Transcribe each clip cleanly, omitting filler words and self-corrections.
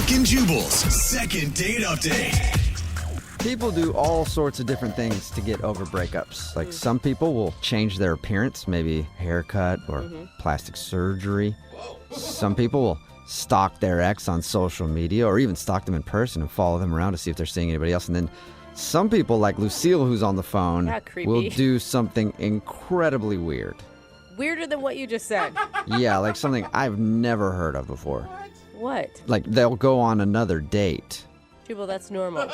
Brooke and Jubal's second date update. People do all sorts of different things to get over breakups. Like some people will change their appearance, maybe haircut or plastic surgery. Some people will stalk their ex on social media or even stalk them in person and follow them around to see if they're seeing anybody else. And then some people, like Lucille, who's on the phone, will do something incredibly weird. Weirder than what you just said. Yeah, like something I've never heard of before. What? Like they'll go on another date. Jubal, that's normal.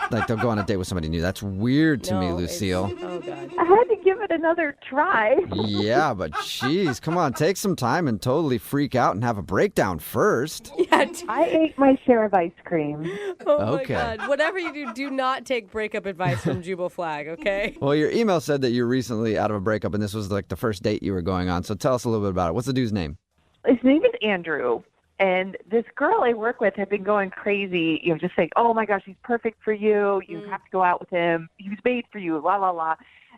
Like they'll go on a date with somebody new. That's weird to me, Lucille. Oh, God. I had to give it another try. Yeah, but geez, come on, take some time and totally freak out and have a breakdown first. Yeah, I ate my share of ice cream. oh Okay. my God. Whatever you do, do not take breakup advice from Jubal Flag, okay? Well, your email said that you're recently out of a breakup and this was like the first date you were going on. So tell us a little bit about it. What's the dude's name? His name is Andrew. And this girl I work with had been going crazy, just saying, oh, my gosh, he's perfect for you. You have to go out with him. He was made for you, la, la, la.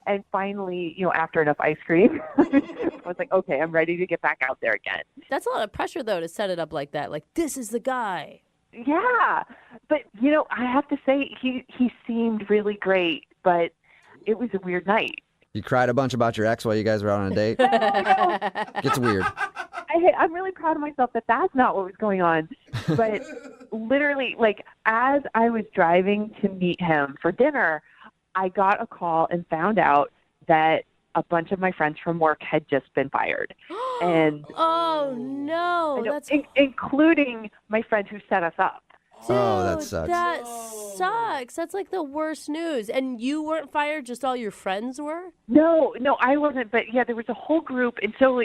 And finally, after enough ice cream, I was like, okay, I'm ready to get back out there again. That's a lot of pressure, though, to set it up like that. Like, this is the guy. Yeah. But, I have to say he seemed really great, but it was a weird night. You cried a bunch about your ex while you guys were out on a date? Gets weird. I'm really proud of myself that that's not what was going on. But literally, as I was driving to meet him for dinner, I got a call and found out that a bunch of my friends from work had just been fired. And oh, no. That's including my friend who set us up. Dude, oh, that sucks. That sucks. That's like the worst news. And you weren't fired, just all your friends were? No, I wasn't. But, yeah, there was a whole group. And so,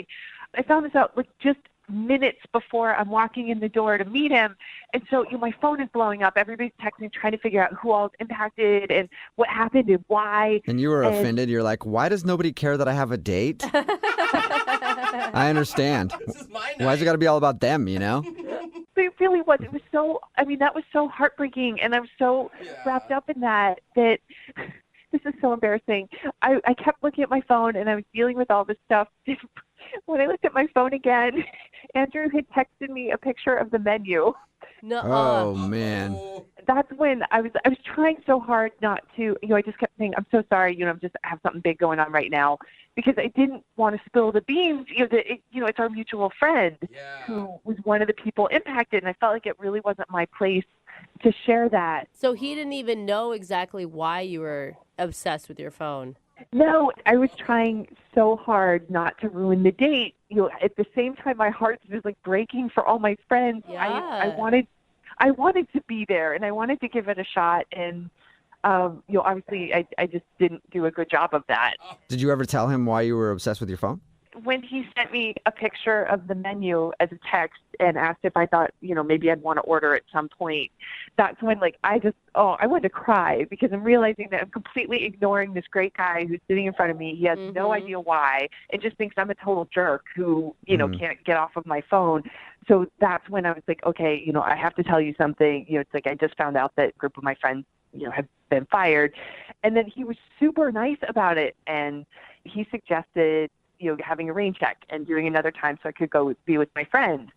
I found this out, just minutes before I'm walking in the door to meet him. And so, my phone is blowing up. Everybody's texting, trying to figure out who all is impacted and what happened and why. And you were offended. You're like, why does nobody care that I have a date? I understand. This is my night. Why's it got to be all about them, But it really was. It was so, that was so heartbreaking. And I was so wrapped up in that this is so embarrassing. I kept looking at my phone and I was dealing with all this stuff. When I looked at my phone again, Andrew had texted me a picture of the menu. Oh, man. That's when I was trying so hard not to, I just kept saying, I'm so sorry, I have something big going on right now, because I didn't want to spill the beans. It's our mutual friend who was one of the people impacted, and I felt like it really wasn't my place to share that. So he didn't even know exactly why you were obsessed with your phone. No, I was trying so hard not to ruin the date. At the same time, my heart was breaking for all my friends. Yeah. I wanted to be there, and I wanted to give it a shot. And obviously, I just didn't do a good job of that. Did you ever tell him why you were obsessed with your phone? When he sent me a picture of the menu as a text and asked if I thought, maybe I'd want to order at some point, that's when, I wanted to cry, because I'm realizing that I'm completely ignoring this great guy who's sitting in front of me. He has no idea why, and just thinks I'm a total jerk who, can't get off of my phone. So that's when I was like, okay, I have to tell you something. It's like I just found out that a group of my friends, have been fired. And then he was super nice about it, and he suggested having a rain check and doing another time so I could go be with my friend.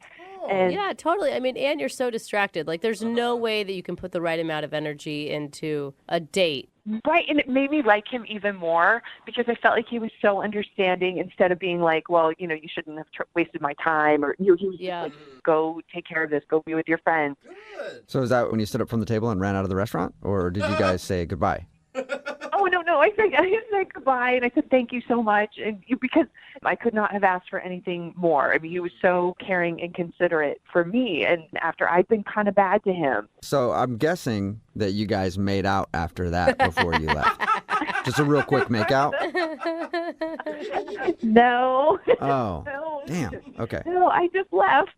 And yeah, totally. I mean, and you're so distracted. There's no way that you can put the right amount of energy into a date. Right, and it made me like him even more, because I felt like he was so understanding, instead of being like, well, you shouldn't have wasted my time, or he was just like, go take care of this, go be with your friends. Good. So is that when you stood up from the table and ran out of the restaurant? Or did you guys say goodbye? Oh, no, I said goodbye, and I said thank you so much, and because I could not have asked for anything more. I mean, he was so caring and considerate for me, and after I'd been kind of bad to him. So I'm guessing that you guys made out after that before you left. Just a real quick make out? No. Oh, No. damn. Okay. No, I just left.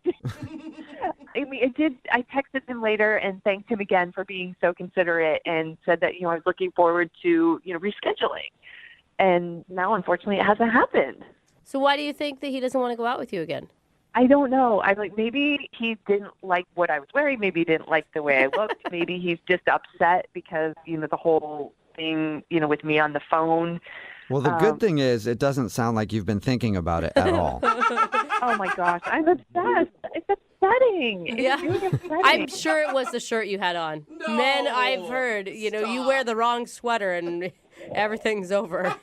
I mean, I texted him later and thanked him again for being so considerate, and said that, I was looking forward to, rescheduling. And now, unfortunately, it hasn't happened. So why do you think that he doesn't want to go out with you again? I don't know. Maybe he didn't like what I was wearing. Maybe he didn't like the way I looked. Maybe he's just upset because, the whole thing, with me on the phone. Well, the good thing is it doesn't sound like you've been thinking about it at all. Oh, my gosh. I'm obsessed. upsetting. Yeah. It's really upsetting. I'm sure it was the shirt you had on. No. Men, I've heard, you wear the wrong sweater and everything's over.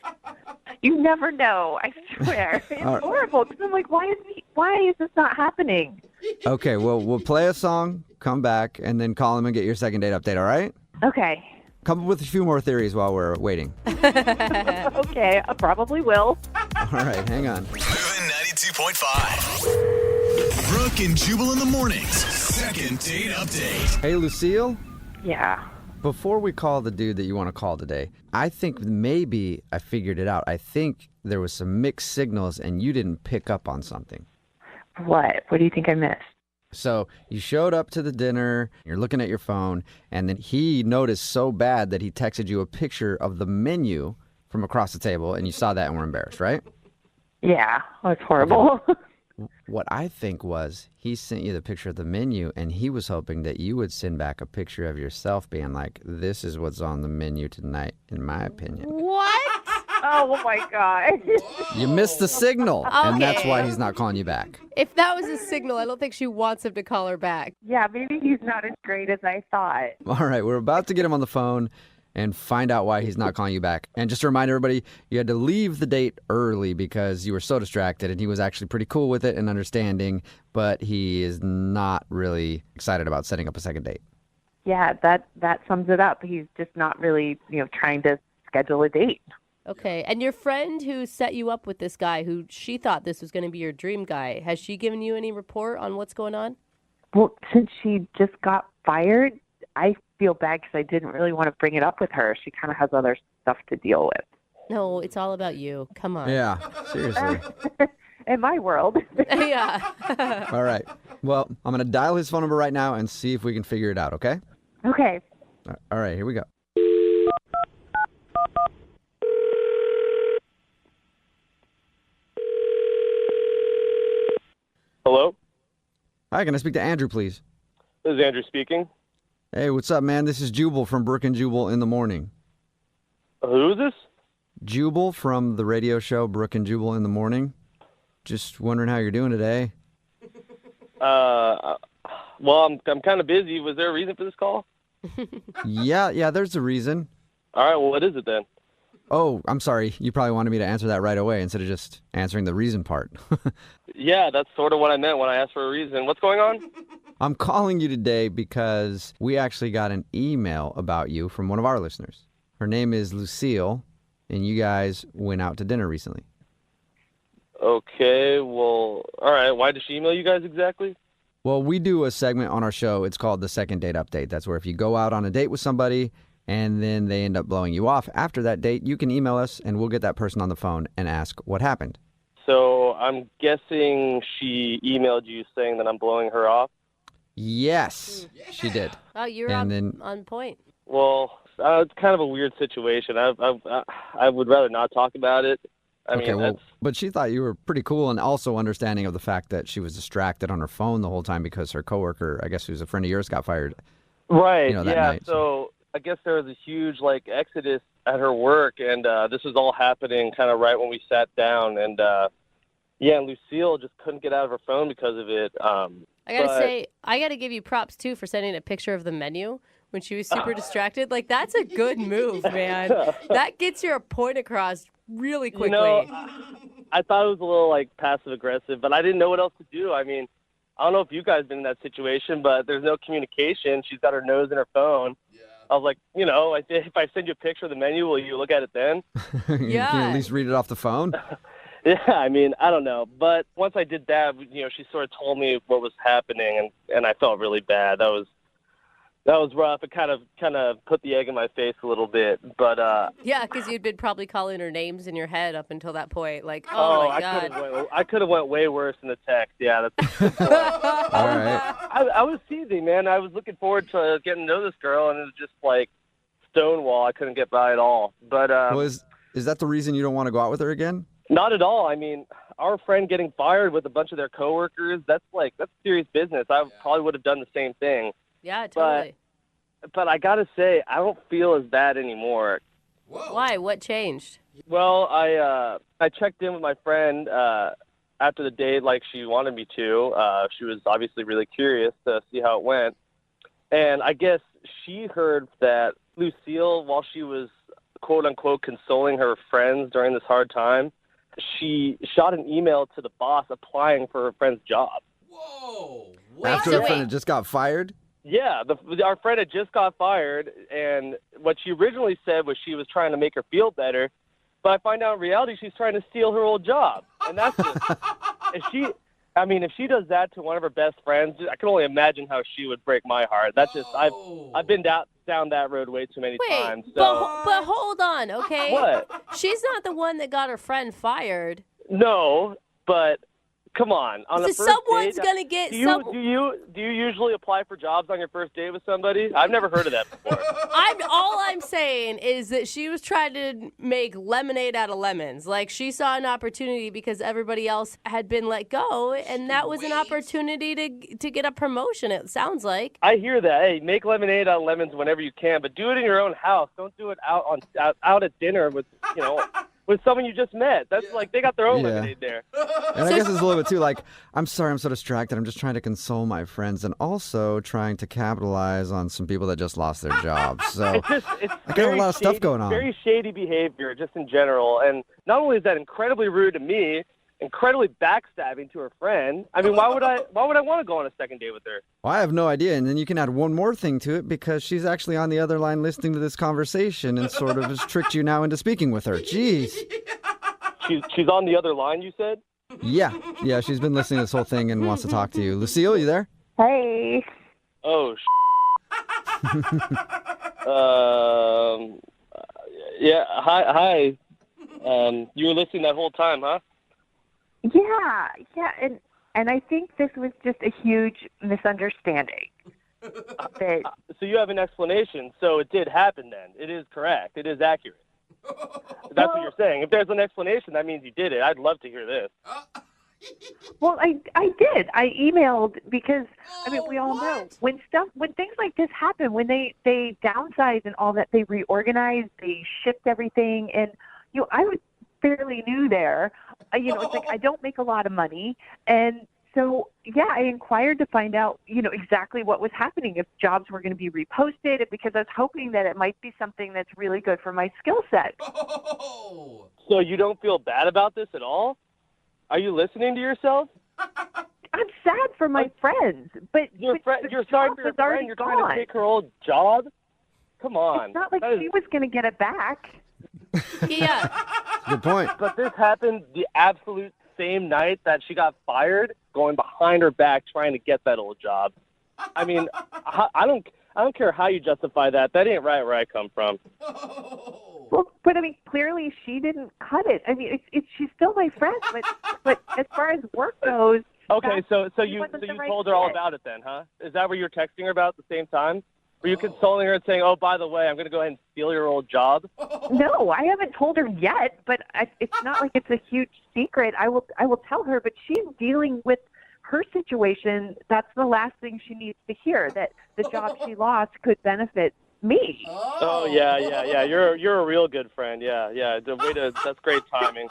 You never know. I swear, it's horrible. Because I'm like, why is this not happening? Okay, well, we'll play a song, come back, and then call him and get your second date update, all right? Okay. Come up with a few more theories while we're waiting. Okay, I probably will. All right, hang on. Moving 92.5. Brooke and Jubal in the mornings. Second date update. Hey, Lucille, Yeah. before we call the dude that you want to call today, I think maybe I figured it out. I think there was some mixed signals and you didn't pick up on something. What? What do you think I missed? So you showed up to the dinner, you're looking at your phone, and then he noticed so bad that he texted you a picture of the menu from across the table, and you saw that and were embarrassed, right? Yeah. Oh, it's horrible. What I think was he sent you the picture of the menu, and he was hoping that you would send back a picture of yourself being like, this is what's on the menu tonight, in my opinion. What? Oh, my God. You missed the signal, and that's Okay. why he's not calling you back. If that was a signal, I don't think she wants him to call her back. Yeah, maybe he's not as great as I thought. All right, we're about to get him on the phone and find out why he's not calling you back. And just to remind everybody, you had to leave the date early because you were so distracted, and he was actually pretty cool with it and understanding, but he is not really excited about setting up a second date. Yeah, that sums it up. He's just not really, trying to schedule a date. Okay, and your friend who set you up with this guy, who she thought this was going to be your dream guy, has she given you any report on what's going on? Well, since she just got fired, I feel bad because I didn't really want to bring it up with her. She kind of has other stuff to deal with. No, it's all about you. Come on. Yeah, seriously. In my world. Yeah. All right. Well, I'm going to dial his phone number right now and see if we can figure it out, okay? Okay. All right, here we go. Hello, Hi, can I speak to Andrew, please? this is Andrew speaking. Hey, what's up, man? This is Jubal from Brooke and Jubal in the morning. Who is this? Jubal from the radio show Brooke and Jubal in the morning. Just wondering how you're doing today. Well, I'm kind of busy. Was there a reason for this call? Yeah, there's a reason. All right, well, what is it then? Oh, I'm sorry. You probably wanted me to answer that right away instead of just answering the reason part. Yeah, that's sort of what I meant when I asked for a reason. What's going on? I'm calling you today because we actually got an email about you from one of our listeners. Her name is Lucille, and you guys went out to dinner recently. Okay, well, all right. Why did she email you guys exactly? Well, we do a segment on our show. It's called the Second Date Update. That's where if you go out on a date with somebody and then they end up blowing you off after that date, you can email us and we'll get that person on the phone and ask what happened. So I'm guessing she emailed you saying that I'm blowing her off? Yes, she did. Oh, you're And then- on point. Well, it's kind of a weird situation. I would rather not talk about it. I mean, well, that's, but she thought you were pretty cool and also understanding of the fact that she was distracted on her phone the whole time because her coworker, I guess who's a friend of yours, got fired. right, that yeah. night, So I guess there was a huge, exodus at her work, and this was all happening kind of right when we sat down. And, and Lucille just couldn't get out of her phone because of it. I gotta say, I gotta give you props too for sending a picture of the menu when she was super distracted. Like, that's a good move, man. That gets your point across really quickly. I thought it was a little passive aggressive, but I didn't know what else to do. I mean, I don't know if you guys been in that situation, but there's no communication. She's got her nose in her phone. Yeah. I was like, if I send you a picture of the menu, will you look at it then? You Yeah. can at least read it off the phone. Yeah, I mean, I don't know. But once I did that, she sort of told me what was happening, and I felt really bad. That was rough. It kind of put the egg in my face a little bit. But Yeah, because you'd been probably calling her names in your head up until that point. Like, oh my God. I could have went way worse in the text. Yeah, that's All right. I was teasing, man. I was looking forward to getting to know this girl, and it was just like stonewall. I couldn't get by at all. But Well, is that the reason you don't want to go out with her again? not at all. I mean, our friend getting fired with a bunch of their coworkers, that's serious business. I probably would have done the same thing. Yeah, totally. But I got to say, I don't feel as bad anymore. Why? What changed? Well, I checked in with my friend after the date like she wanted me to. She was obviously really curious to see how it went. And I guess she heard that Lucille, while she was, quote-unquote, consoling her friends during this hard time, she shot an email to the boss applying for her friend's job. Whoa. After her friend had just got fired? Yeah, our friend had just got fired, and what she originally said was she was trying to make her feel better, but I find out in reality she's trying to steal her old job. And that's just, if she does that to one of her best friends, I can only imagine how she would break my heart. That's just, I've been down that road way too many times. So. But hold on, okay? What? She's not the one that got her friend fired. No, but come on. On the first someone's date, gonna get do you usually apply for jobs on your first date with somebody? I've never heard of that before. All I'm saying is that she was trying to make lemonade out of lemons. Like, she saw an opportunity because everybody else had been let go, and that was an opportunity to get a promotion, it sounds like. I hear that. Hey, make lemonade out of lemons whenever you can, but do it in your own house. Don't do it out at dinner with someone you just met. That's like they got their own lemonade there. And I guess it's a little bit too like, I'm sorry, I'm so distracted. I'm just trying to console my friends and also trying to capitalize on some people that just lost their jobs. So it's I got a lot of stuff going on. Very shady behavior just in general. And not only is that incredibly rude to me, incredibly backstabbing to her friend. I mean, why would I want to go on a second date with her? Well, I have no idea. And then you can add one more thing to it because she's actually on the other line listening to this conversation and sort of has tricked you now into speaking with her. Jeez. She's on the other line, you said? Yeah, she's been listening to this whole thing and wants to talk to you. Lucille, you there? Hey. Oh, yeah, hi. You were listening that whole time, huh? Yeah, and I think this was just a huge misunderstanding. So you have an explanation. So it did happen then. It is correct. It is accurate. That's what you're saying. If there's an explanation, that means you did it. I'd love to hear this. Well, I did. I emailed because we all know when things like this happen, when they downsize and all that, they reorganize, they shift everything, and I was fairly new there. It's like I don't make a lot of money, and so I inquired to find out exactly what was happening, if jobs were going to be reposted, because I was hoping that it might be something that's really good for my skill set. So you don't feel bad about this at all? Are you listening to yourself? I'm sad for my friends, but you're sorry for your friend. You're trying to take her old job. Come on. It's not like she was going to get it back. Yeah. Good point. But this happened the absolute same night that she got fired, going behind her back trying to get that old job. I mean, I don't care how you justify that. That ain't right where I come from. Well, but clearly she didn't cut it. She's still my friend, but as far as work goes. Okay, so you told her all about it then, huh? Is that what you were texting her about at the same time? Were you consoling her and saying, "Oh, by the way, I'm going to go ahead and steal your old job"? No, I haven't told her yet, but it's not like it's a huge secret. I will tell her, but she's dealing with her situation. That's the last thing she needs to hear, that the job she lost could benefit me. Oh yeah. You're a real good friend. Yeah. That's great timing.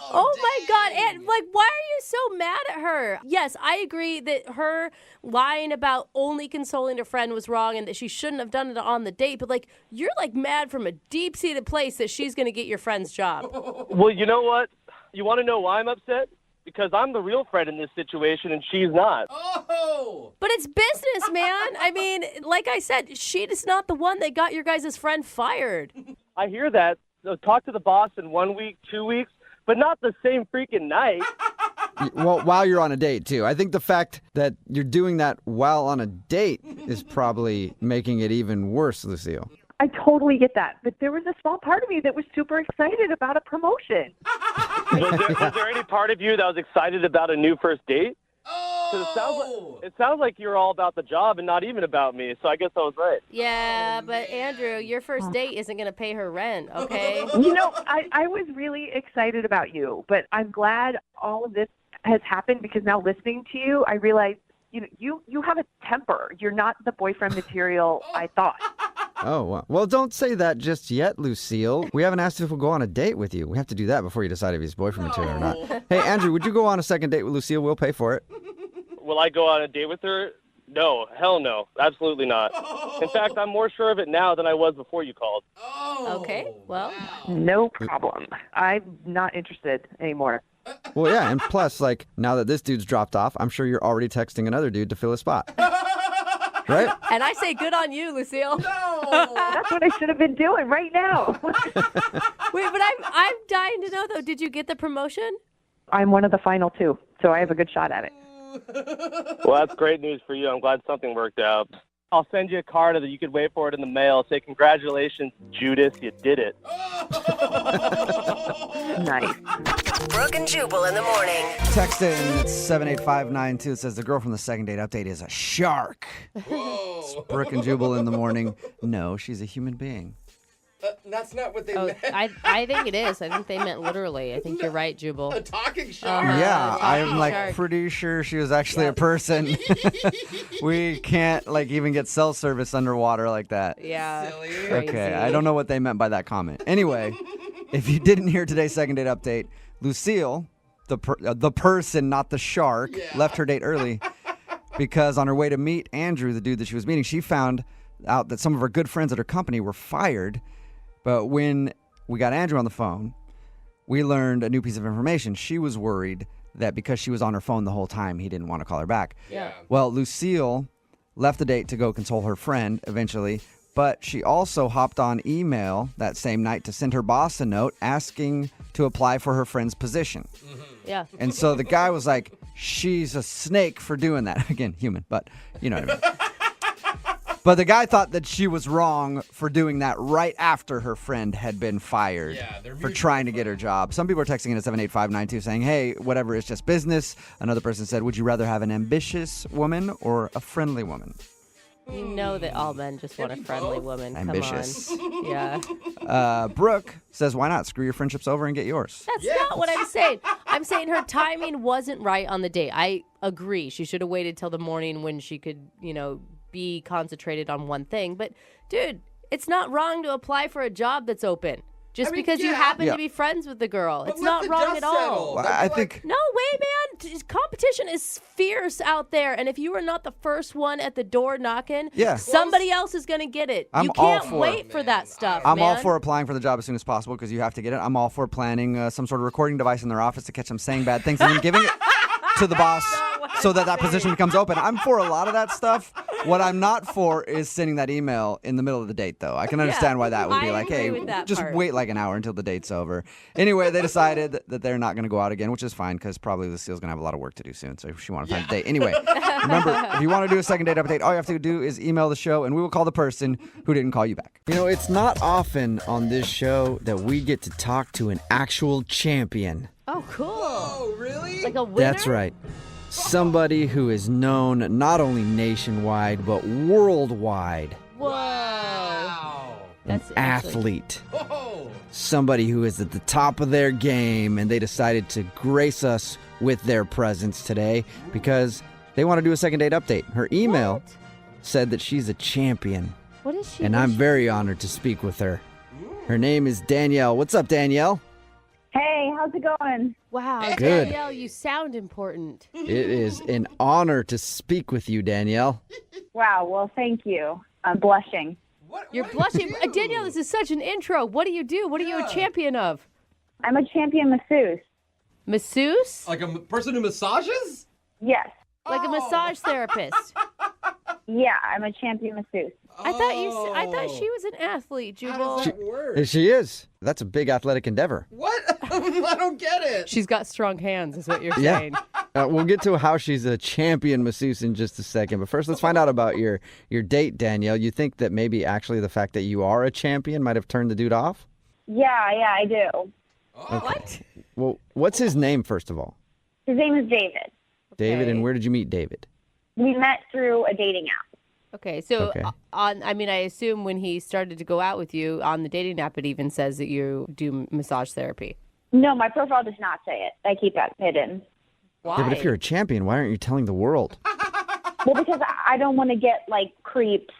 Oh my God. And why are you so mad at her? Yes, I agree that her lying about only consoling a friend was wrong and that she shouldn't have done it on the date. But you're mad from a deep-seated place that she's going to get your friend's job. Well, you know what? You want to know why I'm upset? Because I'm the real friend in this situation and she's not. Oh! But it's business, man. Like I said, she's not the one that got your guys' friend fired. I hear that. So talk to the boss in 1 week, 2 weeks, but not the same freaking night. Well, while you're on a date, too. I think the fact that you're doing that while on a date is probably making it even worse, Lucille. I totally get that, but there was a small part of me that was super excited about a promotion. Was there any part of you that was excited about a new first date? Oh! It sounds like you're all about the job and not even about me, so I guess I was right. Yeah, but Andrew, your first date isn't going to pay her rent, okay? I was really excited about you, but I'm glad all of this has happened because now listening to you, I realize you have a temper. You're not the boyfriend material I thought. Oh, well, don't say that just yet, Lucille. We haven't asked if we'll go on a date with you. We have to do that before you decide if he's boyfriend material or not. Hey, Andrew, would you go on a second date with Lucille? We'll pay for it. Will I go on a date with her? No, hell no. Absolutely not. In fact, I'm more sure of it now than I was before you called. Okay, well. No problem. I'm not interested anymore. Well, yeah, and plus, like, now that this dude's dropped off, I'm sure you're already texting another dude to fill a spot. Right? And I say good on you, Lucille. That's what I should have been doing right now. Wait, but I'm dying to know, though, did you get the promotion? I'm one of the final two, so I have a good shot at it. Well, that's great news for you. I'm glad something worked out. I'll send you a card that you could wait for it in the mail. Say, congratulations, Judas, you did it. Nice. Brooke and Jubal in the morning. Text in 78592. It says the girl from the second date update is a shark. It's Brooke and Jubal in the morning. No, she's a human being. That's not what they Oh, meant. I think it is. I think they meant literally. I think you're right, Jubal. A talking shark. Yeah, I'm like shark. pretty sure she was actually a person. We can't like even get cell service underwater like that. Yeah. Silly. Crazy. Okay, I don't know what they meant by that comment. Anyway, if you didn't hear today's second date update, Lucille, the person, not the shark, left her date early because on her way to meet Andrew, the dude that she was meeting, she found out that some of her good friends at her company were fired. But when we got Andrew on the phone, we learned a new piece of information. She was worried that because she was on her phone the whole time, he didn't want to call her back. Yeah. Well, Lucille left the date to go console her friend eventually, but she also hopped on email that same night to send her boss a note asking to apply for her friend's position. Yeah. And so the guy was like, she's a snake for doing that. Again, human, but you know what I mean. But the guy thought that she was wrong for doing that right after her friend had been fired they're for mutually trying to get her job. Some people are texting in at 78592 saying, hey, whatever, it's just business. Another person said, would you rather have an ambitious woman or a friendly woman? You know that all men just want a friendly woman. Ambitious. Come on. Yeah. Brooke says, why not? Screw your friendships over and get yours. That's not what I'm saying. I'm saying her timing wasn't right on the date. I agree. She should have waited till the morning when she could, be concentrated on one thing. But, dude, it's not wrong to apply for a job that's open. Just because you happen to be friends with the girl. It's not wrong at all. Well, I think... No way, man. Competition is fierce out there. And if you are not the first one at the door knocking, somebody else is going to get it. You can't wait for that stuff, I'm all man. for applying for the job as soon as possible because you have to get it. I'm all for planning some sort of recording device in their office to catch them saying bad things and then giving it to the boss so that position becomes open. I'm for a lot of that stuff. What I'm not for is sending that email in the middle of the date, though. I can understand why that would be I like, agree hey, with that just part. wait like an hour until the date's over. Anyway, they decided that they're not going to go out again, which is fine because probably Lucille's going to have a lot of work to do soon, so she want to find a date. Anyway, remember, if you want to do a second date update, all you have to do is email the show, and we will call the person who didn't call you back. You know, it's not often on this show that we get to talk to an actual champion. Oh, cool. Oh, really? Like a winner? That's right. Somebody who is known not only nationwide, but worldwide. Whoa. Wow. That's Athlete. Oh. Somebody who is at the top of their game, and they decided to grace us with their presence today because they want to do a second date update. Her email said that she's a champion, What is she? and I'm very honored to speak with her. Her name is Danielle. What's up, Danielle? Hey, how's it going? Wow, Good. Danielle, you sound important. It is an honor to speak with you, Danielle. Wow, well, thank you. I'm blushing. You're What do blushing. you do? Danielle, this is such an intro. What do you do? What are you a champion of? I'm a champion masseuse. Masseuse? Like a person who massages? Yes. Like a massage therapist. Yeah, I'm a champion masseuse. I thought she was an athlete, How Jubal. does that work? She is. That's a big athletic endeavor. What? I don't get it. She's got strong hands, is what you're Yeah. saying. We'll get to how she's a champion masseuse in just a second. But first, let's find out about your date, Danielle. You think that maybe actually the fact that you are a champion might have turned the dude off? Yeah, I do. What? Well, what's his name, first of all? His name is David. David, Okay. and where did you meet David? We met through a dating app. Okay, so Okay. I assume when he started to go out with you on the dating app, it even says that you do massage therapy. No, my profile does not say it. I keep that hidden. Why? Yeah, but if you're a champion, why aren't you telling the world? Well, because I don't want to get, like, creeps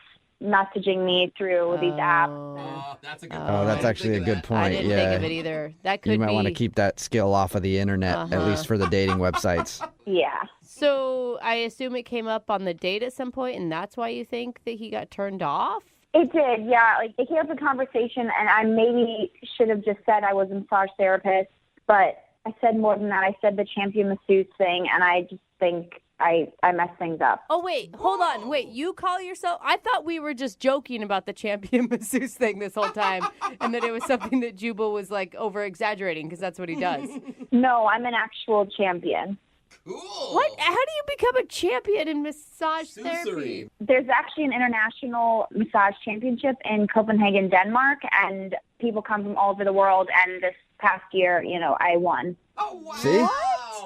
messaging me through these apps. That's a good Oh, that's actually a good point. I didn't yeah. think of it either. That could You might be. want to keep that skill off of the internet, at least for the dating websites. Yeah. So I assume it came up on the date at some point, and that's why you think that he got turned off? It did, yeah. Like, it came up in conversation, and I maybe should have just said I was a massage therapist, but I said more than that. I said the champion masseuse thing, and I just think I messed things up. Oh, wait. Hold on. Wait, you call yourself? I thought we were just joking about the champion masseuse thing this whole time, and that it was something that Jubal was, like, over-exaggerating, because that's what he does. No, I'm an actual champion. Cool. What? How do you become a champion in massage therapy? There's actually an international massage championship in Copenhagen, Denmark, and people come from all over the world, and this past year, I won. Oh, wow. See?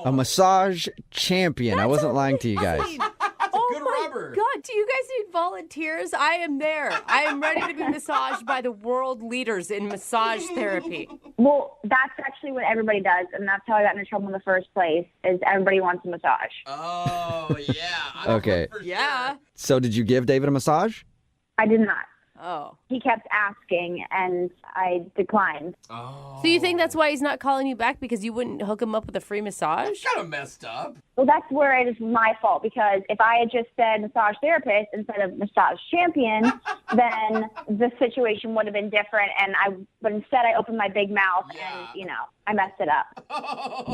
A massage champion. I wasn't lying to you guys. Good rubber. God, do you guys need volunteers? I am there. I am ready to be massaged by the world leaders in massage therapy. Well, that's actually what everybody does, and that's how I got into trouble in the first place, is everybody wants a massage. Oh, yeah. Okay. Yeah. So did you give David a massage? I did not. Oh. He kept asking, and I declined. Oh. So you think that's why he's not calling you back, because you wouldn't hook him up with a free massage? Kind of messed up. Well, that's where it is my fault, because if I had just said massage therapist instead of massage champion, then the situation would have been different. But instead I opened my big mouth and, I messed it up.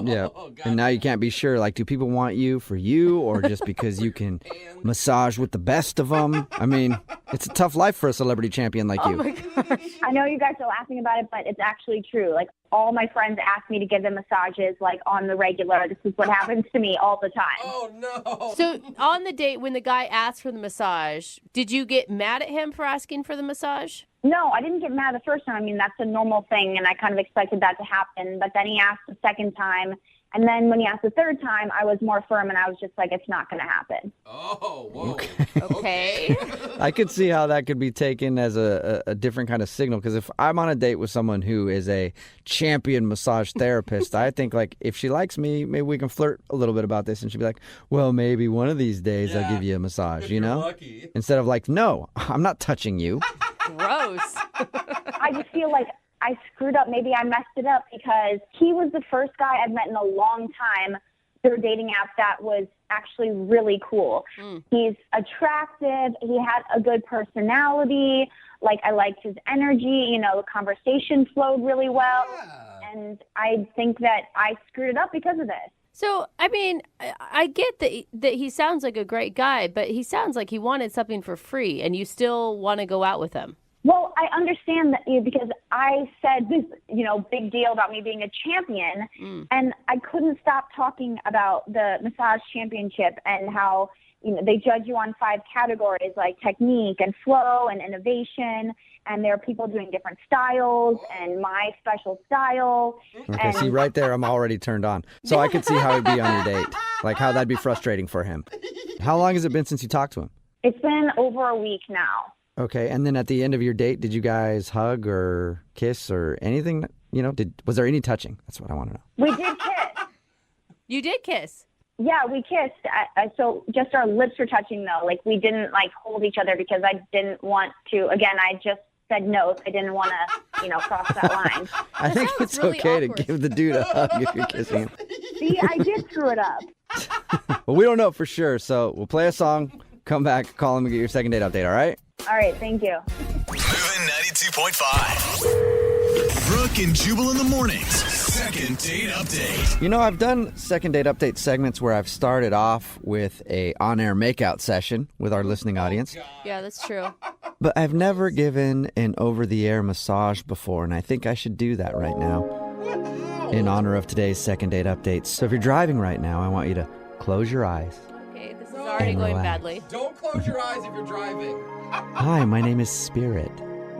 Yeah. God. And now you can't be sure. Like, do people want you for you or just because you can massage with the best of them? I mean, it's a tough life for a celebrity champion like you. Oh my gosh. I know you guys are laughing about it, but it's actually true. Like, all my friends ask me to give them massages, like, on the regular. This is what happens to me all the time. Oh, no. So on the date, when the guy asked for the massage, did you get mad at him for asking for the massage? No, I didn't get mad the first time. I mean, that's a normal thing, and I kind of expected that to happen. But then he asked the second time, and then when he asked the third time, I was more firm, and I was just like, it's not going to happen. Oh, whoa. Okay. I could see how that could be taken as a different kind of signal, because if I'm on a date with someone who is a champion massage therapist, I think, like, if she likes me, maybe we can flirt a little bit about this, and she'd be like, well, maybe one of these days I'll give you a massage, If you know? you're lucky. Instead of like, no, I'm not touching you. Gross. I just feel like I screwed up. Maybe I messed it up because he was the first guy I've met in a long time through a dating app that was actually really cool. He's attractive. He had a good personality. Like, I liked his energy. The conversation flowed really well. Yeah. And I think that I screwed it up because of this. So, I mean, I get that he sounds like a great guy, but he sounds like he wanted something for free, and you still want to go out with him. Well, I understand that because I said this, big deal about me being a champion, and I couldn't stop talking about the massage championship and how, they judge you on 5 categories like technique and flow and innovation, and there are people doing different styles and my special style. Okay, and see, right there, I'm already turned on. So I could see how he'd be on your date, like how that'd be frustrating for him. How long has it been since you talked to him? It's been over a week now. Okay, and then at the end of your date, did you guys hug or kiss or anything? Was there any touching? That's what I want to know. We did kiss. You did kiss. Yeah, we kissed. So just our lips were touching, though. Like, we didn't, hold each other because I didn't want to. Again, I just said no. I didn't want to, cross that line. I think sounds it's really okay awkward. to give the dude a hug if you're kissing him. See, I did screw it up. Well, we don't know for sure, so we'll play a song, come back, call him, and get your second date update, all right? All right, thank you. Moving 92.5. Brooke and Jubal in the mornings. Second date update. I've done second date update segments where I've started off with a on-air makeout session with our listening audience, Yeah, that's true. but I've never given an over-the-air massage before, and I think I should do that right now in honor of today's second date update. So if you're driving right now, I want you to close your eyes. Okay, this is already And going relax. badly. Don't close your eyes if you're driving. Hi, my name is Spirit,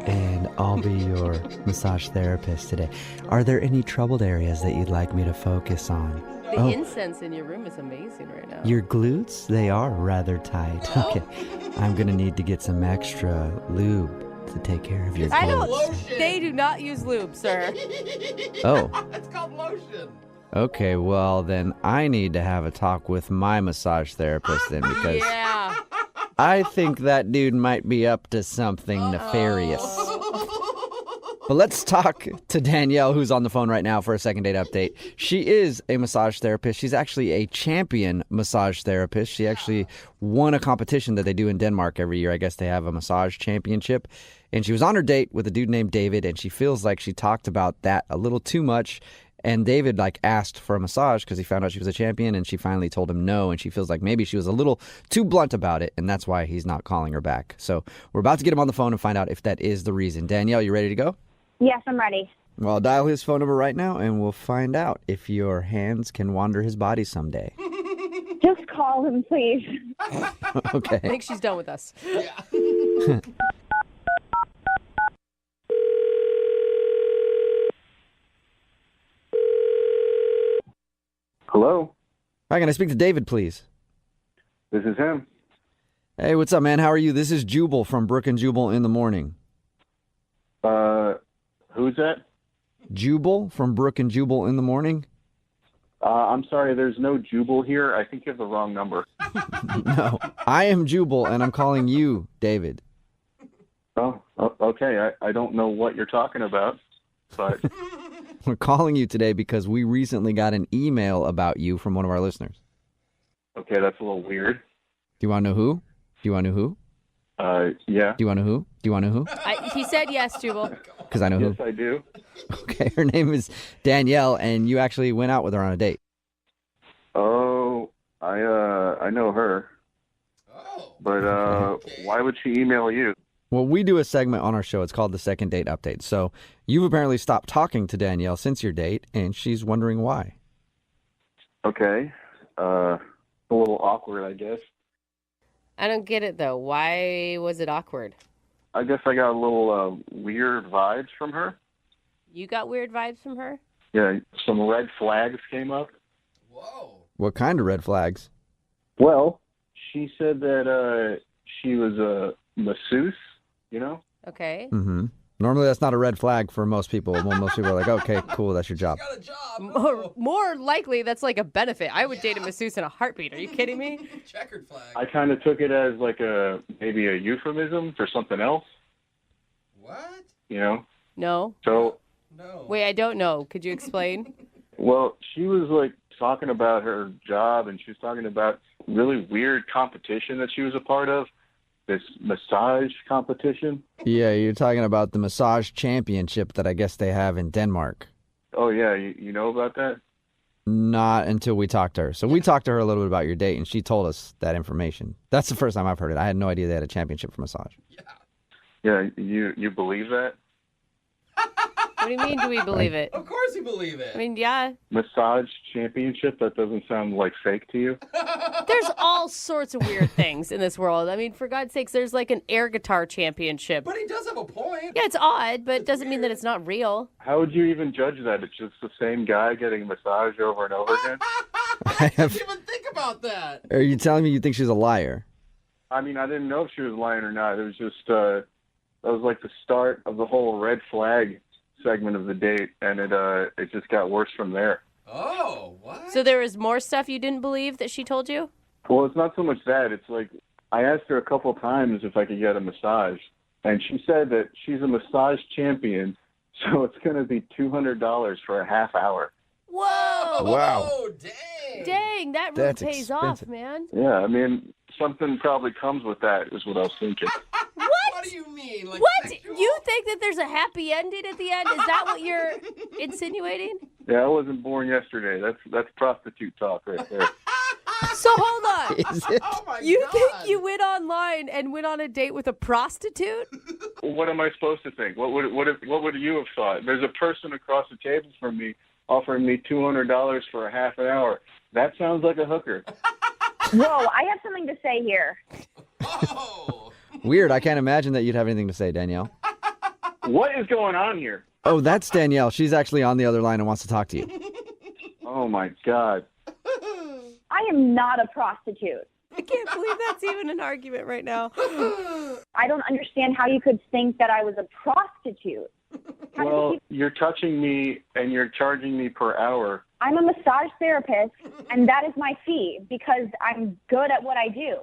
and I'll be your massage therapist today. Are there any troubled areas that you'd like me to focus on? The incense in your room is amazing right now. Your glutes, they are rather tight. Okay, I'm going to need to get some extra lube to take care of your I glutes. don't. Lotion. They do not use lube, sir. Oh, It's called lotion. okay, well then I need to have a talk with my massage therapist then because Yeah. I think that dude might be up to something nefarious. But let's talk to Danielle, who's on the phone right now for a second date update. She is a massage therapist. She's actually a champion massage therapist. She actually won a competition that they do in Denmark every year. I guess they have a massage championship. And she was on her date with a dude named David, and she feels like she talked about that a little too much. And David asked for a massage because he found out she was a champion, and she finally told him no, and she feels like maybe she was a little too blunt about it, and that's why he's not calling her back. So we're about to get him on the phone and find out if that is the reason. Danielle, you ready to go? Yes, I'm ready. Well, I'll dial his phone number right now, and we'll find out if your hands can wander his body someday. Just call him, please. Okay. I think she's done with us. Yeah. Hello, Hi, can I speak to David, please? this is him. Hey, what's up, man? How are you? This is Jubal from Brooke and Jubal in the morning. Who's that? Jubal from Brooke and Jubal in the morning? I'm sorry, there's no Jubal here. I think you have the wrong number. No, I am Jubal, and I'm calling you David. Okay. I don't know what you're talking about, but We're calling you today because we recently got an email about you from one of our listeners. okay, that's a little weird. Do you want to know who? Do you want to know who? Yeah. Do you want to know who? Do you want to know who? He said yes, Jubal. Because I know Yes, who. I do. Okay, her name is Danielle, and you actually went out with her on a date. Oh, I know her, Oh. but why would she email you? Well, we do a segment on our show. It's called the Second Date Update. So you've apparently stopped talking to Danielle since your date, and she's wondering why. Okay. A little awkward, I guess. I don't get it, though. Why was it awkward? I guess I got a little weird vibes from her. You got weird vibes from her? Yeah, some red flags came up. Whoa. What kind of red flags? Well, she said that she was a masseuse, you know? Okay. Mm-hmm. Normally, that's not a red flag for most people. Well, most people are like, okay, cool, that's your job. Got a job. More likely, that's like a benefit. I would date a masseuse in a heartbeat. Are you kidding me? Checkered flag. I kind of took it as like maybe a euphemism for something else, What? you know? No. So, No. Wait, I don't know. Could you explain? well, she was like talking about her job, and she was talking about really weird competition that she was a part of, this massage competition. Yeah, you're talking about the massage championship that I guess they have in Denmark. Oh, yeah, you know about that? Not until we talked to her. So we talked to her a little bit about your date, and she told us that information. That's the first time I've heard it. I had no idea they had a championship for massage. Yeah, you believe that? What do you mean, do we believe it? Of course you believe it. I mean, yeah. Massage championship? That doesn't sound like fake to you? There's all sorts of weird things in this world. I mean, for God's sakes, there's like an air guitar championship. But he does have a point. Yeah, it's odd, but it doesn't mean that it's not real. How would you even judge that? It's just the same guy getting massaged over and over again? I didn't even think about that. Are you telling me you think she's a liar? I mean, I didn't know if she was lying or not. It was just, that was like the start of the whole red flag segment of the date, and it just got worse from there. Oh, what? So there was more stuff you didn't believe that she told you? Well, it's not so much that. It's like I asked her a couple of times if I could get a massage, and she said that she's a massage champion, so it's going to be $200 for a half hour. Whoa! Wow. Oh, dang. Dang, that really That's pays expensive. off, man. Yeah, I mean, something probably comes with that is what I was thinking. What do you mean? Like What? sexual? You think that there's a happy ending at the end? Is that what you're insinuating? Yeah, I wasn't born yesterday. That's prostitute talk right there. So hold on. Is it? Oh my You God. think you went online and went on a date with a prostitute? What am I supposed to think? What would you have thought? There's a person across the table from me offering me $200 for a half an hour. That sounds like a hooker. Whoa, I have something to say here. Oh. Weird. I can't imagine that you'd have anything to say, Danielle. What is going on here? Oh, that's Danielle. She's actually on the other line and wants to talk to you. Oh my God. I am not a prostitute. I can't believe that's even an argument right now. I don't understand how you could think that I was a prostitute. How did Well, you- you're touching me and you're charging me per hour. I'm a massage therapist, and that is my fee because I'm good at what I do.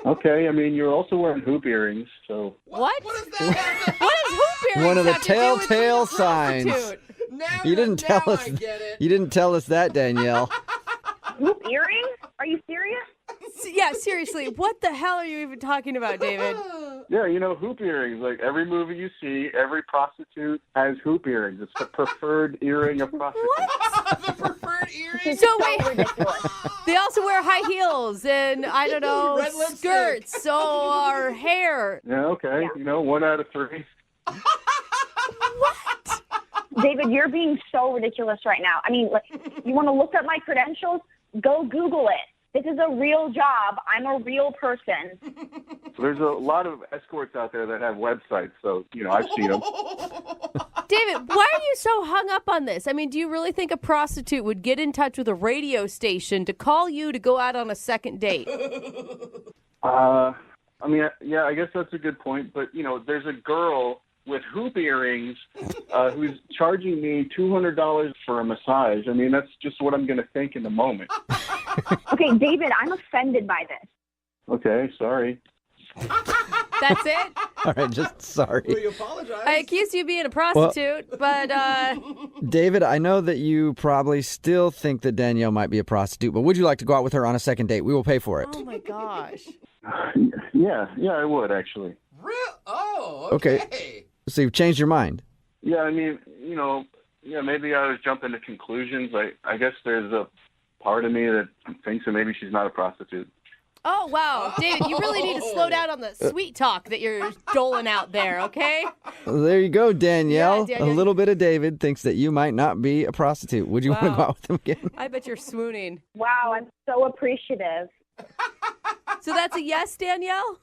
Okay, I mean, you're also wearing hoop earrings, so. What? What is that? What is hoop earrings One of the have to do with being a telltale signs. prostitute? You didn't tell us. I get it. You didn't tell us that, Danielle. Hoop earrings? Are you serious? Yeah, seriously, what the hell are you even talking about, David? Yeah, you know, hoop earrings. Like every movie you see, every prostitute has hoop earrings. It's the preferred earring of prostitutes. The preferred earring? So wait, they also wear high heels and, I don't know, Red lipstick. skirts or hair. Yeah, okay. Yeah. You know, 1 out of 3. David, you're being so ridiculous right now. I mean, like, you want to look up my credentials? Go Google it. This is a real job. I'm a real person. So there's a lot of escorts out there that have websites, so, you know, I've seen them. David, why are you so hung up on this? I mean, do you really think a prostitute would get in touch with a radio station to call you to go out on a second date? I mean, yeah, I guess that's a good point. But, you know, there's a girl with hoop earrings who's charging me $200 for a massage. I mean, that's just what I'm going to think in the moment. Okay, David, I'm offended by this. Okay, sorry. That's it? All right, just sorry. Will you apologize? I accused you of being a prostitute, but David, I know that you probably still think that Danielle might be a prostitute, but would you like to go out with her on a second date? We will pay for it. oh my gosh. Yeah, I would, actually. Real? Oh, Okay. okay. So you've changed your mind. Yeah, I mean, you know, yeah, maybe I was jumping to conclusions. I guess there's a part of me that thinks that maybe she's not a prostitute. Oh, wow. David, you really need to slow down on the sweet talk that you're doling out there, okay? Well, there you go, Danielle. Yeah, Danielle. A little bit of David thinks that you might not be a prostitute. Would you want to Wow. go out with him again? I bet you're swooning. Wow, I'm so appreciative. So that's a yes, Danielle?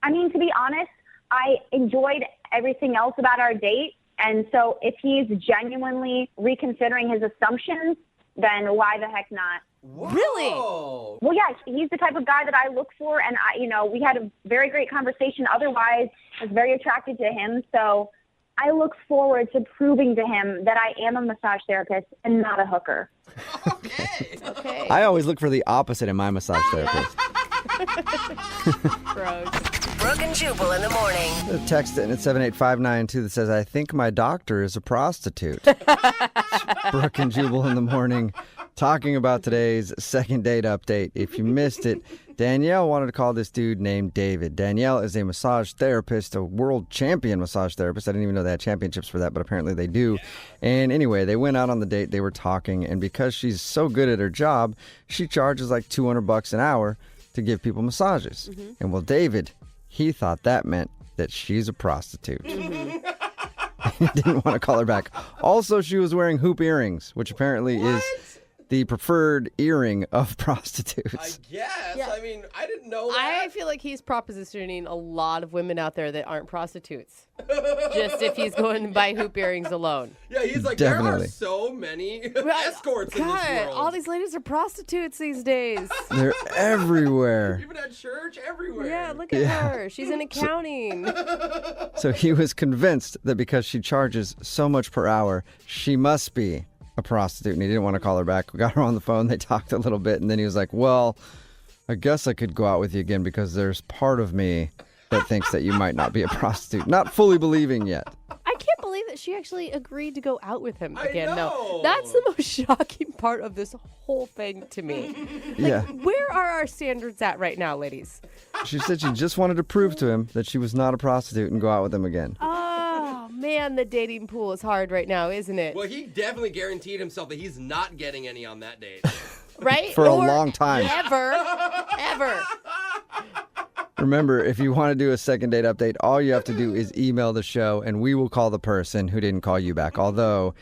I mean, to be honest, I enjoyed everything else about our date. And so if he's genuinely reconsidering his assumptions, then why the heck not? Really? Whoa. Well, yeah, he's the type of guy that I look for. And, we had a very great conversation. Otherwise, I was very attracted to him. So I look forward to proving to him that I am a massage therapist and not a hooker. Okay. Okay. I always look for the opposite in my massage therapist. Gross. Brooke and Jubal in the morning. Text it at 78592 that says, I think my doctor is a prostitute. Brooke and Jubal in the morning talking about today's second date update. If you missed it, Danielle wanted to call this dude named David. Danielle is a massage therapist, a world champion massage therapist. I didn't even know they had championships for that, but apparently they do. And anyway, they went out on the date. They were talking, and because she's so good at her job, she charges like $200 an hour to give people massages. And well, David, he thought that meant that she's a prostitute. He didn't want to call her back. Also, she was wearing hoop earrings, which apparently is the preferred earring of prostitutes. I guess. Yeah. I mean, I didn't know that. I feel like he's propositioning a lot of women out there that aren't prostitutes. Just if he's going to buy hoop earrings alone. Yeah, he's like, there Definitely. are so many escorts in this God, world. all these ladies are prostitutes these days. They're everywhere. Even at church, everywhere. Yeah, look at her. She's in accounting. So he was convinced that because she charges so much per hour, she must be a prostitute, and he didn't want to call her back. We got her on the phone. They talked a little bit, and then he was like, well, I guess I could go out with you again because there's part of me that thinks that you might not be a prostitute. Not fully believing yet. I can't believe that she actually agreed to go out with him I again. know. No, that's the most shocking part of this whole thing to me. Yeah. Where are our standards at right now, ladies? She said she just wanted to prove to him that she was not a prostitute and go out with him again. Oh, man, the dating pool is hard right now, isn't it? Well, he definitely guaranteed himself that he's not getting any on that date. Right? For a Or long time. Ever. Remember, if you want to do a second date update, all you have to do is email the show, and we will call the person who didn't call you back. Although,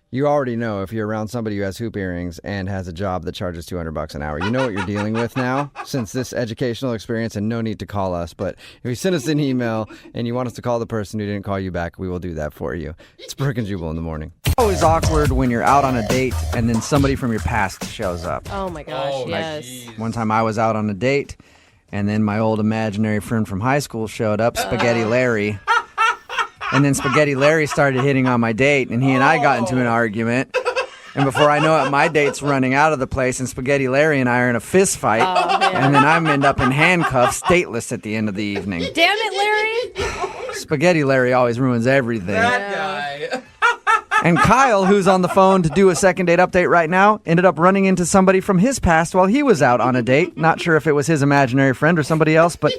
you already know if you're around somebody who has hoop earrings and has a job that charges $200 an hour, you know what you're dealing with now since this educational experience, and no need to call us. But if you send us an email and you want us to call the person who didn't call you back, we will do that for you. It's Brooke and Jubal in the morning. Always awkward when you're out on a date and then somebody from your past shows up. Oh, my gosh, yes. One time I was out on a date, and then my old imaginary friend from high school showed up, Spaghetti Larry. And then Spaghetti Larry started hitting on my date, and he and I got into an argument. And before I know it, my date's running out of the place, and Spaghetti Larry and I are in a fist fight. And then I end up in handcuffs, dateless at the end of the evening. Damn it, Larry. Spaghetti Larry always ruins everything. That guy. And Kyle, who's on the phone to do a second date update right now, ended up running into somebody from his past while he was out on a date. Not sure if it was his imaginary friend or somebody else, but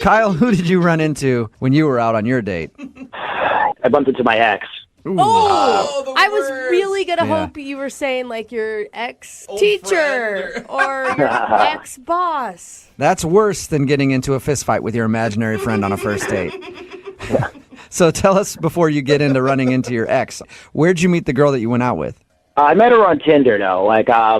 Kyle, who did you run into when you were out on your date? I bumped into my ex. Oh, I was worst. really going to Yeah. hope you were saying like your ex-teacher or your ex-boss. That's worse than getting into a fist fight with your imaginary friend on a first date. So tell us, before you get into running into your ex, where'd you meet the girl that you went out with? I met her on Tinder, though. Like, I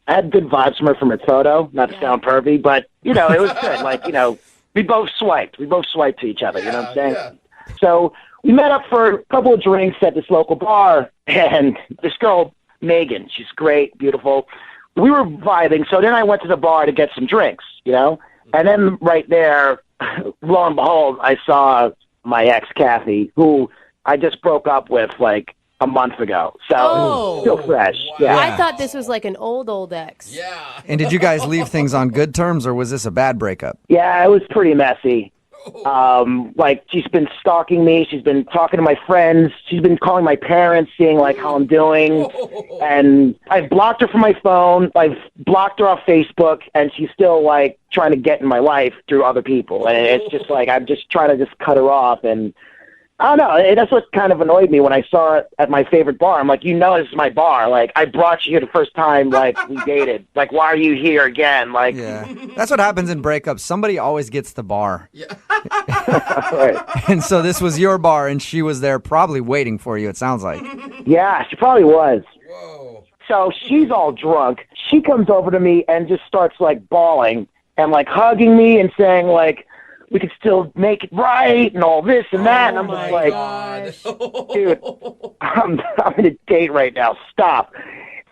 had good vibes from her from her photo, not to sound pervy, but, you know, it was good. Like, you know, we both swiped. We both swiped to each other, you know what I'm saying? Yeah. So we met up for a couple of drinks at this local bar, and this girl, Megan, she's great, beautiful. We were vibing, so then I went to the bar to get some drinks, you know? And then right there, lo and behold, I saw my ex, Kathy, who I just broke up with, like, a month ago. So it's still fresh. Yeah. I thought this was like an old ex. Yeah. And did you guys leave things on good terms, or was this a bad breakup? Yeah, it was pretty messy. Like, she's been stalking me. She's been talking to my friends. She's been calling my parents, seeing, like, how I'm doing. And I've blocked her from my phone. I've blocked her off Facebook, and she's still, like, trying to get in my life through other people. And it's just, like, I'm just trying to just cut her off. And I don't know. That's what kind of annoyed me when I saw it at my favorite bar. I'm like, you know, this is my bar. Like, I brought you here the first time, like, we dated. Like, why are you here again? Like, Yeah. That's what happens in breakups. Somebody always gets the bar. Yeah. right. And so this was your bar, and she was there probably waiting for you, it sounds like. Yeah, she probably was. Whoa. So she's all drunk. She comes over to me and just starts, like, bawling and, like, hugging me and saying, like, we could still make it right and all this and that. And I'm just like, dude, I'm in a date right now. Stop.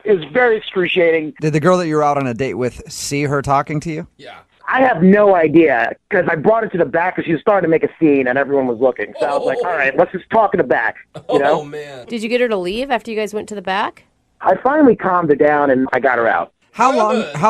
It was very excruciating. Did the girl that you were out on a date with see her talking to you? Yeah. I have no idea because I brought her to the back because she was starting to make a scene and everyone was looking. So I was like, all right, let's just talk in the back, you know? Oh, man. Did you get her to leave after you guys went to the back? I finally calmed her down and I got her out. How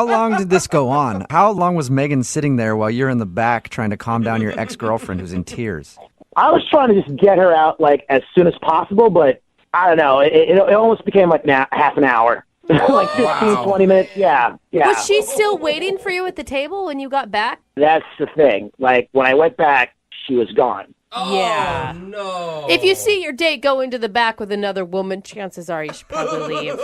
long did this go on? How long was Megan sitting there while you're in the back trying to calm down your ex-girlfriend who's in tears? I was trying to just get her out, like, as soon as possible, but I don't know. It almost became, like, half an hour. Like 15, 20 minutes. Yeah. Was she still waiting for you at the table when you got back? That's the thing. Like, when I went back, she was gone. Oh, Yeah. no. If you see your date go into the back with another woman, chances are you should probably leave.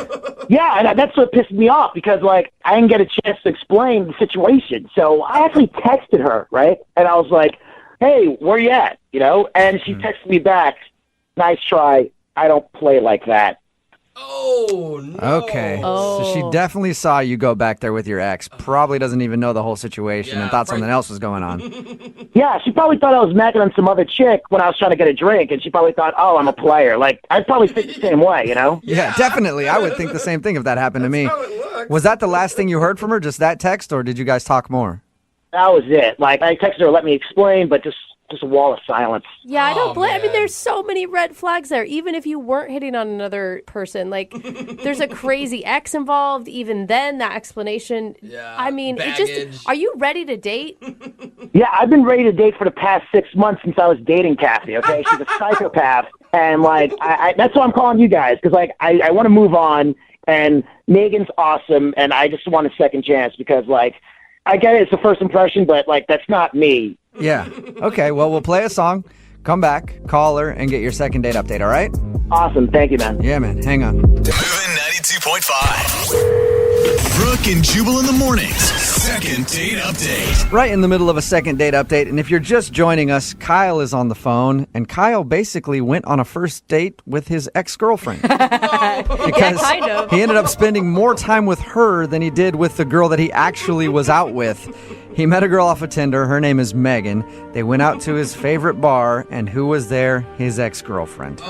Yeah, and that's what pissed me off because, like, I didn't get a chance to explain the situation. So I actually texted her, right? And I was like, hey, where you at? You know? And she texted me back, nice try. I don't play like that. Oh, no. Okay. So she definitely saw you go back there with your ex. Probably doesn't even know the whole situation and thought something else was going on. Yeah, she probably thought I was macking on some other chick when I was trying to get a drink, and she probably thought, oh, I'm a player. Like, I'd probably think the same way, you know? Yeah, definitely. I would think the same thing if that happened to me. Was that the last thing you heard from her, just that text, or did you guys talk more? That was it. Like, I texted her, let me explain, but just a wall of silence. Yeah, I don't blame. I mean, man. there's so many red flags there. Even if you weren't hitting on another person, like there's a crazy ex involved. Even then, that explanation. Yeah, I mean, it baggage. just. Are you ready to date? Yeah, I've been ready to date for the past 6 months since I was dating Kathy, okay? She's a psychopath, and, like, I that's why I'm calling you guys, because, like, I want to move on, and Megan's awesome, and I just want a second chance because, like, I get it, it's the first impression, but, like, that's not me. Yeah. Okay, well, we'll play a song, come back, call her, and get your second date update, all right? Awesome. Thank you, man. Yeah, man. Hang on. Moving 92.5. Brooke and Jubal in the mornings. Second date update. Right in the middle of a second date update, and if you're just joining us, Kyle is on the phone, and Kyle basically went on a first date with his ex-girlfriend. Because kind of. he ended up spending more time with her than he did with the girl that he actually was out with. He met a girl off of Tinder. Her name is Megan. They went out to his favorite bar, and who was there? His ex-girlfriend.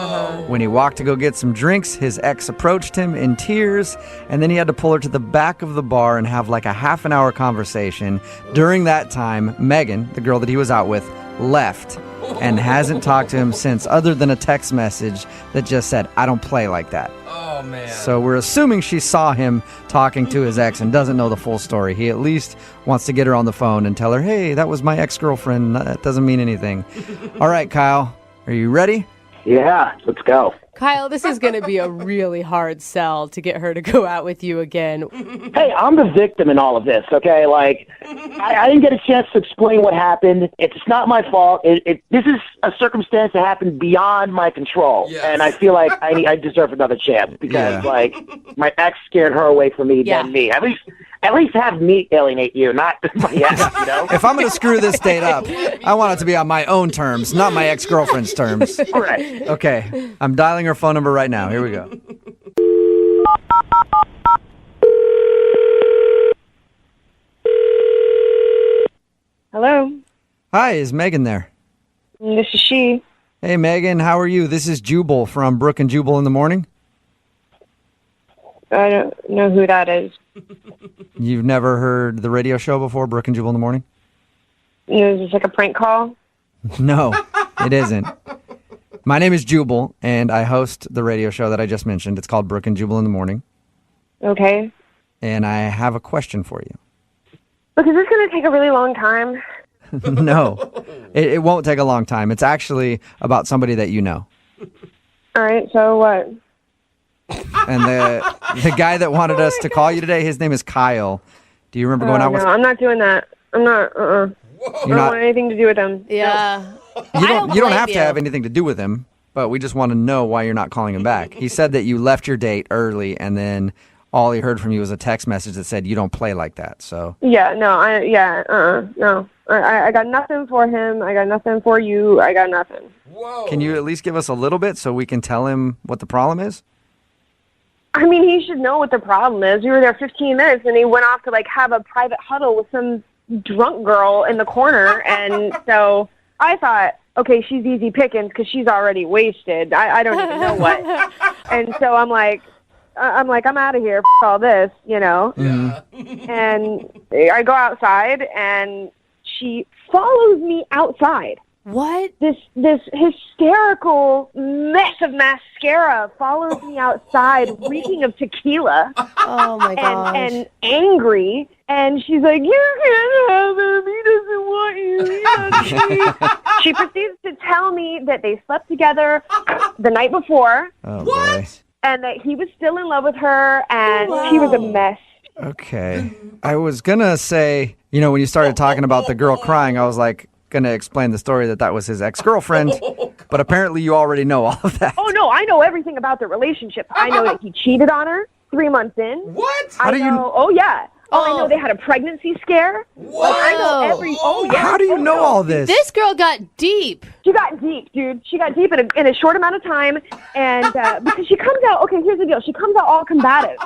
When he walked to go get some drinks, his ex approached him in tears, and then he had to pull her to the back of the bar and have like a half an hour conversation. During that time, Megan, the girl that he was out with, left and hasn't talked to him since, other than a text message that just said, I don't play like that. Oh, Oh, man. So we're assuming she saw him talking to his ex and doesn't know the full story. He at least wants to get her on the phone and tell her, hey, that was my ex-girlfriend. That doesn't mean anything. All right, Kyle, are you ready? Yeah, let's go. Kyle, this is going to be a really hard sell to get her to go out with you again. Hey, I'm the victim in all of this, okay? Like, I didn't get a chance to explain what happened. It's not my fault. This is a circumstance that happened beyond my control. Yes. And I feel like I deserve another chance because, like, my ex scared her away from me than me. At least have me alienate you, not my ex, you know? If I'm going to screw this date up, I want it to be on my own terms, not my ex-girlfriend's terms. Right. Okay, I'm dialing her phone number right now. Here we go. Hello, Hi, is Megan there? this is she. Hey, Megan, how are you? This is Jubal from Brooke and Jubal in the morning. I don't know who that is. You've never heard the radio show before, Brooke and Jubal in the morning? Is this like a prank call? No, it isn't. My name is Jubal, and I host the radio show that I just mentioned. It's called Brooke and Jubal in the morning, Okay. and I have a question for you. Look, is this going to take a really long time? No, it won't take a long time. It's actually about somebody that you know. All right, so what? And the guy that wanted us to call you today, his name is Kyle. Do you remember going out with? No, I'm not doing that. I'm not, I You're don't not. want anything to do with them. Yeah. You don't blame have to you. have anything to do with him, but we just want to know why you're not calling him back. He said that you left your date early, and then all he heard from you was a text message that said you don't play like that. So Yeah, no, no. I got nothing for him. I got nothing for you. I got nothing. Whoa. can you at least give us a little bit so we can tell him what the problem is? I mean, he should know what the problem is. We were there 15 minutes, and he went off to, like, have a private huddle with some drunk girl in the corner. And so I thought, okay, she's easy pickings because she's already wasted. I don't even know what. And so I'm like, I'm out of here. F all this, you know. Yeah. And I go outside, and she follows me outside. What? This hysterical mess of mascara follows me outside, reeking of tequila. Oh, my gosh. And angry. And she's like, you can't have him. He doesn't want you. He doesn't. She proceeds to tell me that they slept together the night before. Oh, What? boy. And that he was still in love with her. And she was a mess. Okay. I was going to say, when you started talking about the girl crying, I was like, going to explain the story that was his ex-girlfriend, but apparently you already know all of that. Oh, no, I know everything about the relationship. I know that he cheated on her 3 months in. What? How do you- Oh, yeah. I know they had a pregnancy scare. What? Like, I know every. Oh, yeah. How do you know all this? This girl got deep. She got deep, dude. She got deep in a short amount of time, and because she comes out. Okay, here's the deal. She comes out all combative,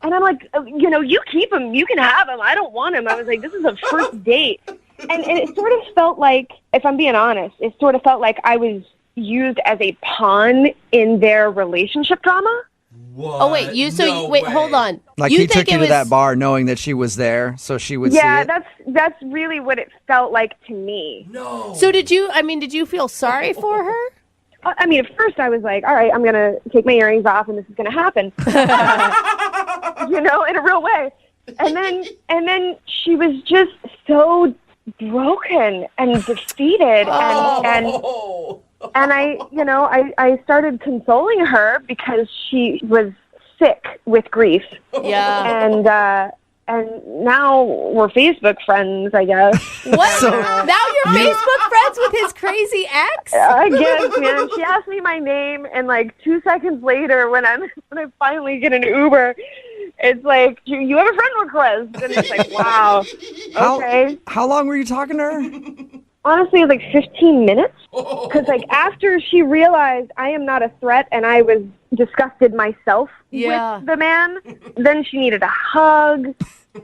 and I'm like, you keep him. You can have him. I don't want him. I was like, this is a first date, and it sort of felt like, if I'm being honest, it sort of felt like I was used as a pawn in their relationship drama. What? Oh, wait. Wait, hold on. Like you he think took you it to was... that bar knowing that she was there, so she would see Yeah, it? that's really what it felt like to me. No. So did you feel sorry for her? I mean, at first I was like, all right, I'm going to take my earrings off and this is going to happen. In a real way. And then she was just so broken and defeated and I started consoling her because she was sick with grief. Yeah. And now we're Facebook friends, I guess. What? Now you're Facebook friends with his crazy ex? I guess, man. She asked me my name, and like 2 seconds later, when I finally get an Uber, it's like, you have a friend request, and it's like, wow, okay. How long were you talking to her? Honestly, it was like 15 minutes. Because like after she realized I am not a threat, and I was disgusted myself with the man, then she needed a hug.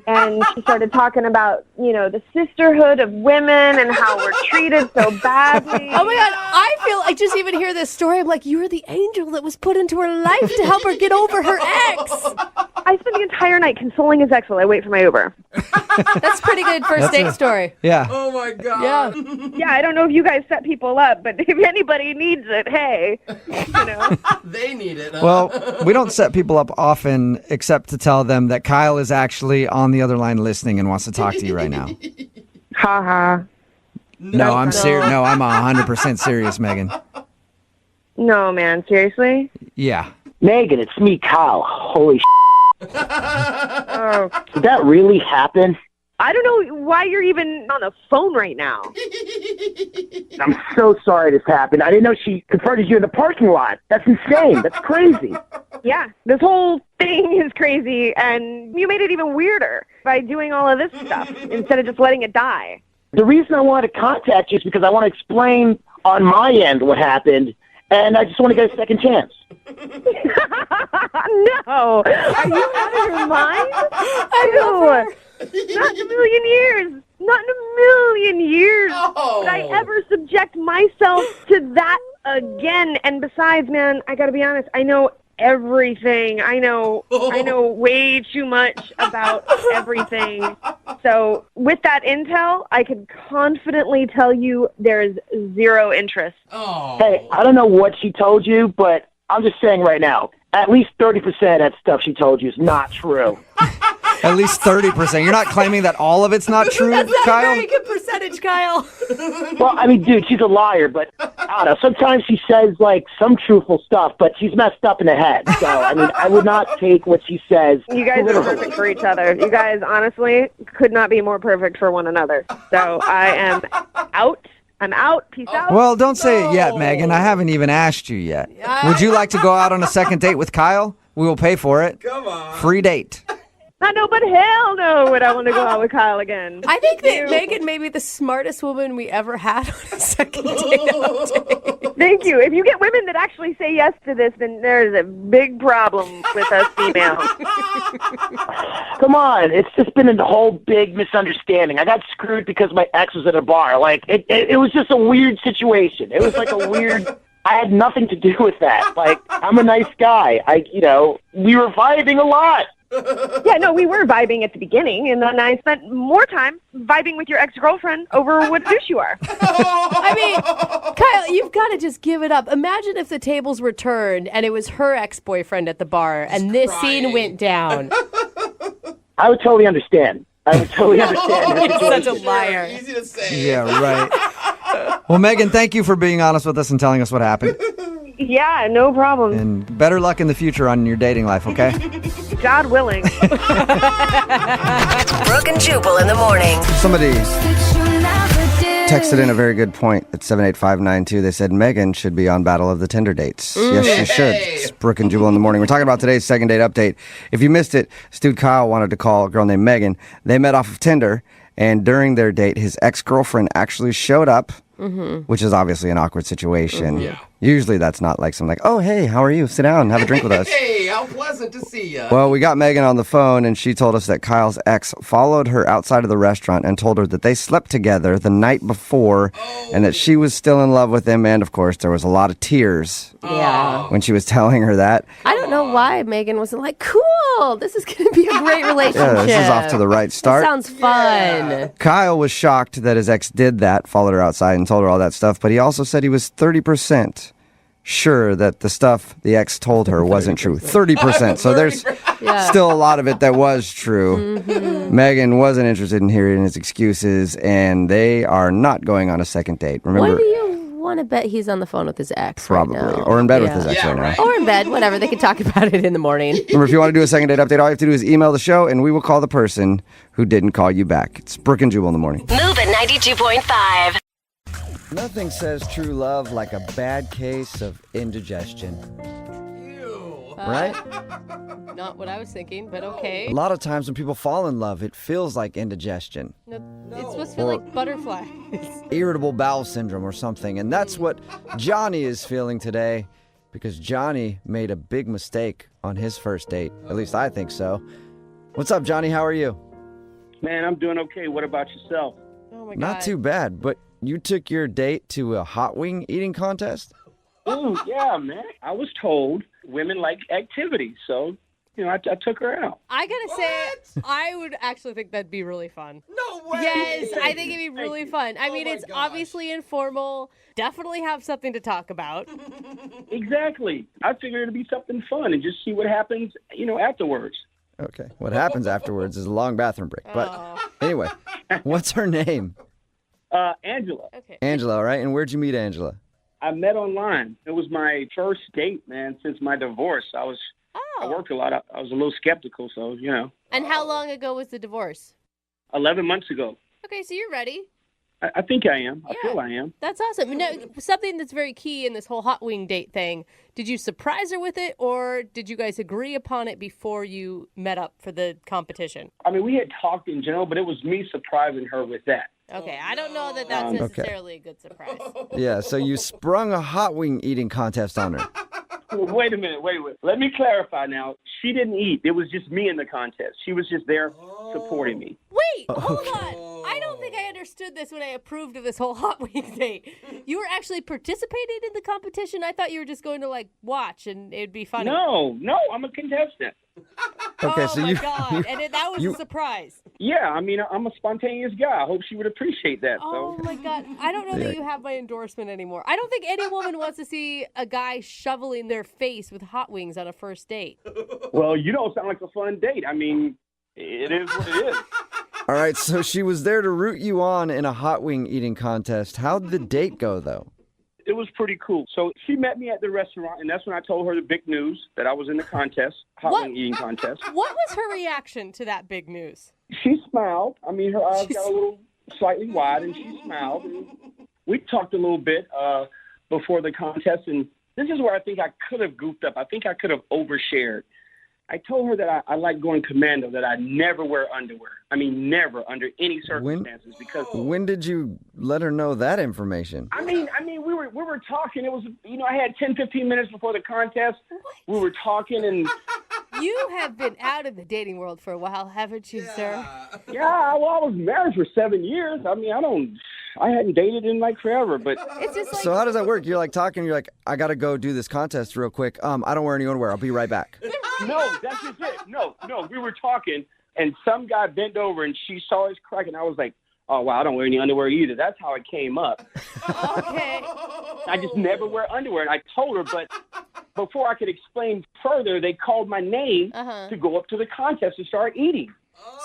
And she started talking about, the sisterhood of women and how we're treated so badly. Oh my God, I feel like just even hear this story, I'm like, you were the angel that was put into her life to help her get over her ex. I spent the entire night consoling his ex while I wait for my Uber. That's pretty good first date story. Yeah. Oh my God. Yeah. Yeah, I don't know if you guys set people up, but if anybody needs it, hey, They need need it. Well, we don't set people up often except to tell them that Kyle is actually on the other line listening and wants to talk to you right now. Ha ha. No, I'm serious. No, I'm 100% serious, Megan. No, man. Seriously? Yeah. Megan, it's me, Kyle. Holy Oh, did that really happen? I don't know why you're even on the phone right now. I'm so sorry this happened. I didn't know she confronted you in the parking lot. That's insane. That's crazy. Yeah, this whole thing is crazy, and you made it even weirder by doing all of this stuff instead of just letting it die. The reason I wanted to contact you is because I want to explain on my end what happened, and I just want to get a second chance. No! Are you out of your mind? I know. Not in a million years. Not in a million years would I ever subject myself to that again. And besides, man, I gotta be honest, I know everything. I know way too much about everything. So with that intel, I can confidently tell you there's zero interest. Hey, I don't know what she told you, but I'm just saying right now, at least 30% of that stuff she told you is not true. At least 30%. You're not claiming that all of it's not true, That's not Kyle? a very good percentage, Kyle. Well, I mean, dude, she's a liar, but I don't know. Sometimes she says, like, some truthful stuff, but she's messed up in the head. So, I mean, I would not take what she says. You guys are perfect for each other. You guys, honestly, could not be more perfect for one another. So I am out. I'm out. Peace out. Well, don't say it yet, Megan. I haven't even asked you yet. Would you like to go out on a second date with Kyle? We will pay for it. Come on. Free date. I know, but hell no would I want to go out with Kyle again. I think that Megan may be the smartest woman we ever had on a second date. Thank you. If you get women that actually say yes to this, then there's a big problem with us females. Come on, it's just been a whole big misunderstanding. I got screwed because my ex was at a bar. Like, it was just a weird situation. It was like a weird... I had nothing to do with that. Like, I'm a nice guy. We were vibing a lot. Yeah, no, we were vibing at the beginning, and then I spent more time vibing with your ex-girlfriend over what douche you are. I mean, Kyle, you've got to just give it up. Imagine if the tables were turned and it was her ex-boyfriend at the bar and this scene went down. I would totally understand. I would totally understand. You're such a liar. Easy to say. Yeah, right. Well, Megan, thank you for being honest with us and telling us what happened. Yeah, no problem. And better luck in the future on your dating life, okay? God willing. Brooke and Jubal in the morning. Somebody texted in a very good point at 78592. They said Megan should be on Battle of the Tinder Dates. Yes, she should. It's Brooke and Jubal in the morning. We're talking about today's second date update. If you missed it, Stu Kyle wanted to call a girl named Megan. They met off of Tinder, and during their date, his ex-girlfriend actually showed up, which is obviously an awkward situation. Yeah. Usually that's not like something like, oh, hey, how are you? Sit down and have a drink with us. Hey, how pleasant to see you. Well, we got Megan on the phone, and she told us that Kyle's ex followed her outside of the restaurant and told her that they slept together the night before and that she was still in love with him. And, of course, there was a lot of tears when she was telling her that. I don't know why Megan wasn't like, cool, this is going to be a great relationship. Yeah, this is off to the right start. That sounds fun. Yeah. Kyle was shocked that his ex did that, followed her outside and told her all that stuff, but he also said he was 30% sure that the stuff the ex told her wasn't true. 30%. So there's still a lot of it that was true. Megan wasn't interested in hearing his excuses, and they are not going on a second date. Remember, When do you want to bet he's on the phone with his ex probably. right now? Or in bed with his ex right now. Or in bed, whatever. They can talk about it in the morning. Remember, if you want to do a second date update, all you have to do is email the show, and we will call the person who didn't call you back. It's Brooke and Jubal in the morning. Move at 92.5. Nothing says true love like a bad case of indigestion. Right? Not what I was thinking, but okay. A lot of times when people fall in love, it feels like indigestion. No, it's supposed to feel like butterflies. Irritable bowel syndrome or something. And that's what Johnny is feeling today because Johnny made a big mistake on his first date. At least I think so. What's up, Johnny? How are you? Man, I'm doing okay. What about yourself? Oh my God. Not too bad, but you took your date to a hot wing eating contest? Oh, yeah, man. I was told women like activity, so I took her out. I gotta say, I would actually think that'd be really fun. No way. Yes, I think it'd be really fun. I mean, my it's gosh. obviously informal. Definitely have something to talk about. Exactly. I figured it'd be something fun and just see what happens, afterwards. Okay. What happens afterwards is a long bathroom break. But anyway, what's her name? Angela. Okay. Angela, all right? And where'd you meet Angela? I met online. It was my first date, man, since my divorce. I worked a lot. I was a little skeptical, so, And how long ago was the divorce? 11 months ago. Okay, so you're ready. I think I am. I feel I am. That's awesome. Now, something that's very key in this whole hot wing date thing, did you surprise her with it, or did you guys agree upon it before you met up for the competition? I mean, we had talked in general, but it was me surprising her with that. Okay, I don't know that that's necessarily a good surprise. Yeah, so you sprung a hot wing eating contest on her. Wait a minute. Wait. Let me clarify now. She didn't eat. It was just me in the contest. She was just there supporting me. Wait, hold on. I don't think I understood this when I approved of this whole hot wing date. You were actually participating in the competition? I thought you were just going to, watch and it'd be funny. No, I'm a contestant. Okay, oh, so my God. And that was a surprise. Yeah, I mean, I'm a spontaneous guy. I hope she would appreciate that. Oh, so. my God. I don't know that you have my endorsement anymore. I don't think any woman wants to see a guy shoveling their face with hot wings on a first date. Well, you don't sound like a fun date. I mean, it is what it is. All right, so she was there to root you on in a hot wing eating contest. How'd the date go, though? It was pretty cool. So she met me at the restaurant, and that's when I told her the big news that I was in the contest, hot wing eating contest. What was her reaction to that big news? She smiled. I mean, her eyes got a little slightly wide, and she smiled. And we talked a little bit before the contest, and this is where I think I could have goofed up. I think I could have overshared. I told her that I like going commando, that I never wear underwear. I mean, never under any circumstances. Because when did you let her know that information? I mean, we were talking. It was, I had 10, 15 minutes before the contest. What? We were talking, and you have been out of the dating world for a while, haven't you, sir? Yeah, well, I was married for 7 years. I mean, I hadn't dated in forever, but it's just so how does that work? You're talking. You're like, I gotta go do this contest real quick. I don't wear any underwear. I'll be right back. No, that's just it. No, we were talking, and some guy bent over, and she saw his crack, and I was like, oh, wow, I don't wear any underwear either. That's how it came up. Okay. I just never wear underwear, and I told her, but before I could explain further, they called my name to go up to the contest and start eating.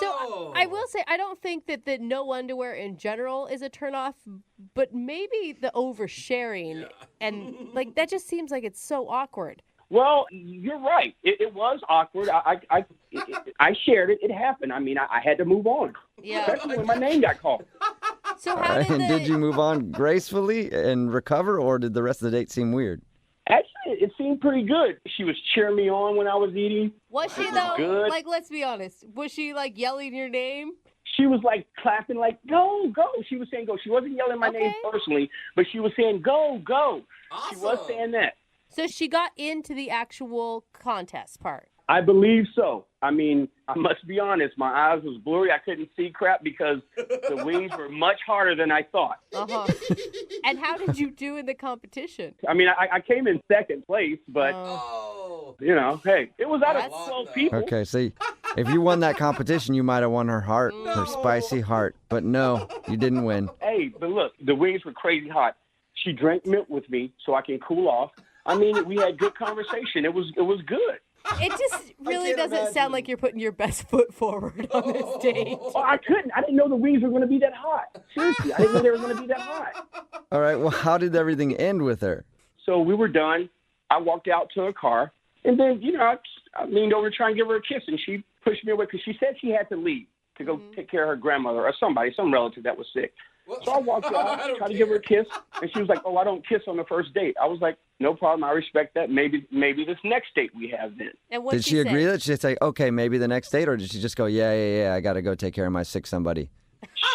So I will say, I don't think that the no underwear in general is a turnoff, but maybe the oversharing and that just seems like it's so awkward. Well, you're right. It was awkward. I shared it. It happened. I mean, I had to move on. Yeah. Especially when my name got called. So how did you move on gracefully and recover, or did the rest of the date seem weird? Actually, it seemed pretty good. She was cheering me on when I was eating. Was she, though? Good. Let's be honest. Was she, yelling your name? She was, clapping, go, go. She was saying go. She wasn't yelling my name personally, but she was saying go, go. Awesome. She was saying that. So she got into the actual contest part. I believe so. I mean, I must be honest. My eyes was blurry. I couldn't see crap because the wings were much harder than I thought. Uh-huh. And how did you do in the competition? I mean, I came in second place, but, hey, it was out of 12 people. Okay, see, if you won that competition, you might have won her heart, her spicy heart. But no, you didn't win. Hey, but look, the wings were crazy hot. She drank milk with me so I can cool off. I mean, we had good conversation. It was good. It just really doesn't sound like you're putting your best foot forward on this date. Oh, I couldn't. I didn't know the wings were going to be that hot. Seriously, I didn't know they were going to be that hot. All right, well, how did everything end with her? So we were done. I walked out to her car, and then, I leaned over to try and give her a kiss, and she pushed me away because she said she had to leave to go take care of her grandmother or some relative that was sick. So I walked out, tried to give her a kiss, and she was like, oh, I don't kiss on the first date. I was like, no problem. I respect that. Maybe this next date we have then. And what did she agree that she'd say, okay, maybe the next date, or did she just go, yeah, I got to go take care of my sick somebody?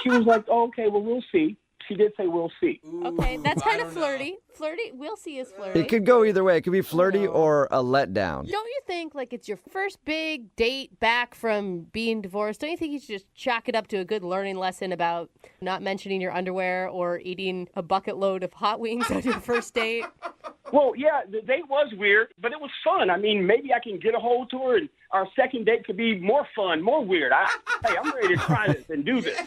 She was like, oh, okay, well, we'll see. She did say we'll see. Okay, that's kind of flirty. Flirty, we'll see is flirty. It could go either way. It could be flirty or a letdown. Don't you think, it's your first big date back from being divorced? Don't you think you should just chalk it up to a good learning lesson about not mentioning your underwear or eating a bucket load of hot wings on your first date? Well, yeah, the date was weird, but it was fun. I mean, maybe I can get a hold to her and our second date could be more fun, more weird. Hey, I'm ready to try this and do this.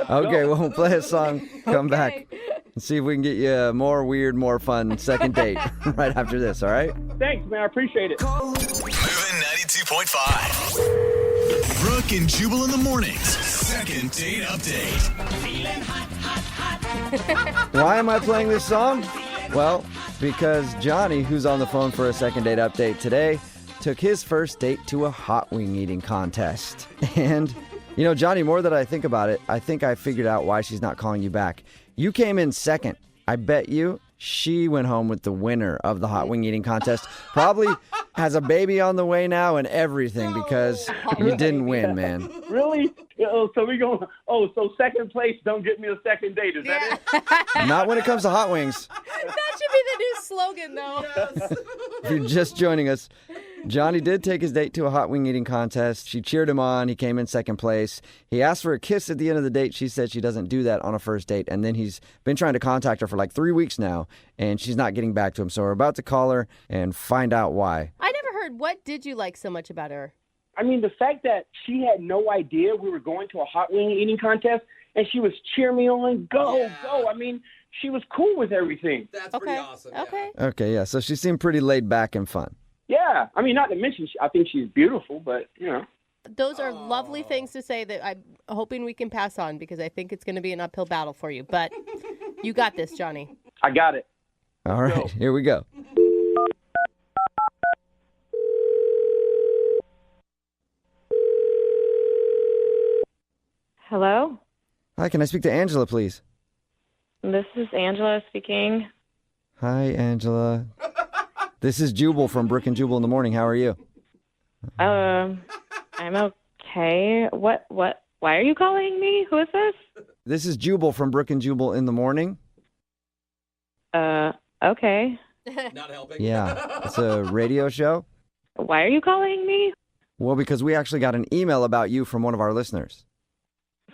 Okay, well, we'll play a song, come back, and see if we can get you a more weird, more fun second date right after this, all right? Thanks, man. I appreciate it. Moving 92.5. Brooke and Jubal in the mornings. Second date update. Why am I playing this song? Well, because Johnny, who's on the phone for a second date update today, took his first date to a hot wing eating contest. And, you know, Johnny, more that I think about it, I think I figured out why she's not calling you back. You came in second. I bet you she went home with the winner of the hot wing eating contest. Probably has a baby on the way now and everything because you didn't win, man. Really? So we going? So second place don't get me a second date? Is that it? Not when it comes to hot wings. That should be the new slogan, though. If you're just joining us, Johnny did take his date to a hot wing eating contest. She cheered him on. He came in second place. He asked for a kiss at the end of the date. She said she doesn't do that on a first date. And then he's been trying to contact her for like 3 weeks now, and she's not getting back to him. So we're about to call her and find out why. I never heard. What did you like so much about her? I mean, the fact that she had no idea we were going to a hot wing eating contest, and she was cheering me on, go. I mean, she was cool with everything. That's pretty awesome. Okay. Okay, yeah. So she seemed pretty laid back and fun. Yeah. I mean, not to mention, I think she's beautiful, but, you know. Those are lovely things to say that I'm hoping we can pass on because I think it's going to be an uphill battle for you. But you got this, Johnny. I got it. All right, here we go. Hello? Hi, can I speak to Angela, please? This is Angela speaking. Hi, Angela. This is Jubal from Brooke and Jubal in the morning. How are you? I'm okay. What? Why are you calling me? Who is this? This is Jubal from Brooke and Jubal in the morning. Okay. Not helping. Yeah, it's a radio show. Why are you calling me? Well, because we actually got an email about you from one of our listeners.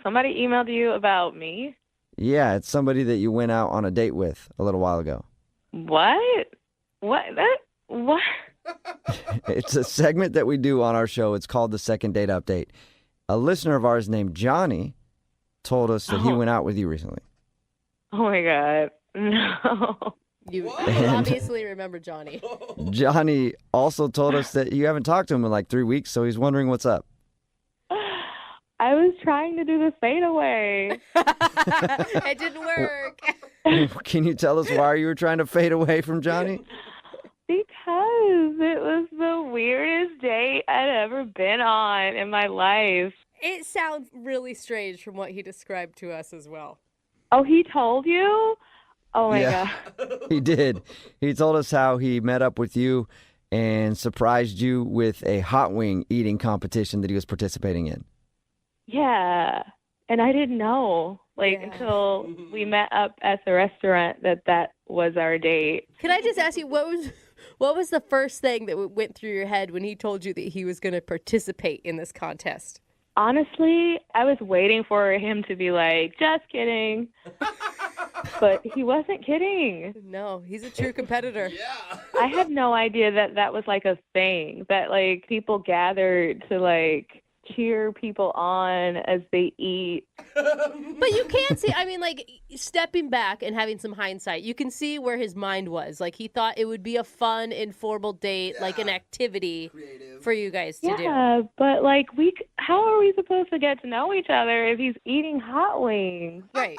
Somebody emailed you about me? Yeah, it's somebody that you went out on a date with a little while ago. What? What? It's a segment that we do on our show. It's called the Second Date Update. A listener of ours named Johnny told us that he went out with you recently. Oh, my God. No. You obviously remember Johnny. Johnny also told us that you haven't talked to him in like 3 weeks, so he's wondering what's up. I was trying to do the fadeaway. It didn't work. Can you tell us why you were trying to fade away from Johnny? Because it was the weirdest date I'd ever been on in my life. It sounds really strange from what he described to us as well. Oh, he told you? Oh, my God. He did. He told us how he met up with you and surprised you with a hot wing eating competition that he was participating in. Yeah. And I didn't know, until we met up at the restaurant that was our date. Can I just ask you, what was the first thing that went through your head when he told you that he was going to participate in this contest? Honestly, I was waiting for him to be like, just kidding. But he wasn't kidding. No, he's a true competitor. Yeah. I had no idea that was like a thing, that like people gathered to like cheer people on as they eat. But you can see, I mean, like, stepping back and having some hindsight, you can see where his mind was. Like, he thought it would be a fun, informal date, like an activity for you guys to do. Yeah, but like, how are we supposed to get to know each other if he's eating hot wings? Right.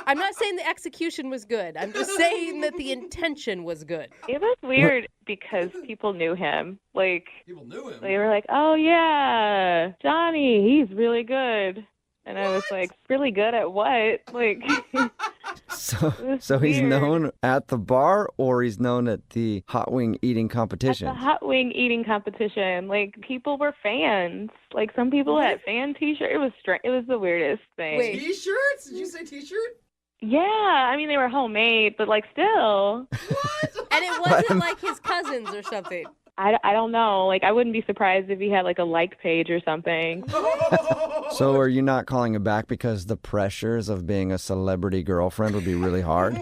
I'm not saying the execution was good. I'm just saying that the intention was good. It was weird because people knew him. Like, people knew him. They were like, "Oh yeah, Johnny, he's really good." And I was like, "Really good at what?" Like, so he's known at the bar, or he's known at the hot wing eating competition? At the hot wing eating competition, like people were fans. Like some people had fan T-shirts. It was It was the weirdest thing. Wait. T-shirts? Did you say T-shirt? Yeah, I mean they were homemade, but like still. What? And it wasn't like his cousins or something. I don't know. Like I wouldn't be surprised if he had like a like page or something. So are you not calling him back because the pressures of being a celebrity girlfriend would be really hard?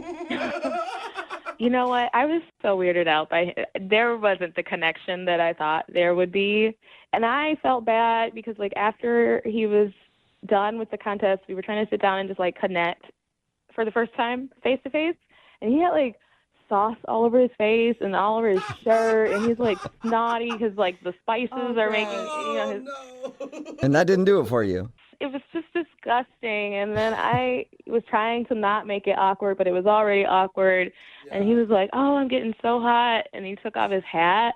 You know what? I was so weirded out by there wasn't the connection that I thought there would be. And I felt bad because, like, after he was done with the contest, we were trying to sit down and just, like, connect for the first time face to face. And he had, like, sauce all over his face and all over his shirt. And he's, like, snotty because, like, the spices are making, And that didn't do it for you. It was just disgusting. And then I was trying to not make it awkward, but it was already awkward. Yeah. And he was like, oh, I'm getting so hot. And he took off his hat.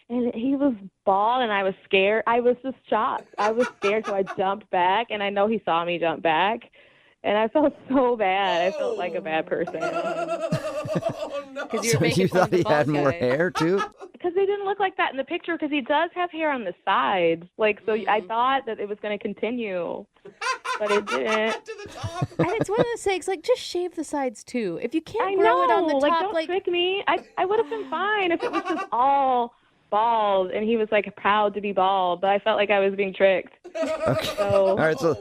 And he was bald, and I was scared. I was just shocked. I was scared, so I jumped back. And I know he saw me jump back. And I felt so bad. I felt like a bad person. Because So you thought he had more hair, too? Because they didn't look like that in the picture, because he does have hair on the sides. Like, so I thought that it was going to continue, but it didn't. And it's one of those things, like, just shave the sides, too. If you can't I grow know. it on the top, like, don't trick me. I would have been fine if it was just all bald, and he was, like, proud to be bald, but I felt like I was being tricked. Okay. So, all right, so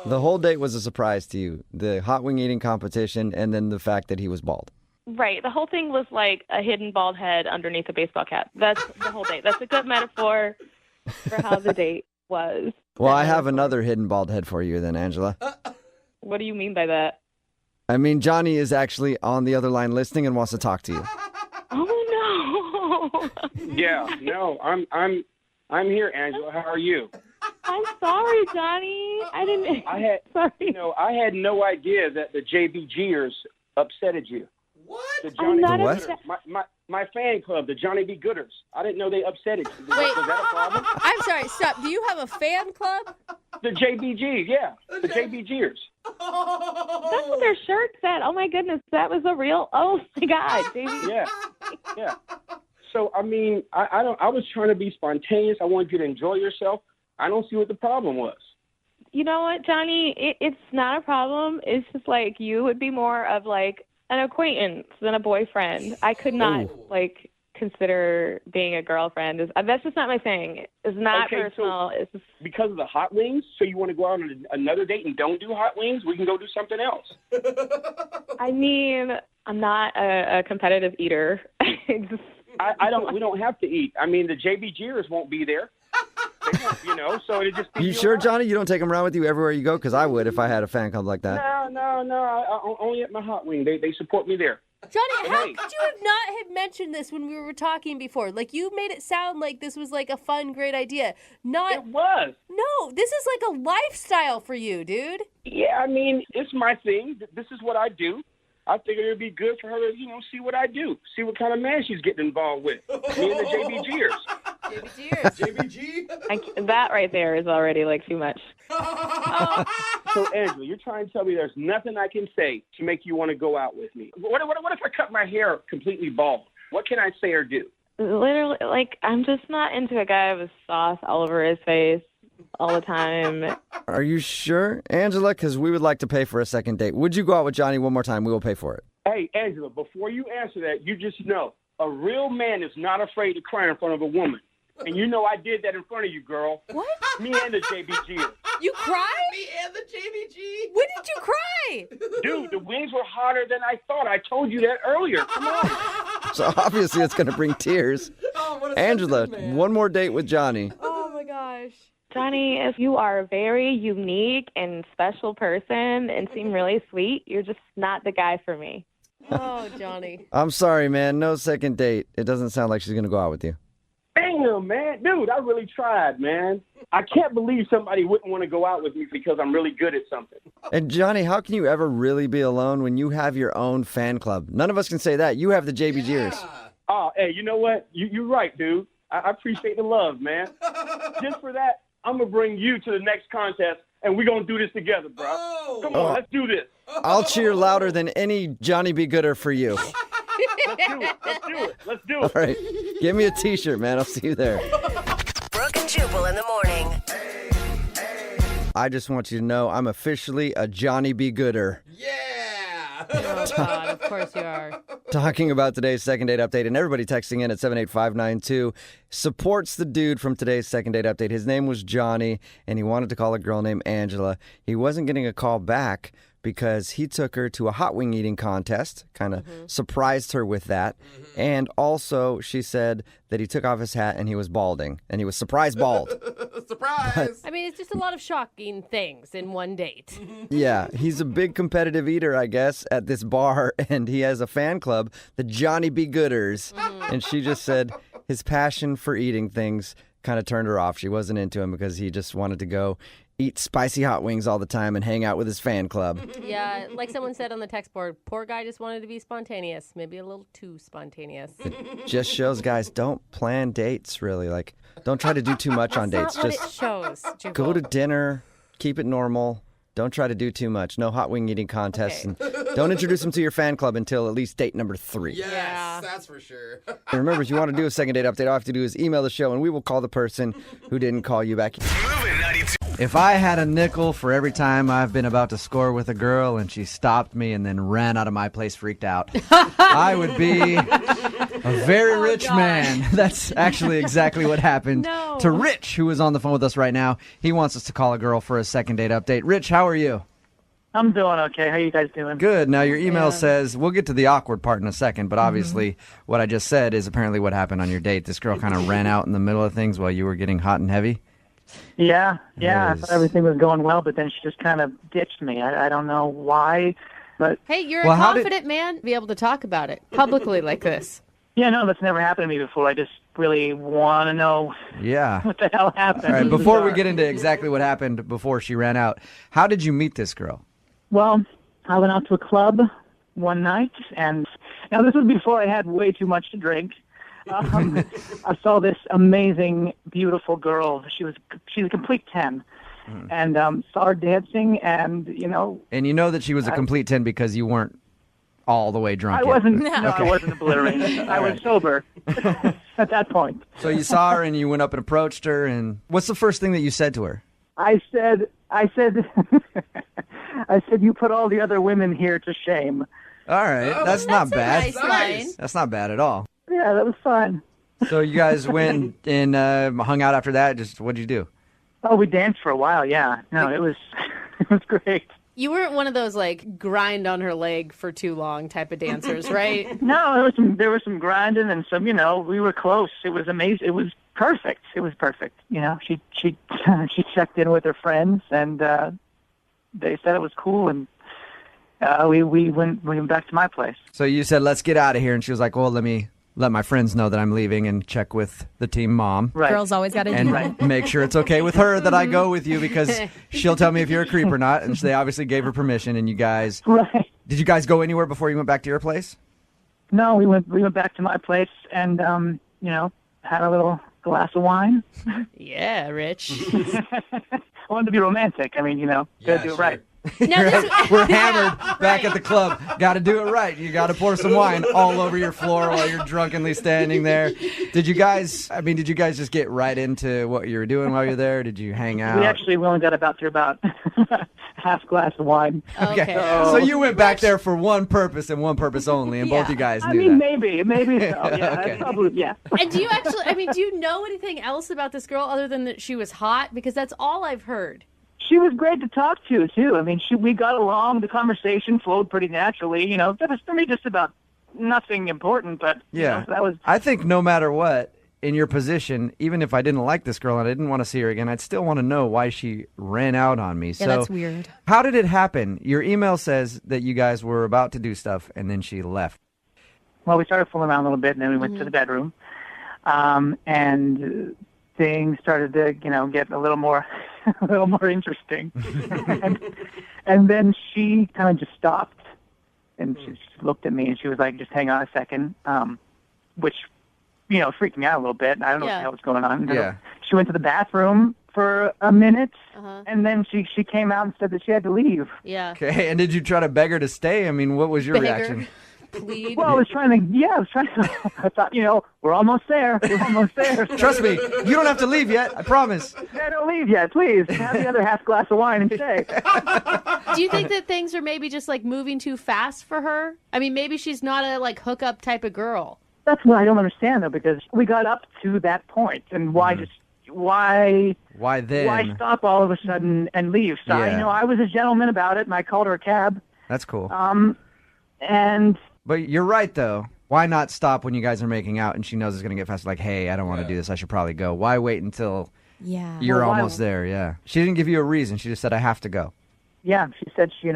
the whole date was a surprise to you. The hot wing eating competition, and then the fact that he was bald. right. The whole thing was like a hidden bald head underneath a baseball cap. That's the whole date. That's a good metaphor for how the date was. Well, I have another hidden bald head for you then, Angela. What do you mean by that? I mean, Johnny is actually on the other line listening and wants to talk to you. Oh, no. Yeah, no, I'm here, Angela. How are you? I'm sorry, Johnny. I had no idea that the JBGers upsetted you. What? The Johnny I'm not B. upset. Gooders. My fan club, the Johnny B. Gooders. I didn't know they upset you. Wait. Was that a problem? I'm sorry, stop. Do you have a fan club? The JBG, yeah. The JBGers. That's what their shirt said. Oh, my goodness. That was a real, oh, my God. JB. Yeah. So, I mean, I was trying to be spontaneous. I wanted you to enjoy yourself. I don't see what the problem was. You know what, Johnny? It's not a problem. It's just like you would be more of like an acquaintance than a boyfriend. I could not like consider being a girlfriend. That's just not my thing. It's not personal. So it's just... because of the hot wings, so you want to go out on another date and don't do hot wings? We can go do something else. I mean, I'm not a competitive eater. We don't have to eat. I mean, the JBGers won't be there. They won't, so it just. You sure, Johnny? You don't take him around with you everywhere you go? Because I would if I had a fan club like that. No. I only at my hot wing. They support me there. Johnny, how could you have not have mentioned this when we were talking before? Like, you made it sound like this was like a fun, great idea. It was. No, this is like a lifestyle for you, dude. Yeah, I mean, it's my thing. This is what I do. I figured it would be good for her to, see what I do, see what kind of man she's getting involved with. Me and the JBGers. JBG? That right there is already like too much. So, Angela, you're trying to tell me there's nothing I can say to make you want to go out with me. What if I cut my hair completely bald? What can I say or do? Literally, like, I'm just not into a guy with sauce all over his face all the time. Are you sure, Angela? Because we would like to pay for a second date. Would you go out with Johnny one more time? We will pay for it. Hey, Angela, before you answer that, you just know a real man is not afraid to cry in front of a woman. And you know I did that in front of you, girl. What? Me and the JBG. You cried? Me and the JBG? When did you cry? Dude, the wings were hotter than I thought. I told you that earlier. Come on. So obviously it's going to bring tears. Angela, one more date with Johnny. Oh, my gosh. Johnny, if you are a very unique and special person and seem really sweet, you're just not the guy for me. Oh, Johnny. I'm sorry, man. No second date. It doesn't sound like she's going to go out with you. Damn, man. Dude, I really tried, man. I can't believe somebody wouldn't want to go out with me because I'm really good at something. And Johnny, how can you ever really be alone when you have your own fan club? None of us can say that. You have the JBGers. Yeah. Oh, hey, you know what? You're right, dude. I appreciate the love, man. Just for that, I'm going to bring you to the next contest, and we're going to do this together, bro. Come on, let's do this. I'll cheer louder than any Johnny B. Gooder for you. Let's do it. All right. Give me a T-shirt, man. I'll see you there. Brooke and Jubal in the morning. I just want you to know I'm officially a Johnny B. Gooder. Oh, God, of course you are. Talking about today's second date update, and everybody texting in at 78592 supports the dude from today's second date update. His name was Johnny, and he wanted to call a girl named Angela. He wasn't getting a call back because he took her to a hot wing eating contest, kind of surprised her with that. And also, she said that he took off his hat and he was balding, and he was surprise bald. Surprise! I mean, it's just a lot of shocking things in one date. Yeah, he's a big competitive eater, I guess, at this bar, and he has a fan club, the Johnny Be Gooders. And she just said his passion for eating things kind of turned her off. She wasn't into him because he just wanted to go eat spicy hot wings all the time and hang out with his fan club. Yeah, like someone said on the text board, poor guy just wanted to be spontaneous. Maybe a little too spontaneous. Just shows, guys, don't plan dates, really. Like, don't try to do too much on dates. Not what Just it shows, Jubal. go to dinner, keep it normal. Don't try to do too much. No hot wing eating contests. Okay. And don't introduce him to your fan club until at least date number 3. Yes, that's for sure. And remember, if you want to do a second date update, all you have to do is email the show, and we will call the person who didn't call you back. Moving 92. If I had a nickel for every time I've been about to score with a girl and she stopped me and then ran out of my place freaked out, I would be a very rich man. That's actually exactly what happened to Rich, who is on the phone with us right now. He wants us to call a girl for a second date update. Rich, how are you? I'm doing okay. How you guys doing? Good. Now, your email says, we'll get to the awkward part in a second, but obviously what I just said is apparently what happened on your date. This girl kind of ran out in the middle of things while you were getting hot and heavy. Yeah. I thought everything was going well, but then she just kind of ditched me. I don't know why, but... Hey, you're a confident man. Be able to talk about it publicly like this. Yeah, no, that's never happened to me before. I just really want to know what the hell happened. All right, before we get into exactly what happened before she ran out, how did you meet this girl? Well, I went out to a club one night, and now this was before I had way too much to drink. I saw this amazing, beautiful girl. She's a complete 10. And saw her dancing, and, And you know that she was a complete 10 because you weren't all the way drunk I yet. wasn't, I wasn't obliterated. I was sober at that point. So you saw her and you went up and approached her, and what's the first thing that you said to her? I said, you put all the other women here to shame. All right, that's not bad. Nice line. That's not bad at all. Yeah, that was fun. So you guys went and hung out after that? Just what'd you do? Oh, we danced for a while, yeah. No, it was great. You weren't one of those, like, grind on her leg for too long type of dancers, right? No, there was some grinding and some, we were close. It was amazing. It was perfect. It was perfect. She she checked in with her friends, and they said it was cool, and we went back to my place. So you said, let's get out of here, and she was like, well, let me let my friends know that I'm leaving and check with the team mom. Right. Girls always got to do that. And make sure it's okay with her that I go with you because she'll tell me if you're a creep or not. And they obviously gave her permission. And you guys, did you guys go anywhere before you went back to your place? No, we went back to my place and had a little glass of wine. Yeah, Rich. I wanted to be romantic. I mean, gotta do it right. We're hammered back at the club. Got to do it right. You got to pour some wine all over your floor while you're drunkenly standing there. Did you guys just get right into what you were doing while you're there? Did you hang out? We only got through about half glass of wine. Okay. So you went back there for one purpose and one purpose only, and both you guys knew that. Maybe so. Yeah, Okay. probably, yeah. And do you know anything else about this girl other than that she was hot? Because that's all I've heard. She was great to talk to, too. I mean, we got along. The conversation flowed pretty naturally. That was for me just about nothing important, but Yeah. that was... I think no matter what, in your position, even if I didn't like this girl and I didn't want to see her again, I'd still want to know why she ran out on me. Yeah, So that's weird. how did it happen? Your email says that you guys were about to do stuff and then she left. Well, we started fooling around a little bit, and then we went to the bedroom. And things started to, get a little more interesting. and then she kind of just stopped, and she just looked at me, and she was like, just hang on a second, which, freaked me out a little bit. I don't know what the hell was going on. Yeah. She went to the bathroom for a minute, and then she came out and said that she had to leave. Yeah. Okay, and did you try to beg her to stay? I mean, what was your reaction? Plead. Well, I was trying to, I thought, we're almost there. Trust me, you don't have to leave yet, I promise. Yeah, don't leave yet, please. Have the other half glass of wine and stay. Do you think that things are maybe just like moving too fast for her? I mean, maybe she's not a like hookup type of girl. That's what I don't understand, though, because we got up to that point, and why then? Why stop all of a sudden and leave? So, Yeah. I was a gentleman about it, and I called her a cab. That's cool. And But you're right, though. Why not stop when you guys are making out and she knows it's going to get faster? Like, hey, I don't want to do this. I should probably go. Why wait until you're almost there? Yeah. She didn't give you a reason. She just said, I have to go. yeah, she said, she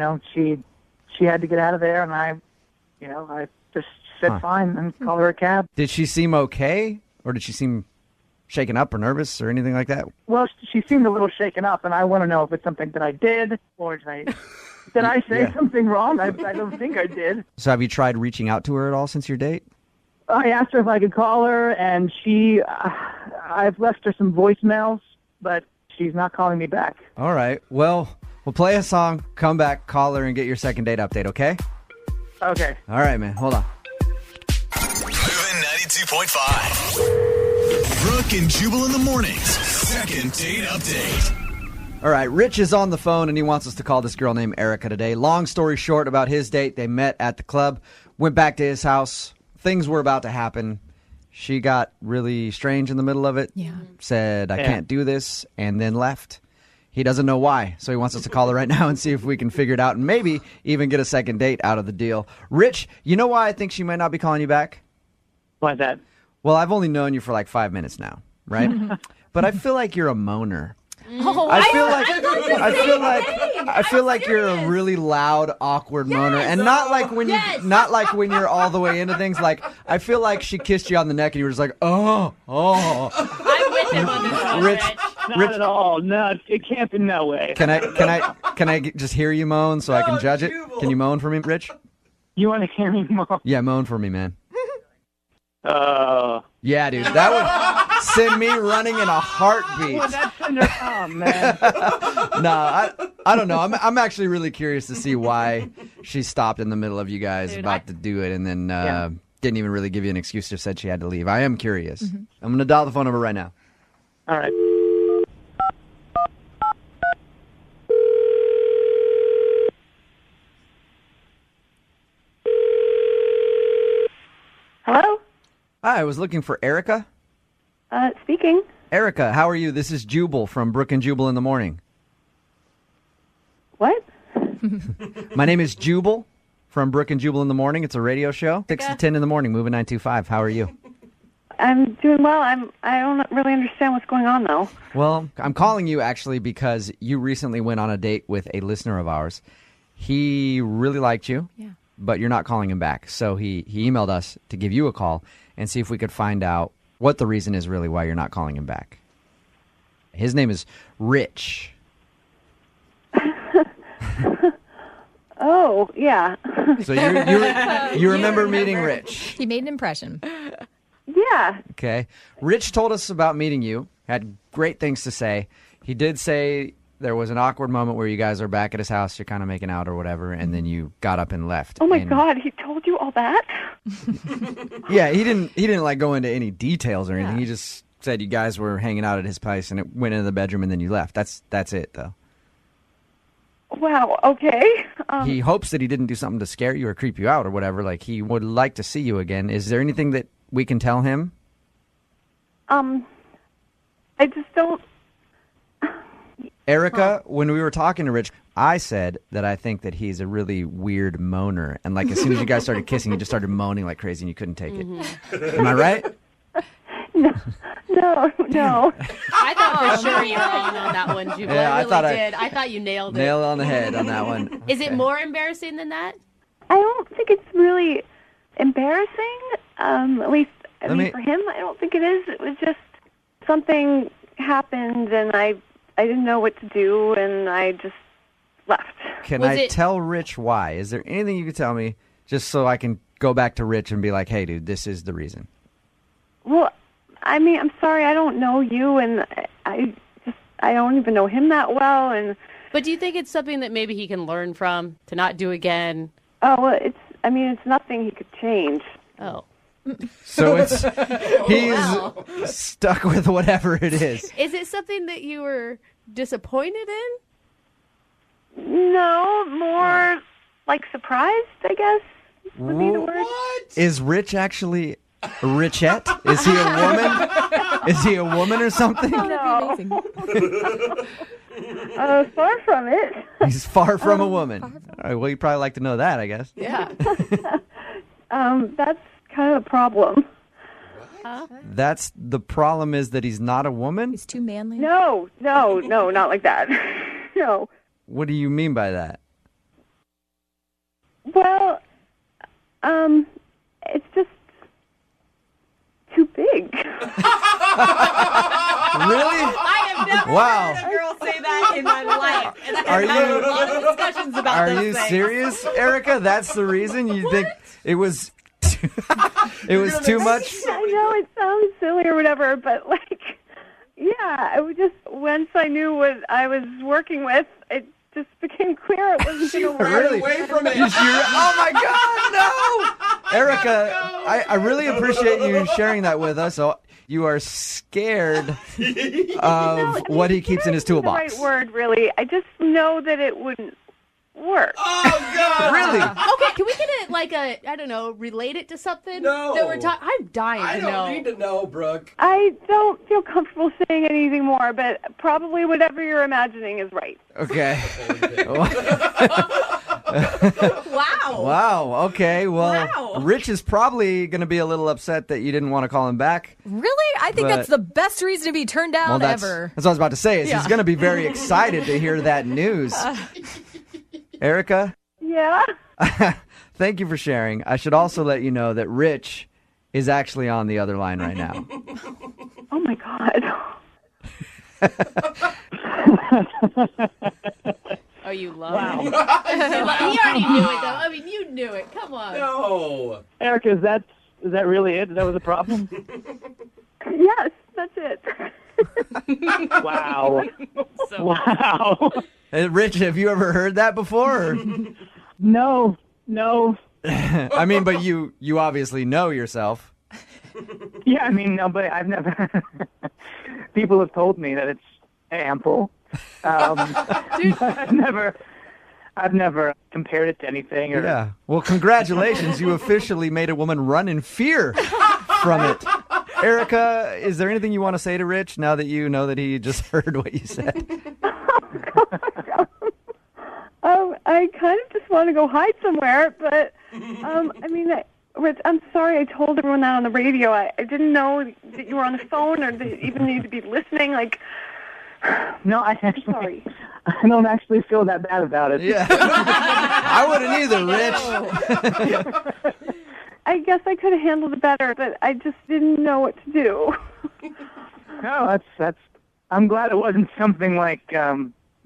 had to get out of there, and I just said fine and called her a cab. Did she seem okay? Or did she seem shaken up or nervous or anything like that? Well, she seemed a little shaken up, and I want to know if it's something that I did, or did I say something wrong? I don't think I did. So have you tried reaching out to her at all since your date? I asked her if I could call her, and I've left her some voicemails, but she's not calling me back. All right. Well, we'll play a song, come back, call her, and get your second date update, okay? Okay. All right, man. Hold on. Moving 92.5. Brooke and Jubal in the mornings. Second date update. All right, Rich is on the phone, and he wants us to call this girl named Erica today. Long story short about his date, they met at the club, went back to his house. Things were about to happen. She got really strange in the middle of it. Yeah. Said, I can't do this, and then left. He doesn't know why, so he wants us to call her right now and see if we can figure it out and maybe even get a second date out of the deal. Rich, you know why I think she might not be calling you back? Why's that? Well, I've only known you for like 5 minutes now, right? But I feel like you're a moaner. Oh, I feel like you're a really loud, awkward moaner, and not like when you're all the way into things. Like I feel like she kissed you on the neck and you were just like, oh. I'm with him on this one, Rich, Not at all. No, it can't be no way. Can I just hear you moan so I can judge it? Can you moan for me, Rich? You want to hear me moan? Yeah, moan for me, man. Yeah, dude, that would send me running in a heartbeat. Well, that's oh man. I don't know. I'm actually really curious to see why she stopped in the middle of you guys about to do it and then didn't even really give you an excuse. Just said she had to leave. I am curious. I'm going to dial the phone number right now. All right. Hello? Hi, I was looking for Erica. Speaking. Erica, how are you? This is Jubal from Brooke and Jubal in the morning. What? My name is Jubal from Brooke and Jubal in the morning. It's a radio show. 6 to 10 in the morning, moving 925. How are you? I'm doing well. I don't really understand what's going on, though. Well, I'm calling you actually because you recently went on a date with a listener of ours. He really liked you, but you're not calling him back. So he emailed us to give you a call and see if we could find out what the reason is really why you're not calling him back. His name is Rich. Oh, yeah. So you remember meeting Rich. He made an impression. Yeah. Okay. Rich told us about meeting you, had great things to say. He did say there was an awkward moment where you guys are back at his house, you're kind of making out or whatever, and then you got up and left. Oh, my God. He told you all that? Yeah, he didn't like go into any details or anything. He just said you guys were hanging out at his place and it went into the bedroom and then you left. That's it, though. Wow, okay. He hopes that he didn't do something to scare you or creep you out or whatever. Like, he would like to see you again. Is there anything that we can tell him? I just don't... Erica, when we were talking to Rich, I said that I think that he's a really weird moaner. And, like, as soon as you guys started kissing, he just started moaning like crazy and you couldn't take it. Am I right? No. I thought for sure you were wrong on that one, Jubal. Yeah, I really did. I thought you nailed it. Nail on the head on that one. Is it more embarrassing than that? I don't think it's really embarrassing. At least, for him, I don't think it is. It was just something happened, and I didn't know what to do, and I just left. Can I tell Rich why? Is there anything you can tell me just so I can go back to Rich and be like, hey, dude, this is the reason? Well, I mean, I'm sorry, I don't know you, and I don't even know him that well, and... But do you think it's something that maybe he can learn from to not do again? Oh, well, it's nothing he could change. Oh. So he's stuck with whatever it is. Is it something that you were disappointed in? No, more like surprised, I guess, would be the word. What? Is Rich actually Richette? Is he a woman? Is he a woman or something? No. Far from it. He's far from a woman. All right, well, you'd probably like to know that, I guess. Yeah. That's kind of the problem. That's the problem is that he's not a woman? He's too manly. No, not like that. No. What do you mean by that? Well, it's just too big. Really? I have never Wow. heard a girl say that in my life. And I've Are had you- a lot of discussions about Are those you things. serious, Erica? That's the reason you think it was it was too much? I know it sounds silly or whatever, but yeah, it was just once I knew what I was working with, it just became clear it wasn't going to work. Really? Away from it. Oh my God, no! Erica, I really appreciate you sharing that with us. So you are scared of what he keeps in his The toolbox. right word, really. I just know that it wouldn't work. Oh, God. Really? Okay, can we get it I don't know, relate it to something No. that we're talking? I'm dying I to don't know. need to know, Brooke. I don't feel comfortable saying anything more, but probably whatever you're imagining is right. Okay. Wow. Wow. Okay. Well, Wow. Rich is probably going to be a little upset that you didn't want to call him back. Really? I think But- that's the best reason to be turned down Well, that's ever. what I was about to say. Is Yeah. he's going to be very excited to hear that news. Erica, Yeah? thank you for sharing. I should also let you know that Rich is actually on the other line right now. Oh, my God. Oh, you love Wow. it. He already knew it, though. I mean, you knew it. Come on. No. Erica, is that really it? That was a problem? Yes, that's it. Wow. Wow. Hey, Rich, have you ever heard that before? or- No. I mean, but you obviously know yourself. Yeah, I mean, no, but I've never. People have told me that it's ample. I've never compared it to anything. Or, Yeah. Well, congratulations. You officially made a woman run in fear from it. Erica, is there anything you want to say to Rich now that you know that he just heard what you said? I kind of just want to go hide somewhere, but I mean, Rich, I'm sorry I told everyone that on the radio. I didn't know that you were on the phone or that you even need to be listening. No, I don't actually feel that bad about it. Yeah. I wouldn't either, Rich. I guess I could have handled it better, but I just didn't know what to do. No, that's. I'm glad it wasn't something like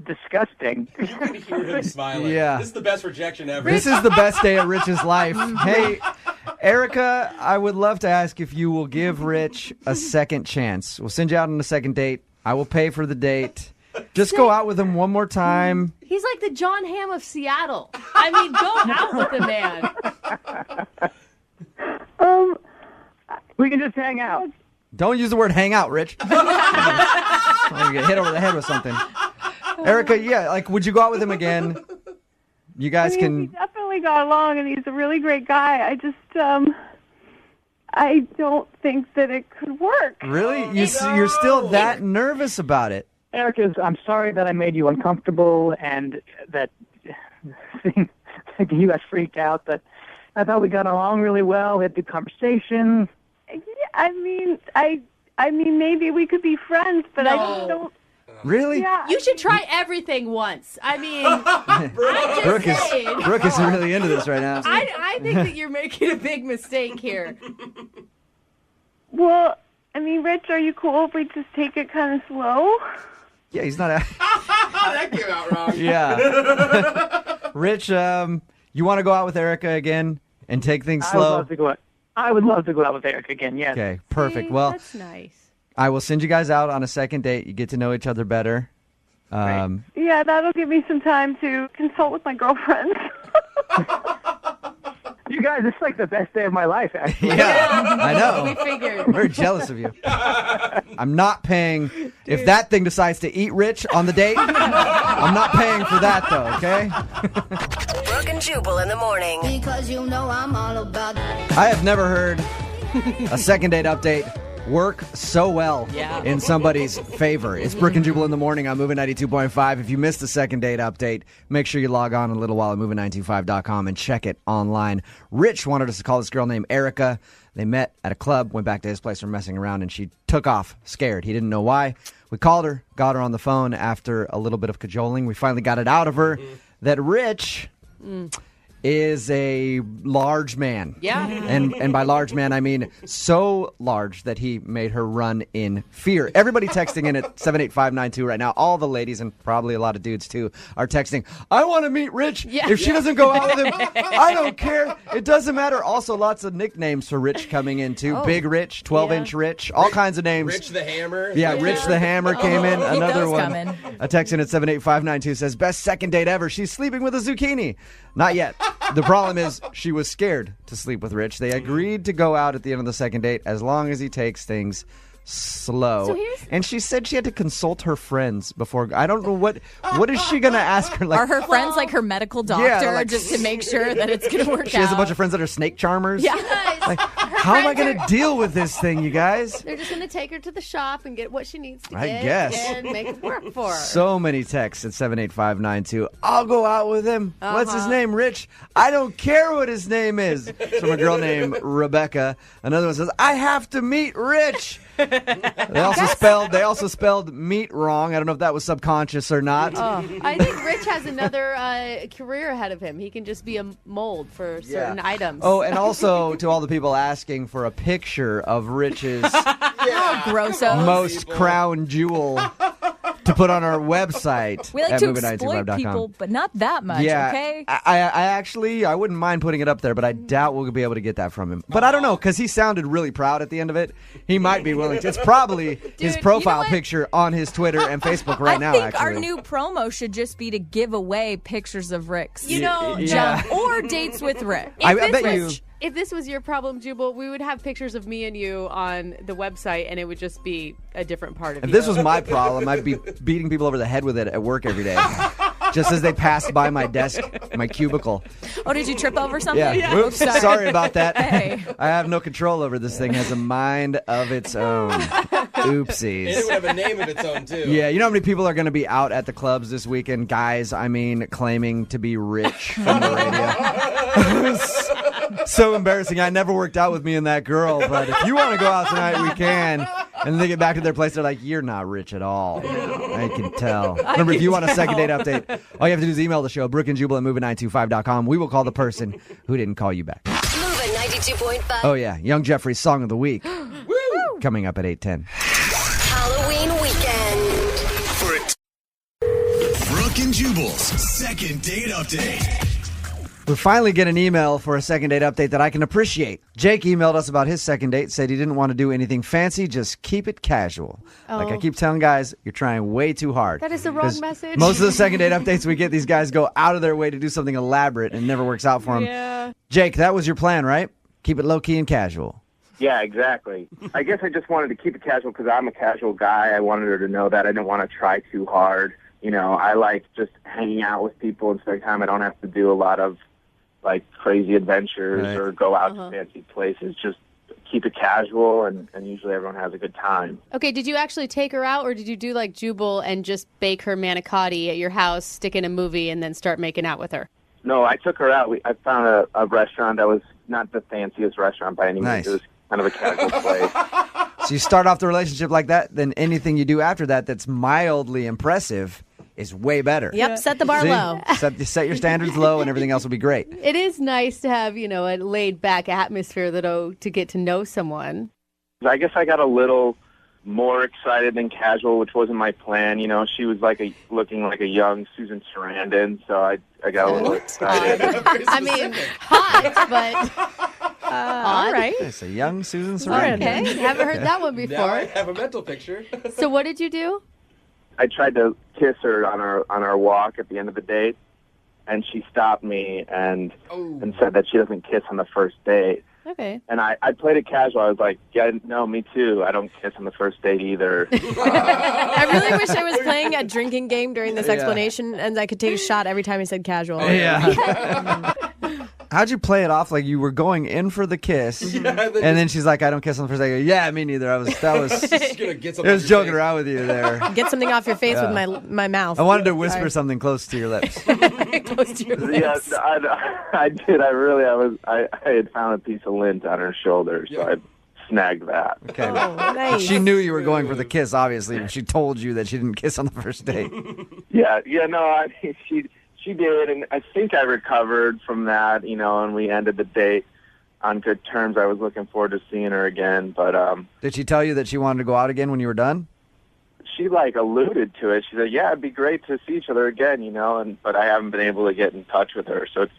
disgusting. I want to hear him smiling. Yeah. This is the best rejection ever. This is the best day of Rich's life. Hey, Erica, I would love to ask if you will give Rich a second chance. We'll send you out on a second date. I will pay for the date. Just go out with him one more time. He's like the John Hamm of Seattle. I mean, go out with the man. We can just hang out. Don't use the word hang out, Rich. I'm gonna get hit over the head with something. Erica, yeah, would you go out with him again? You guys We can... definitely got along, and he's a really great guy. I just, I don't think that it could work. Really? You're still that nervous about it? Erica, I'm sorry that I made you uncomfortable and that you got freaked out, but I thought we got along really well. We had a good conversation. Yeah, I mean, maybe we could be friends, but I just don't. Really? Yeah. You should try everything once. I mean, I'm just saying. Brooke is really into this right now. I think that you're making a big mistake here. Well, I mean, Rich, are you cool if we just take it kind of slow? Yeah, he's not... That came out wrong. Yeah. Rich, you want to go out with Erica again and take things I would slow? love to go out. I would love to go out with Erica again, yes. Okay, perfect. See, Well, that's nice. I will send you guys out on a second date. You get to know each other better. Yeah, that'll give me some time to consult with my girlfriends. You guys, it's like the best day of my life, actually. Yeah, I know. We figured. I'm very jealous of you. I'm not paying. If that thing decides to eat Rich on the date, I'm not paying for that, though, okay? Brooke and Jubal in the morning. Because you know I'm all about I have never heard a second date update work so well in somebody's favor. It's Brooke and Jubal in the morning on Moving 92.5. If you missed the second date update, make sure you log on in a little while at moving925.com and check it online. Rich wanted us to call this girl named Erica. They met at a club, went back to his place for messing around, and she took off scared. He didn't know why. We called her, got her on the phone after a little bit of cajoling. We finally got it out of her that Rich is a large man. Yeah. And by large man, I mean so large that he made her run in fear. Everybody texting in at 78592 right now, all the ladies and probably a lot of dudes too, are texting, I want to meet Rich. Yeah. If she doesn't go out with him, I don't care. It doesn't matter. Also, lots of nicknames for Rich coming in too. Big Rich, 12-inch Rich, all kinds of names. Rich the Hammer. Yeah, Rich the Hammer came in. Keep Another those one. coming. A text in at 78592 says, best second date ever. She's sleeping with a zucchini. Not yet. The problem is she was scared to sleep with Rich. They agreed to go out at the end of the second date as long as he takes things slow. And she said she had to consult her friends before. I don't know what is she going to ask her? Like, Are her friends like her medical doctor like- just to make sure that it's going to work out? she has a bunch of friends that are snake charmers. Yeah. Like, how am I going to deal with this thing, you guys? They're just going to take her to the shop and get what she needs to I get guess. and make it work for her. So many texts at 78592. I'll go out with him. What's his name, Rich? I don't care what his name is. It's from a girl named Rebecca. Another one says, I have to meet Rich. They also spelled meat wrong. I don't know if that was subconscious or not. I think Rich has another career ahead of him. He can just be a mold for certain items. Oh, and also to all the people asking for a picture of Rich's Grosso. most crown jewel to put on our website. We like at to exploit moving925.com. people, but not that much, Yeah, okay? I actually, I wouldn't mind putting it up there, but I doubt we'll be able to get that from him. But I don't know, because he sounded really proud at the end of it. He might be willing to. It's probably his profile picture on his Twitter and Facebook right now, I think actually. our new promo should just be to give away pictures of Rick's. You know, junk or dates with Rick. I bet you... If this was your problem, Jubal, we would have pictures of me and you on the website, and it would just be a different part of If you. this was my problem, I'd be beating people over the head with it at work every day. Just as they passed by my desk, my cubicle. Oh, did you trip over something? Yeah. Oops, sorry about that. Hey. I have no control over this thing. It has a mind of its own. Oopsies. And it would have a name of its own, too. Yeah, you know how many people are going to be out at the clubs this weekend? Guys, I mean, claiming to be rich from the radio. So embarrassing. I never worked out with me and that girl, but if you want to go out tonight, we can. And they get back to their place, they're like, you're not rich at all. I can tell. Remember, if you want a second date update, all you have to do is email the show, Brooke and Jubal at moving925.com. We will call the person who didn't call you back. Moving 92.5. Oh, yeah. Young Jeffrey's Song of the Week. Coming up at 8:10. Halloween weekend. Brooke and Jubal's second date update. We finally get an email for a second date update that I can appreciate. Jake emailed us about his second date, said he didn't want to do anything fancy, just keep it casual. Like I keep telling guys, you're trying way too hard. That is the wrong message. Most of the second date updates we get, these guys go out of their way to do something elaborate and it never works out for them. Yeah. Jake, that was your plan, right? Keep it low-key and casual. Yeah, exactly. I guess I just wanted to keep it casual because I'm a casual guy. I wanted her to know that I didn't want to try too hard. You know, I like just hanging out with people and spending time. I don't have to do a lot of like crazy adventures or go out to fancy places. Just keep it casual, and usually everyone has a good time. Okay, did you actually take her out, or did you do like Jubal and just bake her manicotti at your house, stick in a movie, and then start making out with her? No, I took her out. I found a restaurant that was not the fanciest restaurant by any means. Nice. It was kind of a casual place. So you start off the relationship like that, then anything you do after that that's mildly impressive is way better. Yep, set the bar See? low. Set your standards low and everything else will be great. It is nice to have, you know, a laid-back atmosphere to get to know someone. I guess I got a little more excited than casual, which wasn't my plan. You know, she was looking like a young Susan Sarandon, so I got a little excited. I mean, hot, but all right. It's a young Susan Sarandon. Okay, haven't heard that one Now before. I have a mental picture. So what did you do? I tried to kiss her on our walk at the end of the date, and she stopped me and said that she doesn't kiss on the first date. Okay. And I played it casual. I was like, yeah, no, me too. I don't kiss on the first date either. I really wish I was playing a drinking game during this explanation and I could take a shot every time he said casual. Yeah. How'd you play it off? Like you were going in for the kiss, and then she's like, "I don't kiss on the first day." Yeah, me neither. I was Just gonna get something I was joking around with you there. Get something off your face Yeah. with my mouth. I wanted to whisper Sorry. something close to your lips. Close to your lips. Yeah, I did. I had found a piece of lint on her shoulder, so I snagged that. Okay. Nice. She knew you were going for the kiss, obviously, and she told you that she didn't kiss on the first date. Yeah, no, I mean, she did, and I think I recovered from that, and we ended the date on good terms. I was looking forward to seeing her again, but Did she tell you that she wanted to go out again when you were done? she alluded to it. She said, "Yeah, it'd be great to see each other again," but I haven't been able to get in touch with her, so it's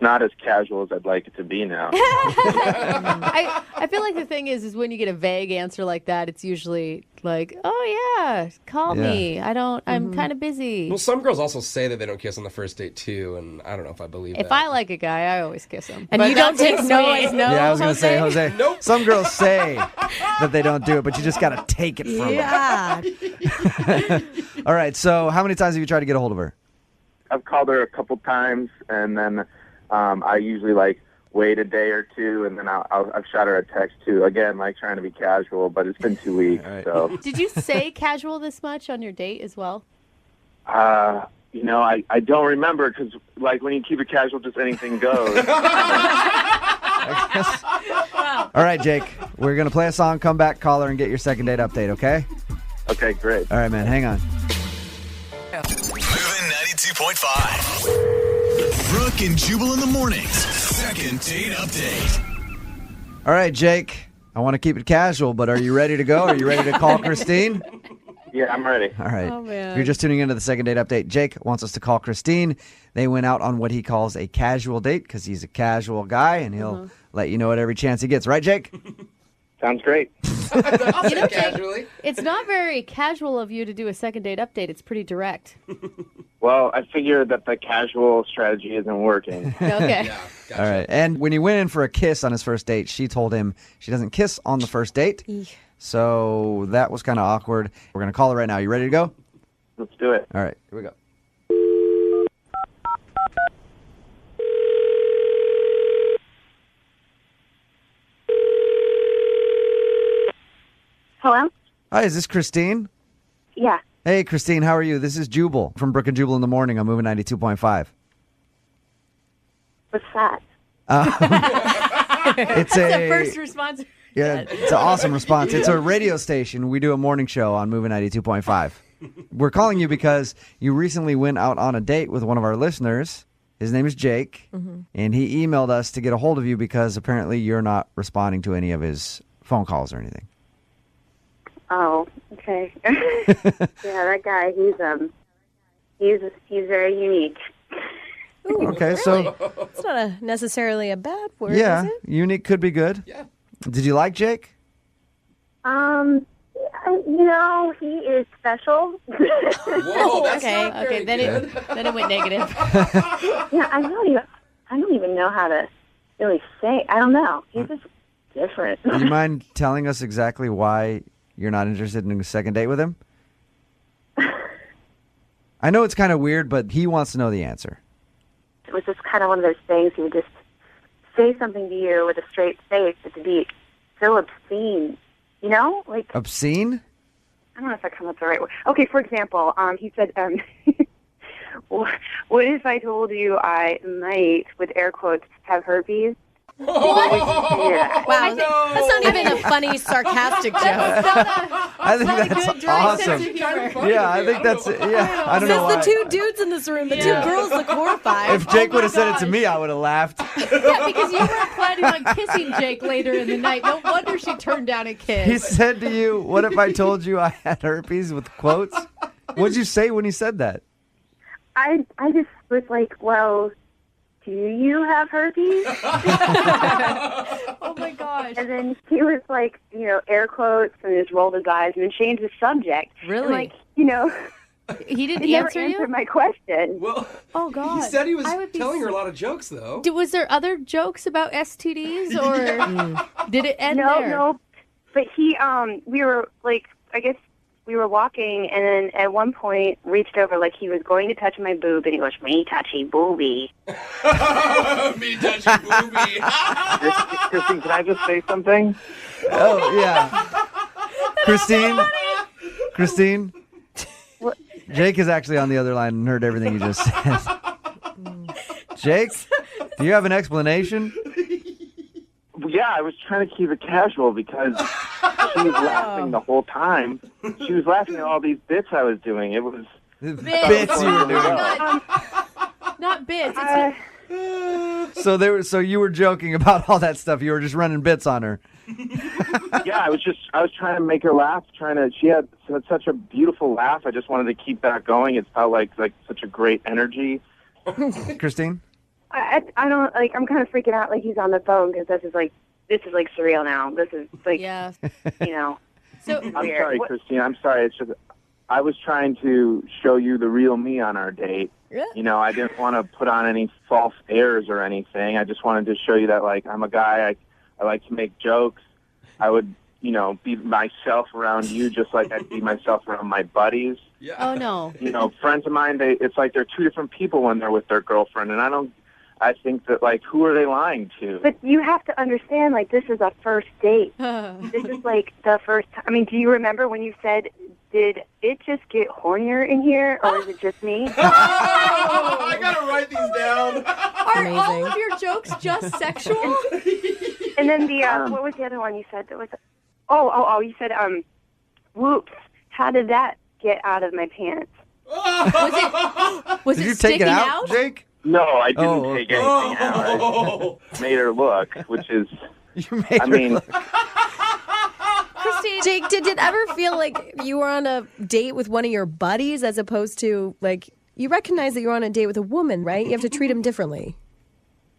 not as casual as I'd like it to be now. I feel like the thing is when you get a vague answer like that, it's usually like, oh yeah, call me. I'm kind of busy. Well, some girls also say that they don't kiss on the first date too, and I don't know if I believe If that. I like a guy, I always kiss him. And But you don't that's take no sweet. as no. Yeah, I was going to say, Jose. Jose. Some girls say that they don't do it, but you just got to take it from them. All right, so how many times have you tried to get a hold of her? I've called her a couple times, and then I usually wait a day or two, and then I've shot her a text too. Again, trying to be casual, but it's been 2 weeks. Right. So Did you say casual this much on your date as well? I don't remember because when you keep it casual, just anything goes. All right, Jake, we're going to play a song, come back, call her, and get your second date update, okay? Okay, great. All right, man, hang on. Moving 92.5. Brooke and Jubal in the mornings. Second date update. All right, Jake, I want to keep it casual, but are you ready to go? Are you ready to call Christine? Yeah, I'm ready. All right. Oh, man. If you're just tuning into the second date update, Jake wants us to call Christine. They went out on what he calls a casual date because he's a casual guy, and he'll let you know at every chance he gets. Right, Jake? Sounds great. You know, Jake, casually. it's not very casual of you to do a second date update. It's pretty direct. Well, I figured that the casual strategy isn't working. Okay. Yeah, gotcha. All right. And when he went in for a kiss on his first date, she told him she doesn't kiss on the first date. So that was kind of awkward. We're going to call her right now. You ready to go? Let's do it. All right. Here we go. Hello? Hi, is this Christine? Yeah. Hey, Christine, how are you? This is Jubal from Brooke and Jubal in the morning. I'm moving 92.5. What's that? It's That's the first response. Yeah, it's an awesome response. It's a radio station. We do a morning show on Moving 92.5. We're calling you because you recently went out on a date with one of our listeners. His name is Jake, and he emailed us to get a hold of you because apparently you're not responding to any of his phone calls or anything. Oh, okay. Yeah, that guy, he's very unique. Ooh, Okay, really? so It's not necessarily a bad word, yeah, is it? unique could be good. Yeah. Did you like Jake? He is special. Whoa, that's Okay, not very then good. it went negative. Yeah, I don't even know how to really say. I don't know. He's just different. Do you mind telling us exactly why you're not interested in a second date with him? I know it's kind of weird, but he wants to know the answer. It was just kind of one of those things. He would just say something to you with a straight face, but to be so obscene. You know, Obscene? I don't know if I come up with the right word. Okay, for example, he said, "What if I told you I might, with air quotes, have herpes?" What would you do to that? Wow, that's not even a funny, sarcastic joke. I think that's awesome. Yeah, I think that's yeah. I don't know why. Says the two dudes in this room. The two girls look horrified. If Jake would have said it to me, I would have laughed. Yeah, because you weren't planning on kissing Jake later in the night. No wonder she turned down a kiss. He said to you, "What if I told you I had herpes?" with quotes. What'd you say when he said that? I just was like, well, do you have herpes? Oh my gosh. And then he was like, air quotes, and just rolled his eyes and then changed the subject. Really? And He didn't he never answer answered you? my question. Well, Oh God. he said he was I would be telling her a lot of jokes, though. Was there other jokes about STDs, or did it end No, there? no. But we were like, I guess we were walking, and then at one point reached over like he was going to touch my boob, and he goes, "Me touchy booby." Me touchy booby. Christine, can I just say something? Oh, yeah. Christine? What? Jake is actually on the other line and heard everything you just said. Jake, do you have an explanation? Yeah, I was trying to keep it casual because she was laughing the whole time. She was laughing at all these bits I was doing. It was bits you were doing. Not bits. So you were joking about all that stuff. You were just running bits on her. Yeah, I was trying to make her laugh. She had such a beautiful laugh. I just wanted to keep that going. It felt like such a great energy. Christine? I don't like. I'm kind of freaking out like he's on the phone because this is like surreal now. This is like, you know. So I'm sorry, Christine. I'm sorry. It's just I was trying to show you the real me on our date. Yeah. You know, I didn't want to put on any false airs or anything. I just wanted to show you that, like, I'm a guy. I like to make jokes. I would, you know, be myself around you just like I'd be myself around my buddies. Yeah. Oh no. You know, friends of mine. It's like they're two different people when they're with their girlfriend, and I think that, like, who are they lying to? But you have to understand, like, this is a first date. This is like the first time. I mean, do you remember when you said, "Did it just get hornier in here, or is it just me?" I gotta write these down. Are all of your jokes just sexual? And then what was the other one you said that was? Oh, you said, "Whoops! How did that get out of my pants?" Was Did it you take it sticking out, Jake? No, I didn't take anything out. I made her look, which is, Christine, Jake, did it ever feel like you were on a date with one of your buddies as opposed to, like, you recognize that you're on a date with a woman, right? You have to treat them differently.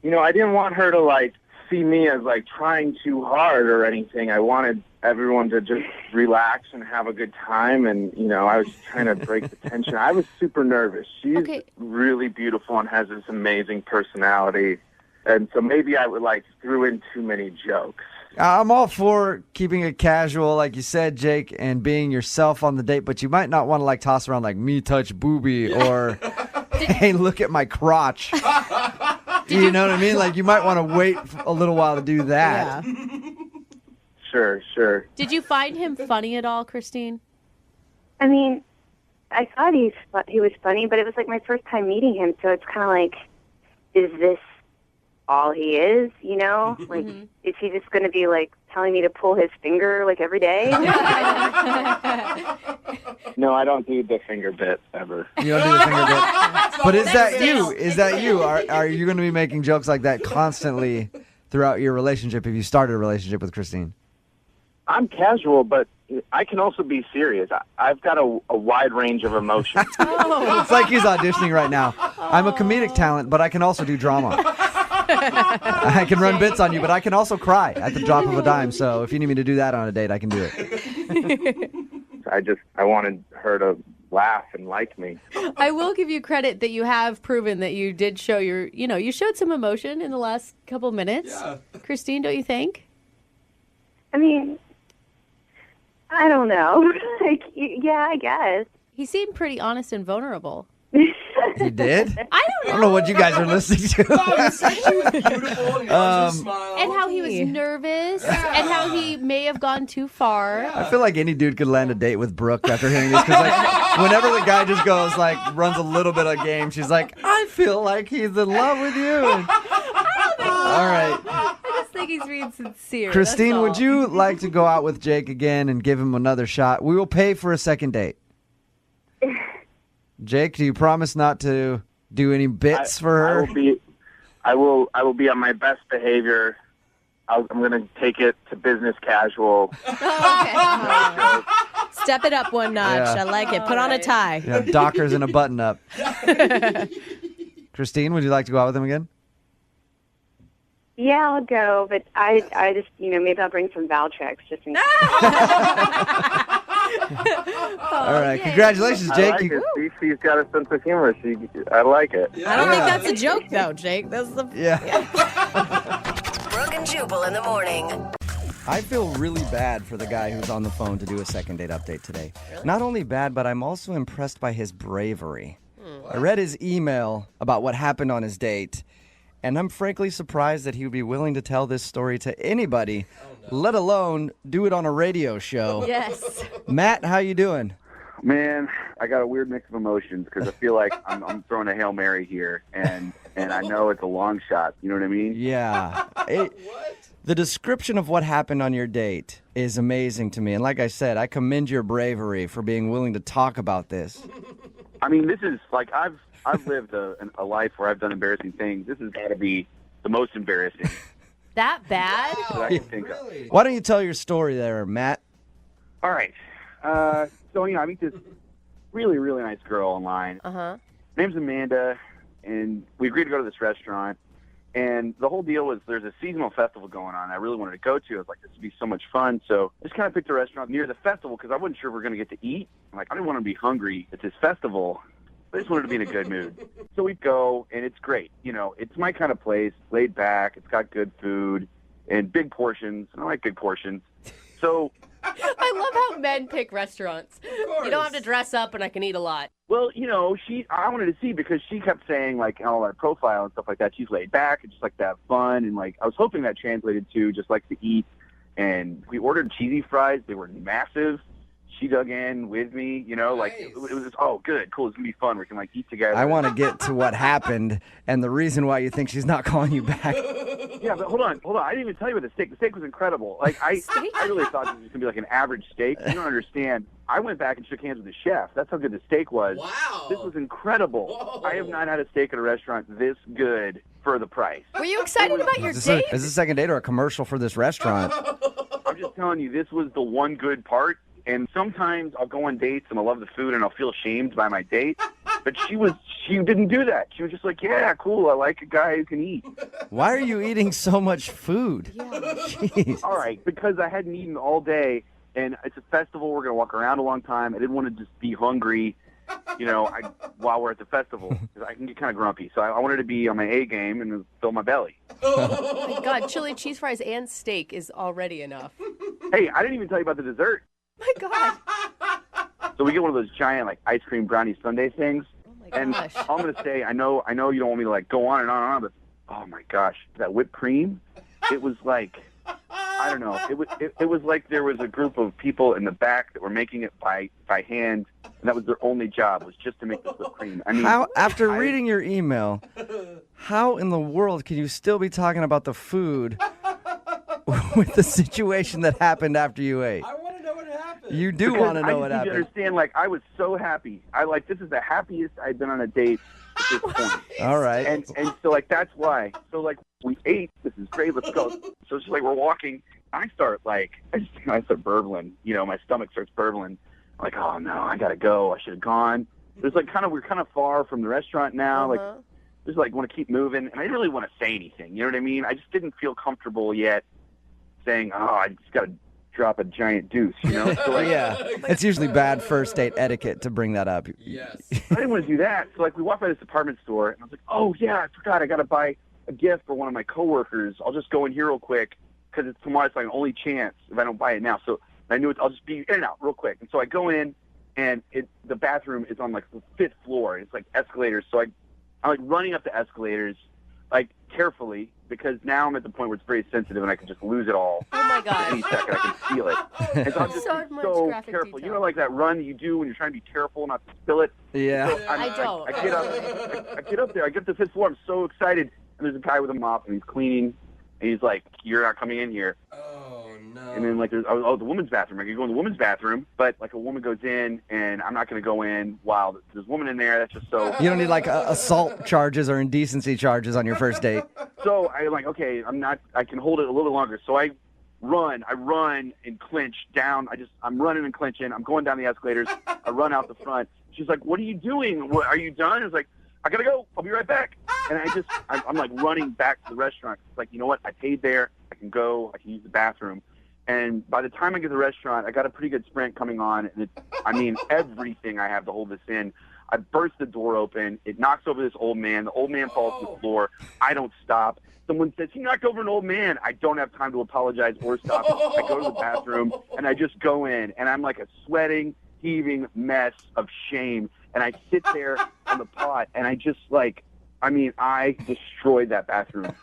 you know, I didn't want her to, like, see me as, like, trying too hard or anything. I wanted everyone to just relax and have a good time, and, you know, I was trying to break the tension. I was super nervous. She's really beautiful and has this amazing personality, and so maybe I would, like, threw in too many jokes. I'm all for keeping it casual, like you said, Jake, and being yourself on the date, but you might not want to, like, toss around, like, me touch booby or, hey, look at my crotch. You know what I mean? Like, you might want to wait a little while to do that. Yeah. Sure. Did you find him funny at all, Christine? I mean, I thought he was funny, but it was like my first time meeting him, so it's kind of like, is this all he is, you know? Like, is he just going to be, like, telling me to pull his finger, like, every day? No, I don't do the finger bit ever. You don't do the finger bit. But is that you? Is that you? Are you going to be making jokes like that constantly throughout your relationship if you started a relationship with Christine? I'm casual, but I can also be serious. I've got a wide range of emotions. It's like he's auditioning right now. I'm a comedic talent, but I can also do drama. I can run bits on you, but I can also cry at the drop of a dime. So if you need me to do that on a date, I can do it. I wanted her to laugh and like me. I will give you credit that you have proven that you did show you showed some emotion in the last couple minutes. Yeah. Christine, don't you think? I mean, I don't know. Like, yeah, I guess. He seemed pretty honest and vulnerable. He did? I don't know what you guys are listening to. Oh, you said she was beautiful and your smile. And how he was nervous and how he may have gone too far. I feel like any dude could land a date with Brooke after hearing this. Because, like, whenever the guy just goes, like, runs a little bit of game, she's like, I feel like he's in love with you. And, all right. I just think he's being sincere. Christine, would you like to go out with Jake again and give him another shot? We will pay for a second date. Jake, do you promise not to do any bits for her? I will be on my best behavior. I'm going to take it to business casual. Step it up one notch. Yeah. I like it. Put on a tie. Yeah, Dockers and a button-up. Christine, would you like to go out with him again? Yeah, I'll go, but I just, maybe I'll bring some Valtrex just in case. All right. Congratulations, Jake. I like it. She's got a sense of humor. I like it. I don't think that's a joke, though, Jake. That's the Yeah. Brooke and Jubal in the morning. I feel really bad for the guy who's on the phone to do a second date update today. Not only bad, but I'm also impressed by his bravery. I read his email about what happened on his date, and I'm frankly surprised that he would be willing to tell this story to anybody, let alone do it on a radio show. Yes. Matt, how you doing? Man, I got a weird mix of emotions because I feel like I'm throwing a Hail Mary here, and I know it's a long shot. You know what I mean? Yeah. The description of what happened on your date is amazing to me. And like I said, I commend your bravery for being willing to talk about this. I mean, this is like I've lived a life where I've done embarrassing things. This has got to be the most embarrassing That bad? that I can think of. Why don't you tell your story there, Matt? All right. So, I meet this really, really nice girl online. Uh-huh. Her name's Amanda, and we agreed to go to this restaurant. And the whole deal was there's a seasonal festival going on I really wanted to go to. I was like, this would be so much fun. So I just kind of picked a restaurant near the festival because I wasn't sure we were going to get to eat. I'm like, I didn't want to be hungry at this festival. I just wanted to be in a good mood. So we go, and it's great. It's my kind of place, laid back. It's got good food and big portions. And I like big portions. So I love how men pick restaurants. You don't have to dress up, and I can eat a lot. well, I wanted to see because she kept saying, like, all our profile and stuff like that. She's laid back and just like to have fun. And, like, I was hoping that translated to just like to eat. And we ordered cheesy fries. They were massive. She dug in with me, like it was just, oh, good, cool. It's going to be fun. We can, like, eat together. I want to get to what happened and the reason why you think she's not calling you back. Yeah, but hold on. I didn't even tell you about the steak. The steak was incredible. Like, I really thought this was going to be like an average steak. You don't understand. I went back and shook hands with the chef. That's how good the steak was. Wow. This was incredible. Whoa. I have not had a steak at a restaurant this good for the price. Were you excited about your Is date? this a second date or a commercial for this restaurant? I'm just telling you, this was the one good part. And sometimes I'll go on dates and I love the food and I'll feel shamed by my date. But she didn't do that. She was just like, yeah, cool. I like a guy who can eat. Why are you eating so much food? Jeez. All right, because I hadn't eaten all day, and it's a festival. We're going to walk around a long time. I didn't want to just be hungry, while we're at the festival, because I can get kind of grumpy. So I wanted to be on my A game and fill my belly. Oh, my God. Chili, cheese fries, and steak is already enough. Hey, I didn't even tell you about the dessert. My God. So we get one of those giant, like, ice cream brownie sundae things. Oh, my And gosh. all I'm going to say, I know you don't want me to, like, go on and on and on, but, oh, my gosh, that whipped cream, it was like, I don't know. It was like there was a group of people in the back that were making it by hand, and that was their only job, was just to make this whipped cream. I mean, After reading your email, how in the world can you still be talking about the food with the situation that happened after you ate? I want to know what happened. You do want to know what I happened. just need to understand, like, I was so happy. This is the happiest I've been on a date at this point. All right. And so, like, that's why. So, like, we ate. This is great. Let's go. So it's just like we're walking. I start burbling. My stomach starts burbling. I'm like, oh, no, I got to go. I should have gone. There's, like, we're kind of far from the restaurant now. Like, just, like, want to keep moving. And I didn't really want to say anything. You know what I mean? I just didn't feel comfortable yet saying, oh, I just got to drop a giant deuce, So, like, Yeah, it's usually bad first date etiquette to bring that up. Yes. I didn't want to do that. So, like, we walked by this department store, and I was like, oh, yeah, I forgot. I got to buy a gift for one of my coworkers. I'll just go in here real quick because it's tomorrow. It's like an only chance if I don't buy it now. So I knew I'll just be in and out real quick. And so I go in, and the bathroom is on, like, the 5th floor. It's, like, escalators. So I'm, like, running up the escalators, like, carefully, because now I'm at the point where it's very sensitive and I can just lose it all. Oh, my God. Any second, I can feel it. And so I'm just So much so graphic careful. detail. You know, like that run that you do when you're trying to be careful not to spill it? Yeah. So I don't. I get up there. I get to the 5th floor. I'm so excited. And there's a guy with a mop, and he's cleaning. And he's like, you're not coming in here. Oh, no. And then, like, there's, the woman's bathroom. I can go in the woman's bathroom, but, like, a woman goes in, and I'm not going to go in while there's a woman in there. That's just so... You don't need, like, assault charges or indecency charges on your first date. So I'm like, okay, I can hold it a little bit longer. So I run and clinch down. I'm running and clinching. I'm going down the escalators. I run out the front. She's like, what are you doing? Are you done? I was like, I got to go. I'll be right back. And I'm like running back to the restaurant. It's like, you know what? I paid there. I can go. I can use the bathroom. And by the time I get to the restaurant, I got a pretty good sprint coming on. And everything I have to hold this in. I burst the door open. It knocks over this old man. The old man falls to the floor. I don't stop. Someone says, he knocked over an old man. I don't have time to apologize or stop. I go to the bathroom, and I just go in, and I'm like a sweating, heaving mess of shame. And I sit there on the pot, and I just I destroyed that bathroom.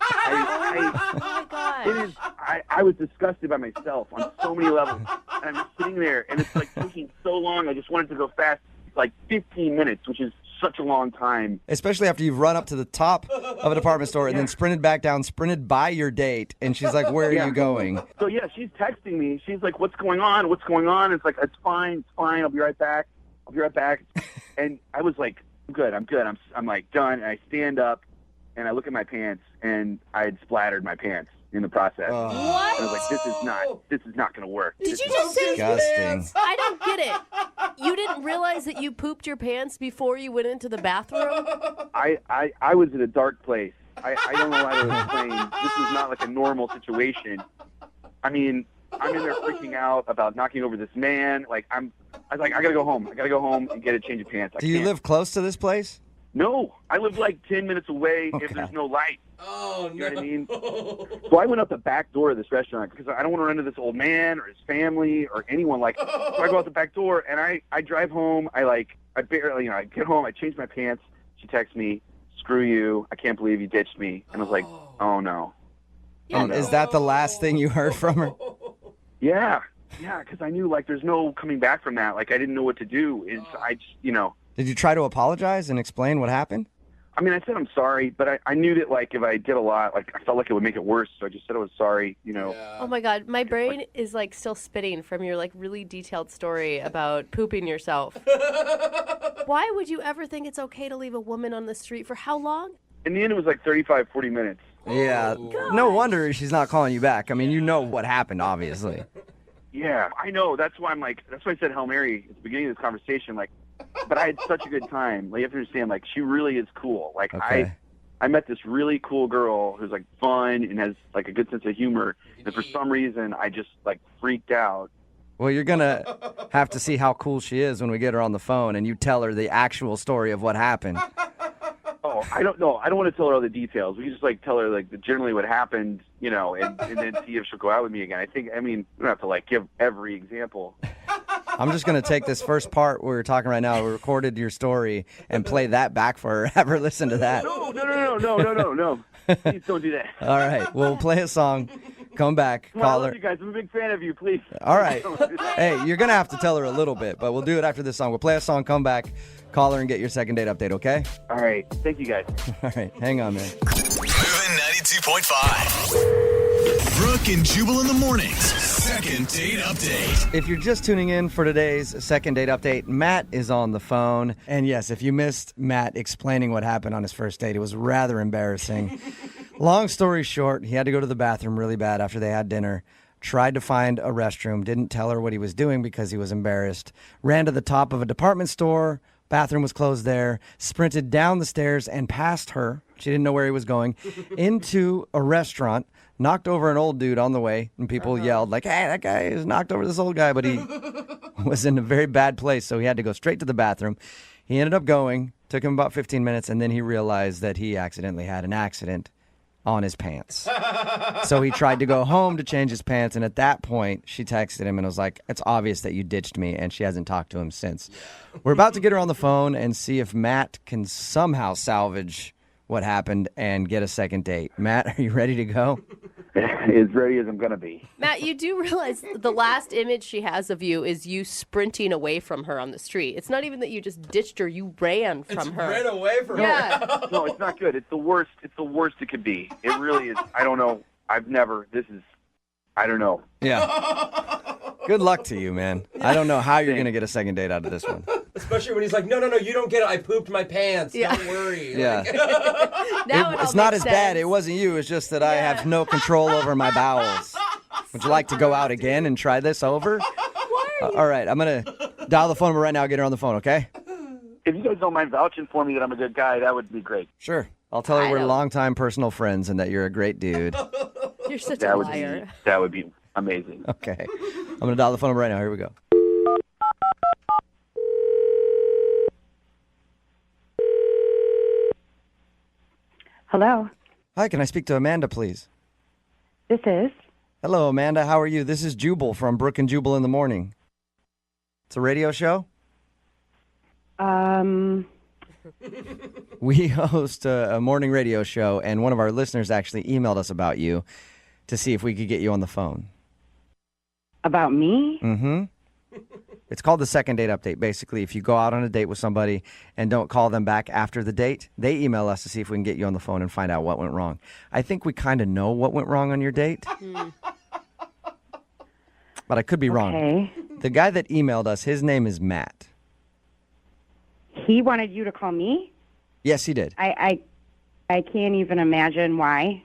I was disgusted by myself on so many levels. And I'm just sitting there, and it's like taking so long. I just wanted to go fast. It's like 15 minutes, which is such a long time. Especially after you've run up to the top of a department store and then sprinted back down, sprinted by your date, and she's like, where are you going? So, yeah, she's texting me. She's like, what's going on? What's going on? It's like, it's fine. I'll be right back. And I was like, I'm good. I'm like done. And I stand up, and I look at my pants, and I had splattered my pants in the process. What? And I was like, this is not going to work. Did you just say disgusting? I don't get it. You didn't realize that you pooped your pants before you went into the bathroom? I was in a dark place. I don't know how to explain. This was not like a normal situation. I mean, I'm in there freaking out about knocking over this man. I was like, I gotta go home. I gotta go home and get a change of pants. Do you live close to this place? No, I live like 10 minutes away if there's no light. Oh, you know what I mean? So I went out the back door of this restaurant because I don't want to run into this old man or his family or anyone. So I go out the back door and I drive home. I barely, I get home. I change my pants. She texts me, "Screw you! I can't believe you ditched me." And I was like, "Oh no." And is that the last thing you heard from her? Yeah, because I knew there's no coming back from that. I didn't know what to do. Did you try to apologize and explain what happened? I mean, I said I'm sorry, but I knew that if I did a lot, I felt like it would make it worse. So I just said I was sorry. Oh my God, my brain is still spitting from your really detailed story about pooping yourself. Why would you ever think it's okay to leave a woman on the street for how long? In the end, it was 35, 40 minutes. Yeah, no wonder she's not calling you back. I mean, you know what happened, obviously. Yeah, I know. That's why that's why I said Hail Mary at the beginning of this conversation. But I had such a good time. You have to understand, she really is cool. Okay. I met this really cool girl who's fun and has a good sense of humor. And for some reason, I just freaked out. Well, you're going to have to see how cool she is when we get her on the phone and you tell her the actual story of what happened. Oh, I don't know. I don't want to tell her all the details. We can just tell her generally what happened, and then see if she'll go out with me again. We don't have to give every example. I'm just going to take this first part we're talking right now. We recorded your story and play that back for her. Have her listen to that. No. Please don't do that. All right. We'll play a song. Come back. Well, Call I love her. you guys. I'm a big fan of you. Please. All right. Hey, you're going to have to tell her a little bit, but we'll do it after this song. We'll play a song, come back, call her, and get your second date update, okay? All right. Thank you, guys. All right. Hang on, man. Moving 92.5. Brooke and Jubal in the mornings. Second date update. If you're just tuning in for today's second date update, Matt is on the phone. And yes, if you missed Matt explaining what happened on his first date, it was rather embarrassing. Long story short, he had to go to the bathroom really bad after they had dinner. Tried to find a restroom, didn't tell her what he was doing because he was embarrassed. Ran to the top of a department store. Bathroom was closed there. Sprinted down the stairs and past her. She didn't know where he was going. Into a restaurant. Knocked over an old dude on the way. And people yelled hey, that guy has knocked over this old guy. But he was in a very bad place. So he had to go straight to the bathroom. He ended up going. Took him about 15 minutes. And then he realized that he accidentally had an accident on his pants. So he tried to go home to change his pants, and at that point, she texted him and was like, "It's obvious that you ditched me," and she hasn't talked to him since. We're about to get her on the phone and see if Matt can somehow salvage what happened and get a second date. Matt, are you ready to go? As ready as I'm going to be. Matt, you do realize the last image she has of you is you sprinting away from her on the street. It's not even that you just ditched her, you ran from her. Ran away from her. No, it's not good. It's the worst. It's the worst it could be. It really is. I don't know. I don't know. Yeah. Good luck to you, man. I don't know how you're going to get a second date out of this one. Especially when he's like, no, you don't get it. I pooped my pants. Yeah. Don't worry. Yeah. Now It's not as bad. It wasn't you. It's just that I have no control over my bowels. Would you like to go out again and try this over? All right. I'm going to dial the phone number right now. Get her on the phone, okay? If you guys don't mind vouching for me that I'm a good guy, that would be great. Sure. I'll tell her we're longtime personal friends and that you're a great dude. You're such a liar. That would be amazing. Okay. I'm going to dial the phone number right now. Here we go. Hello. Hi, can I speak to Amanda, please? This is. Hello, Amanda. How are you? This is Jubal from Brooke and Jubal in the Morning. It's a radio show. We host a morning radio show, and one of our listeners actually emailed us about you to see if we could get you on the phone. About me? Mm-hmm. It's called the second date update. Basically, if you go out on a date with somebody and don't call them back after the date, they email us to see if we can get you on the phone and find out what went wrong. I think we kind of know what went wrong on your date. But I could be wrong. The guy that emailed us, his name is Matt. He wanted you to call me? Yes, he did. I can't even imagine why.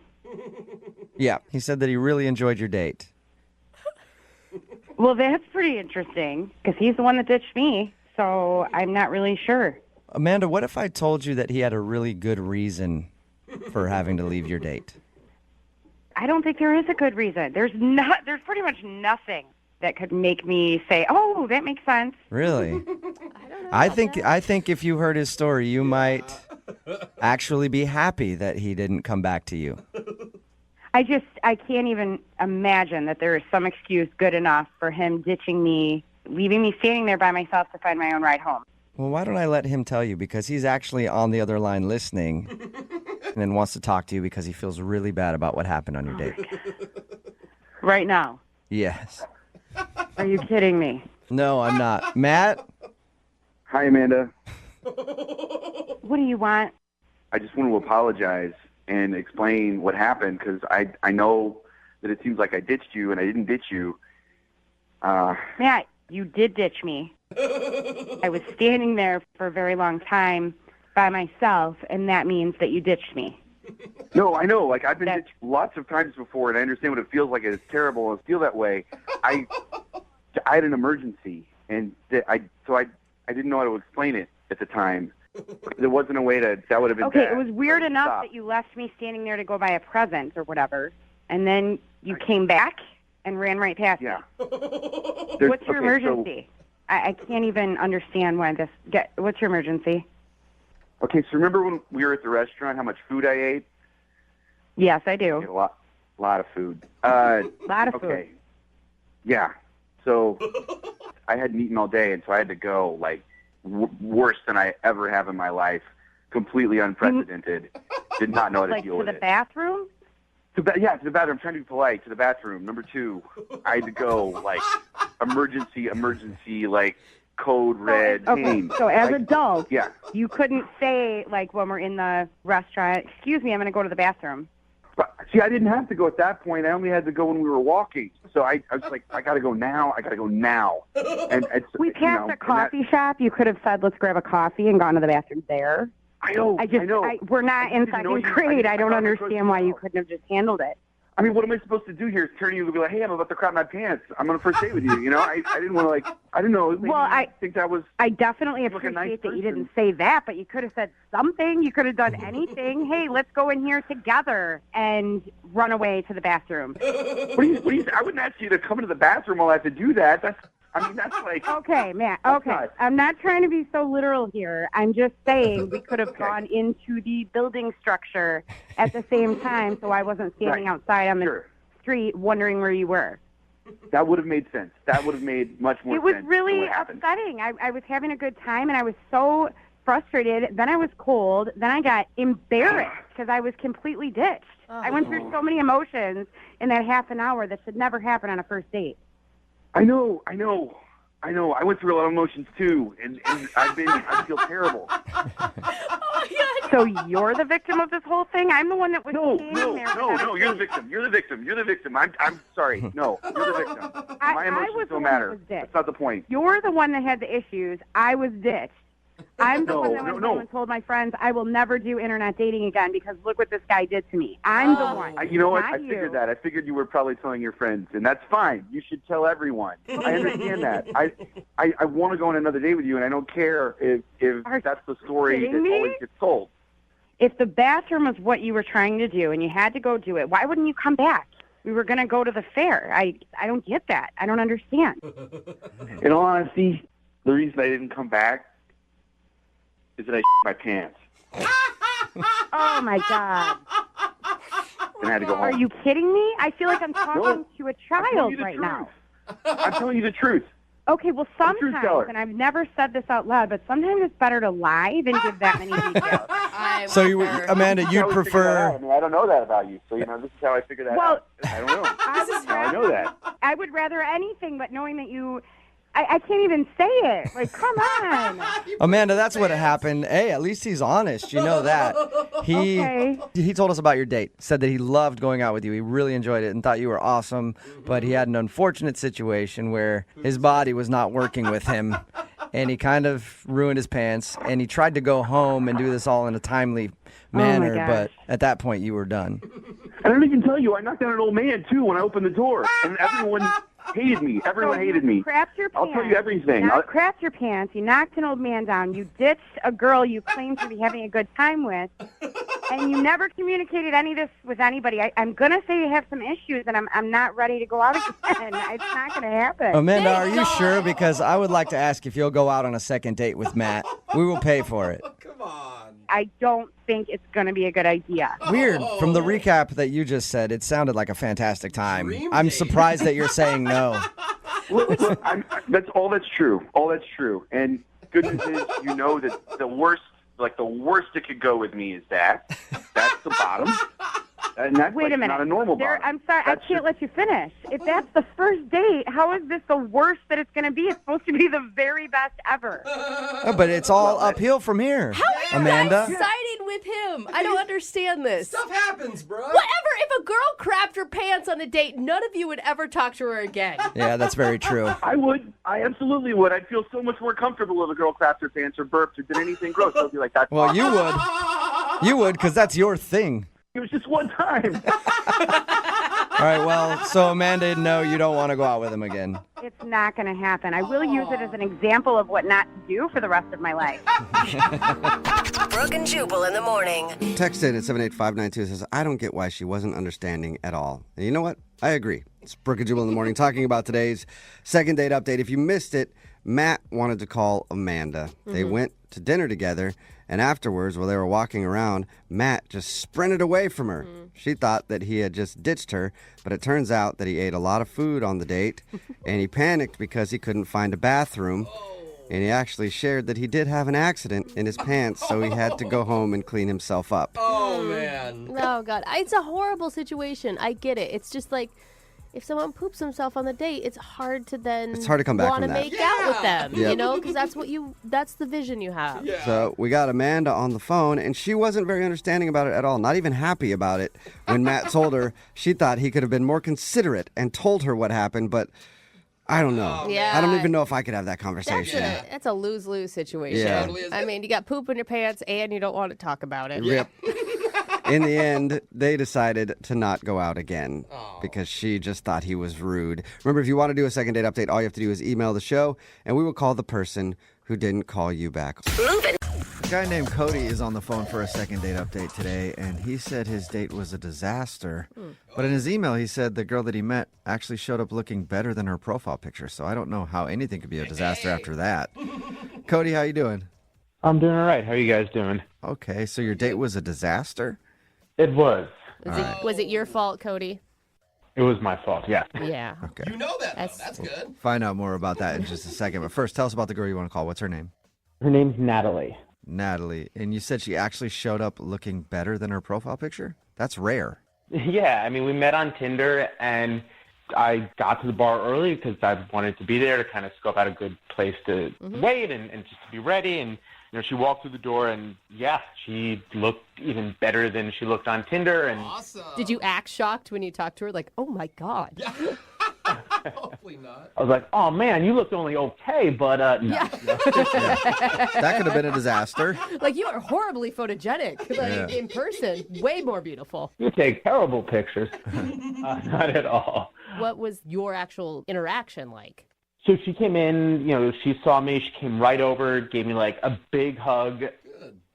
Yeah, he said that he really enjoyed your date. Well, that's pretty interesting because he's the one that ditched me, so I'm not really sure. Amanda, what if I told you that he had a really good reason for having to leave your date? I don't think there is a good reason. There's pretty much nothing that could make me say, "Oh, that makes sense." Really? I think if you heard his story, you might actually be happy that he didn't come back to you. I can't even imagine that there is some excuse good enough for him ditching me, leaving me standing there by myself to find my own ride home. Well, why don't I let him tell you? Because he's actually on the other line listening and wants to talk to you because he feels really bad about what happened on your date. Right now? Yes. Are you kidding me? No, I'm not. Matt? Hi, Amanda. What do you want? I just want to apologize and explain what happened because I know that it seems like I ditched you and I didn't ditch you. Matt, you did ditch me. I was standing there for a very long time by myself, and that means that you ditched me. No, I know. Like, I've been ditched lots of times before, and I understand what it feels like. It's terrible and feel that way. I had an emergency, and I didn't know how to explain it at the time. There wasn't a way that would have been Okay, bad. it was weird enough that you left me standing there to go buy a present or whatever, and then you came back and ran right past me. What's your emergency? I can't even understand why what's your emergency? Okay, so remember when we were at the restaurant, how much food I ate? Yes, I do. A lot of food. Lot of food. Okay. Yeah. So I hadn't eaten all day, and so I had to go, like, worse than I ever have in my life. Completely unprecedented. Did not know how to deal with it. Like to the bathroom? To the bathroom. I'm trying to be polite. To the bathroom. Number 2, I had to go, like, emergency, like, code red. Okay, so as adults, yeah. You couldn't say, like, when we're in the restaurant, "Excuse me, I'm going to go to the bathroom." But, see, I didn't have to go at that point. I only had to go when we were walking. So I was like, I got to go now. And we passed a coffee shop. You could have said, "Let's grab a coffee," and gone to the bathroom there. I know. We're not in second grade. I don't understand why you couldn't have just handled it. I mean, what am I supposed to do here? Is turn to you and be like, "Hey, I'm about to crap my pants. I'm on a first date with you." You know, I didn't want to, like, I didn't know. Maybe I think that was. I definitely appreciate that you didn't say that, but you could have said something. You could have done anything. Hey, let's go in here together and run away to the bathroom. What do you? I wouldn't ask you to come into the bathroom while I have to do that. That's like. Okay, Matt. Okay, I'm not trying to be so literal here. I'm just saying we could have gone into the building structure at the same time, so I wasn't standing outside on the street wondering where you were. That would have made sense. That would have made much more sense. It was really upsetting. I was having a good time, and I was so frustrated. Then I was cold. Then I got embarrassed because I was completely ditched. I went through so many emotions in that half an hour that should never happen on a first date. I know. I went through a lot of emotions too, and I feel terrible. So you're the victim of this whole thing? I'm the one that was standing there. No, you're the victim. I'm sorry. No, you're the victim. My emotions don't matter. That's not the point. You're the one that had the issues. I was ditched. I'm the one that went home and told my friends I will never do internet dating again because look what this guy did to me. I'm the one. You know what? I figured that. I figured you were probably telling your friends, and that's fine. You should tell everyone. I understand that. I want to go on another date with you, and I don't care if that's the story that always gets told. If the bathroom was what you were trying to do and you had to go do it, why wouldn't you come back? We were going to go to the fair. I don't get that. I don't understand. In all honesty, the reason I didn't come back is that I my pants. Oh my God. And I had to go home. Are you kidding me? I feel like I'm talking to a child right now. I'm telling you the truth. Okay, well, I'm a truth teller. sometimes, and I've never said this out loud, but sometimes it's better to lie than give that many details. So, Amanda, This is you'd how we figured that out. prefer. I mean, I don't know that about you. So, this is how I figured that Well, out. I don't know. I know that. I would rather anything but knowing that you. I can't even say it. Like, come on. Amanda, that's what happened. Hey, at least he's honest. You know that. He told us about your date. Said that he loved going out with you. He really enjoyed it and thought you were awesome. But he had an unfortunate situation where his body was not working with him. And he kind of ruined his pants. And he tried to go home and do this all in a timely manner. But at that point, you were done. And I didn't even tell you, I knocked out an old man, too, when I opened the door. And everyone hated me. Everyone hated me. Crapped your pants. I'll tell you everything. Crapped your pants. You knocked an old man down. You ditched a girl you claimed to be having a good time with. And you never communicated any of this with anybody. I'm going to say you have some issues, and I'm not ready to go out again. It's not going to happen. Amanda, are you sure? Because I would like to ask if you'll go out on a second date with Matt. We will pay for it. I don't think it's going to be a good idea. Weird. From the recap that you just said, it sounded like a fantastic time. I'm surprised that you're saying no. Look, that's all that's true. All that's true. And good news is, that the worst it could go with me is that. That's the bottom. And that's Wait a minute. not a normal bottom. I'm sorry, I can't let you finish. If that's the first date, how is this the worst that it's going to be? It's supposed to be the very best ever. But it's all uphill from here. How are you Amanda? guys siding with him? I don't understand this. Stuff happens, bro. Whatever. If a girl crapped her pants on a date, none of you would ever talk to her again. Yeah, that's very true. I would. I absolutely would. I'd feel so much more comfortable if a girl crapped her pants or burped or did anything gross. I'd be like, that's Well, awesome. you would. You would, because that's your thing. It was just one time. All right, well, so Amanda, no, you don't want to go out with him again. It's not going to happen. I will use it as an example of what not to do for the rest of my life. Brooke and Jubal in the morning. Text in at 78592 says, I don't get why she wasn't understanding at all. And you know what? I agree. It's Brooke and Jubal in the morning talking about today's second date update. If you missed it, Matt wanted to call Amanda. They went to dinner together, and afterwards, while they were walking around, Matt just sprinted away from her. She thought that he had just ditched her, but it turns out that he ate a lot of food on the date, and he panicked because he couldn't find a bathroom. And he actually shared that he did have an accident in his pants, so he had to go home and clean himself up. Oh, man. Oh, God. It's a horrible situation. I get it. It's just like, if someone poops himself on the date, it's hard to then come back want to from that. make out with them, Yep. because that's the vision you have. Yeah. So we got Amanda on the phone, and she wasn't very understanding about it at all, not even happy about it. When Matt told her, she thought he could have been more considerate and told her what happened, but I don't know. Yeah. I don't even know if I could have that conversation. That's a lose-lose situation. Yeah. I mean, you got poop in your pants and you don't want to talk about it. Yep. In the end, they decided to not go out again because she just thought he was rude. Remember, if you want to do a second date update, all you have to do is email the show, and we will call the person who didn't call you back. A guy named Cody is on the phone for a second date update today, and he said his date was a disaster. But in his email, he said the girl that he met actually showed up looking better than her profile picture. So I don't know how anything could be a disaster after that. Cody, how you doing? I'm doing all right. How are you guys doing? Okay, so your date was a disaster? It was. Was it your fault, Cody? It was my fault, yeah. Yeah. Okay. You know that, though. That's good. Find out more about that in just a second. But first, tell us about the girl you want to call. What's her name? Her name's Natalie. Natalie. And you said she actually showed up looking better than her profile picture? That's rare. Yeah, I mean, we met on Tinder, and I got to the bar early because I wanted to be there to kind of scope out a good place to wait and just to be ready. And, she walked through the door, and, yeah, she looked even better than she looked on Tinder. And Awesome. Did you act shocked when you talked to her? Like, oh, my God. Hopefully not. I was like, oh, man, you looked only okay, but no. Yeah. That could have been a disaster. Like, you are horribly photogenic. Like, in person, way more beautiful. You take terrible pictures. Not at all. What was your actual interaction like? So she came in, she saw me, she came right over, gave me like a big hug. Good.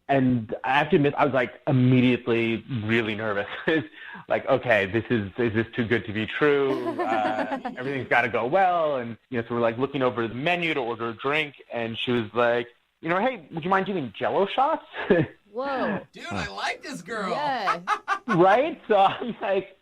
And I have to admit, I was like immediately really nervous. Like, okay, is this too good to be true? Everything's got to go well. And, so we're like looking over the menu to order a drink. And she was like, hey, would you mind doing Jell-O shots? Whoa. Dude, I like this girl. Yeah. Right? So I'm like,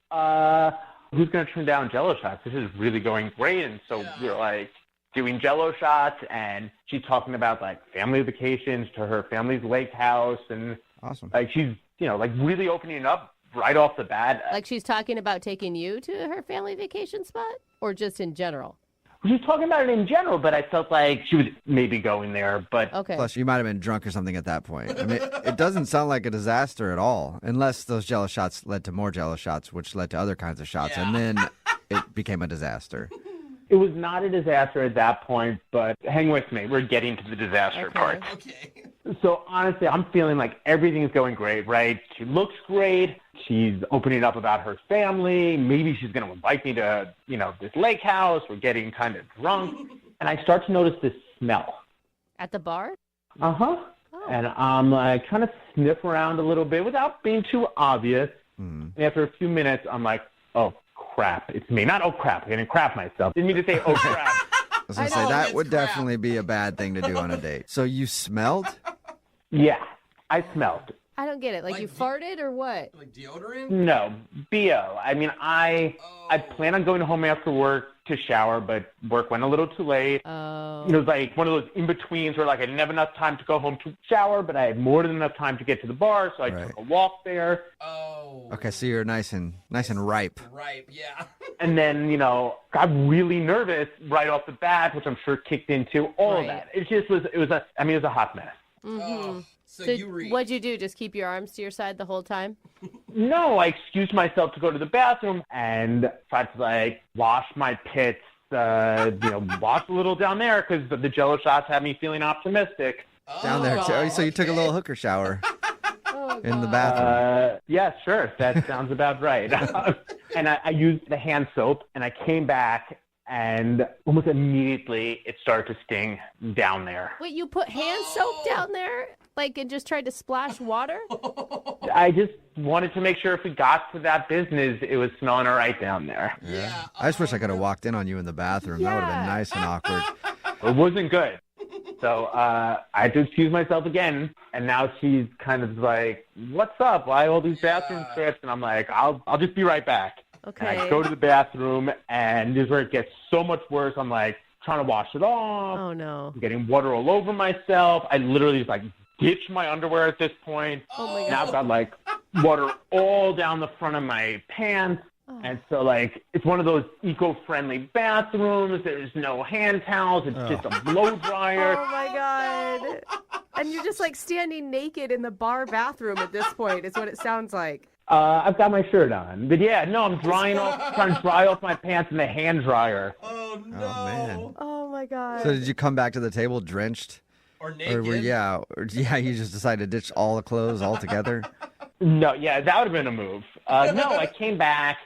who's going to turn down Jello shots? This is really going great. And so we're like doing Jello shots, and she's talking about like family vacations to her family's lake house. And awesome. Like she's, like really opening it up right off the bat. Like she's talking about taking you to her family vacation spot or just in general? She was talking about it in general, but I felt like she was maybe going there. But okay. Plus, you might have been drunk or something at that point. I mean, it doesn't sound like a disaster at all, unless those Jello shots led to more Jello shots, which led to other kinds of shots, and then it became a disaster. It was not a disaster at that point, but hang with me. We're getting to the disaster part. Okay. So honestly, I'm feeling like everything's going great, right? She looks great. She's opening up about her family. Maybe she's going to invite me to, this lake house. We're getting kind of drunk. And I start to notice this smell. At the bar? Uh-huh. Oh. And I'm like trying to sniff around a little bit without being too obvious. And after a few minutes, I'm like, oh, crap. It's me. Not, oh, crap. I didn't crap myself. Didn't mean to say, oh, crap. I was going to say, that would definitely be a bad thing to do on a date. So you smelled? Yeah, I smelled. I don't get it. Like you farted or what? Like deodorant? No, BO. I mean, I plan on going home after work to shower, but work went a little too late. Oh. It was like one of those in-betweens where like I didn't have enough time to go home to shower, but I had more than enough time to get to the bar, so I took a walk there. Oh. Okay, so you're nice and ripe. Ripe, yeah. And then, got really nervous right off the bat, which I'm sure kicked into all of that. It just was, it was a hot mess. Mm-hmm. So what'd you do? Just keep your arms to your side the whole time? No, I excused myself to go to the bathroom and tried to wash my pits, wash a little down there because the Jello shots had me feeling optimistic. Down there too. So you took a little hooker shower in the bathroom. Yeah, sure. That sounds about right. And I used the hand soap, and I came back, and almost immediately it started to sting down there. Wait, you put hand soap down there? And just tried to splash water? I just wanted to make sure if we got to that business, it was smelling all right down there. Yeah. I just wish I could have walked in on you in the bathroom. That would have been nice and awkward. It wasn't good. So I had to excuse myself again, and now she's kind of like, what's up? Why all these bathroom trips? And I'm like, I'll just be right back. Okay. And I go to the bathroom, and this is where it gets so much worse. I'm like trying to wash it off. Oh, no. I'm getting water all over myself. I literally just ditch my underwear at this point. Oh, my God. Now I've got water all down the front of my pants. Oh. And so it's one of those eco-friendly bathrooms. There's no hand towels. It's just a blow dryer. Oh my God. And you're just standing naked in the bar bathroom at this point is what it sounds like. I've got my shirt on. But yeah, no, I'm trying to dry off my pants in the hand dryer. Oh, no. Oh, man. Oh my God. So did you come back to the table drenched? Or naked? You just decided to ditch all the clothes altogether? No, yeah, that would have been a move. No, I came back,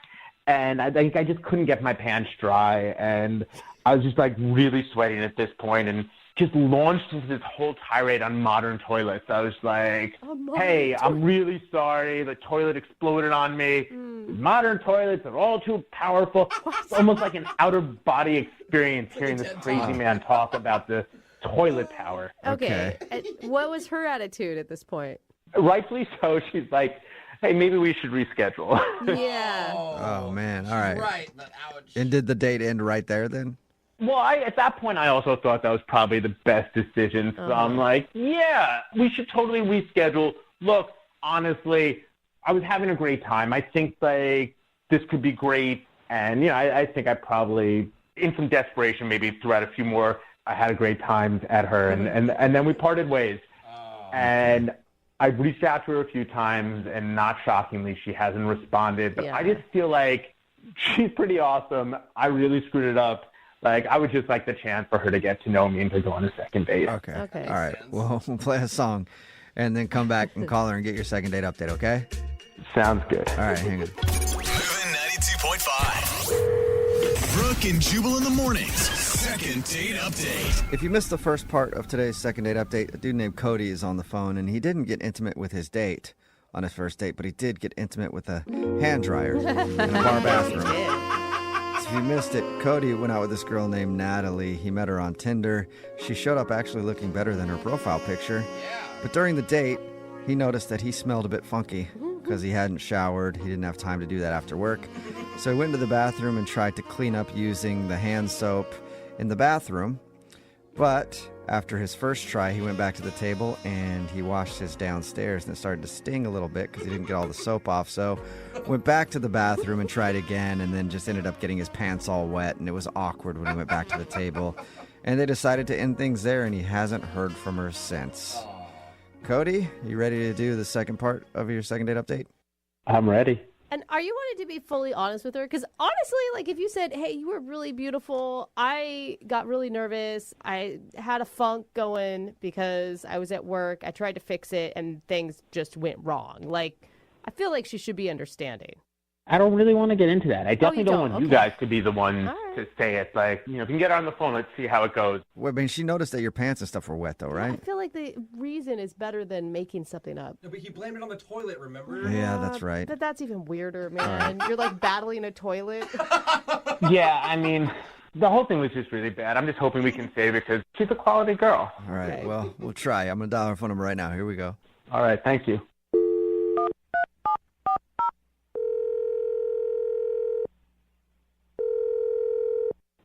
and I think I just couldn't get my pants dry, and I was just really sweating at this point, and just launched into this whole tirade on modern toilets. I was like, hey, I'm really sorry. The toilet exploded on me. Modern toilets are all too powerful. It's almost like an out-of-body experience hearing this crazy man talk about the toilet power. Okay. What was her attitude at this point? Rightfully so. She's like, hey, maybe we should reschedule. Yeah. Oh, man. All right. Right, but ouch. And did the date end right there then? Well, at that point, I also thought that was probably the best decision. So I'm like, yeah, we should totally reschedule. Look, honestly, I was having a great time. I think this could be great. And, I think I probably, in some desperation, maybe threw out a few more. I had a great time at her, and then we parted ways. And I've reached out to her a few times, and not shockingly, she hasn't responded. But I just feel like she's pretty awesome. I really screwed it up. I would just like the chance for her to get to know me and to go on a second date. Okay. All right. Well, we'll play a song and then come back and call her and get your second date update, okay? Sounds good. All right, hang on. Moving 92.5. Brooke and Jubal in the mornings. Second date update. If you missed the first part of today's second date update, a dude named Cody is on the phone, and he didn't get intimate with his date on his first date, but he did get intimate with a hand dryer in a bar bathroom. So if you missed it, Cody went out with this girl named Natalie. He met her on Tinder. She showed up actually looking better than her profile picture. But during the date, he noticed that he smelled a bit funky because he hadn't showered. He didn't have time to do that after work. So he went into the bathroom and tried to clean up using the hand soap in the bathroom. But after his first try, he went back to the table and he washed his downstairs, and it started to sting a little bit because he didn't get all the soap off. So went back to the bathroom and tried again, and then just ended up getting his pants all wet, and it was awkward when he went back to the table. And they decided to end things there, and he hasn't heard from her since. Cody, you ready to do the second part of your second date update? I'm ready. And are you wanting to be fully honest with her? Because honestly, like if you said, hey, you were really beautiful, I got really nervous, I had a funk going because I was at work, I tried to fix it, and things just went wrong. Like, I feel like she should be understanding. I don't really want to get into that. I definitely you don't don't? want you Okay. guys to be the one to say it. Like, if you can get her on the phone, let's see how it goes. Well, I mean, she noticed that your pants and stuff were wet, though, I right? feel like the reason is better than making something up. No, but he blamed it on the toilet, remember? Yeah, that's right. But that's even weirder, man. You're like battling a toilet. Yeah, I mean, the whole thing was just really bad. I'm just hoping we can save it because she's a quality girl. All right, well, we'll try. I'm going to dial her phone number right now. Here we go. All right, thank you.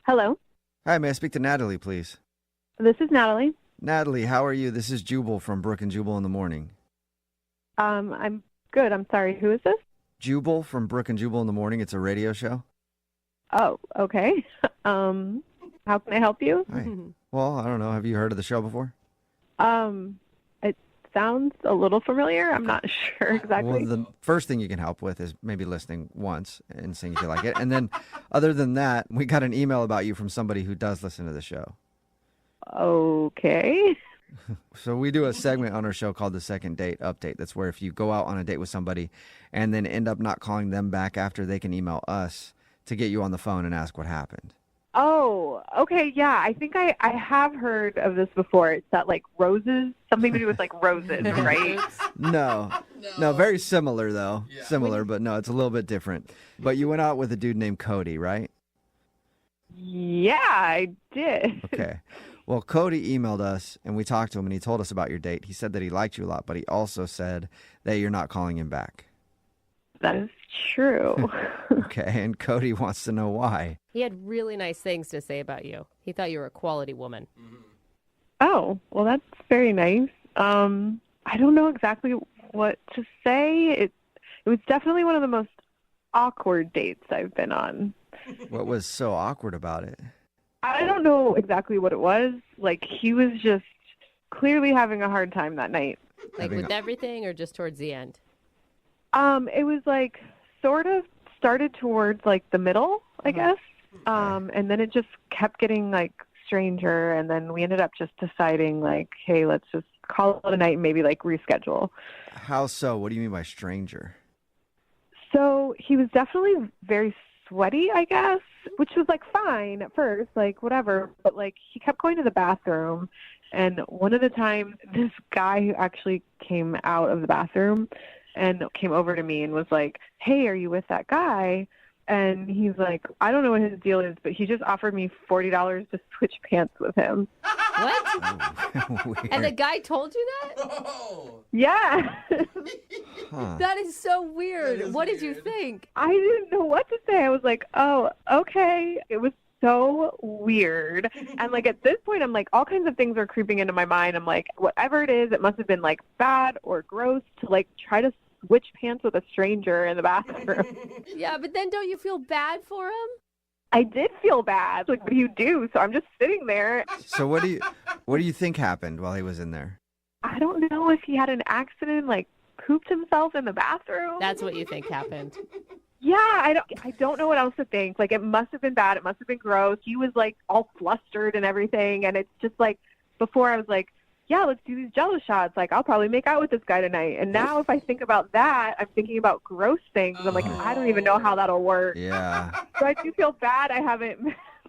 Hello, Hi, may I speak to Natalie, please? this is Natalie. Natalie, how are you? This is Jubal from Brooke and Jubal in the morning. I'm good. I'm sorry. Who is this? Jubal from Brooke and Jubal in the morning. It's a radio show. Oh, okay. How can I help you? Hi. Well, I don't know. Have you heard of the show before? It sounds a little familiar. I'm not sure exactly. Well, the first thing you can help with is maybe listening once and seeing if you like it. And then other than that, we got an email about you from somebody who does listen to the show. Okay. So we do a segment on our show called the Second Date Update. That's where if you go out on a date with somebody and then end up not calling them back after, they can email us to get you on the phone and ask what happened. Oh, okay. Yeah, I think I have heard of this before. It's that like roses, something to do with like roses, right? No, very similar though. Similar, but no, it's a little bit different. But you went out with a dude named Cody, right? Yeah, I did. Okay. Well, Cody emailed us, and we talked to him, and he told us about your date. He said that he liked you a lot, but he also said that you're not calling him back. That is true. Okay, and Cody wants to know why. He had really nice things to say about you. He thought you were a quality woman. Oh, well, that's very nice. I don't know exactly what to say. It was definitely one of the most awkward dates I've been on. What was so awkward about it? I don't know exactly what it was. Like, he was just clearly having a hard time that night. Like with everything or just towards the end? It was like sort of started towards like the middle, I guess. And then it just kept getting like stranger. And then we ended up just deciding like, hey, let's just call it a night and maybe like reschedule. How so? What do you mean by stranger? So he was definitely very sweaty, I guess, which was like fine at first, like whatever. But like he kept going to the bathroom. And one of the times, this guy who actually came out of the bathroom and came over to me and was like, hey, are you with that guy? And he's like, I don't know what his deal is, but he just offered me $40 to switch pants with him. What? And the guy told you that? Yeah. That is so weird. What did you think? I didn't know what to say. I was like, oh, okay. It was so weird. And like at this point, I'm like, all kinds of things are creeping into my mind. I'm like, whatever it is, it must have been like bad or gross to like try to switch pants with a stranger in the bathroom. Yeah, but then don't you feel bad for him? I did feel bad. Like, what do you do? So I'm just sitting there. So what do you think happened while he was in there? I don't know if he had an accident, like pooped himself in the bathroom. That's what you think happened. Yeah, I don't know what else to think. Like, it must have been bad. It must have been gross. He was like all flustered and everything. And it's just like, before I was like, yeah, let's do these Jello shots. Like, I'll probably make out with this guy tonight. And now if I think about that, I'm thinking about gross things. I'm like, I don't even know how that'll work. Yeah. So I do feel bad. I haven't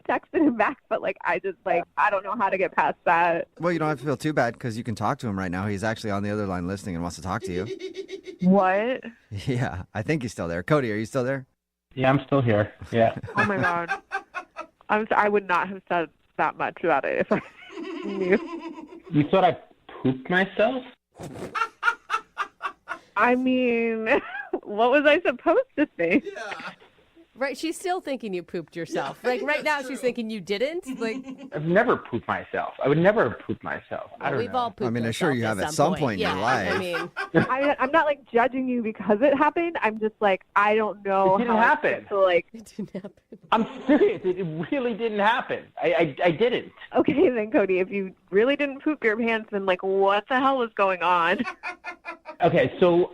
texted him back, but like, I just like, I don't know how to get past that. Well, you don't have to feel too bad because you can talk to him right now. He's actually on the other line listening and wants to talk to you. What? Yeah, I think he's still there. Cody, are you still there? Yeah, I'm still here. Yeah. Oh my God. I would not have said that much about it if I knew. You thought I pooped myself? I mean, what was I supposed to think? Right, she's still thinking you pooped yourself. Like right now, she's thinking you didn't. Like I've never pooped myself. I would never have pooped myself. I don't we've know. all pooped. I mean, I'm sure you have at some point in your life. I mean, I'm not like judging you because it happened. I'm just like, I don't know It didn't how happen. to like. It didn't happen. I'm serious. It really didn't happen. I didn't. Okay, then Cody, if you really didn't poop your pants, then like, what the hell was going on? Okay, so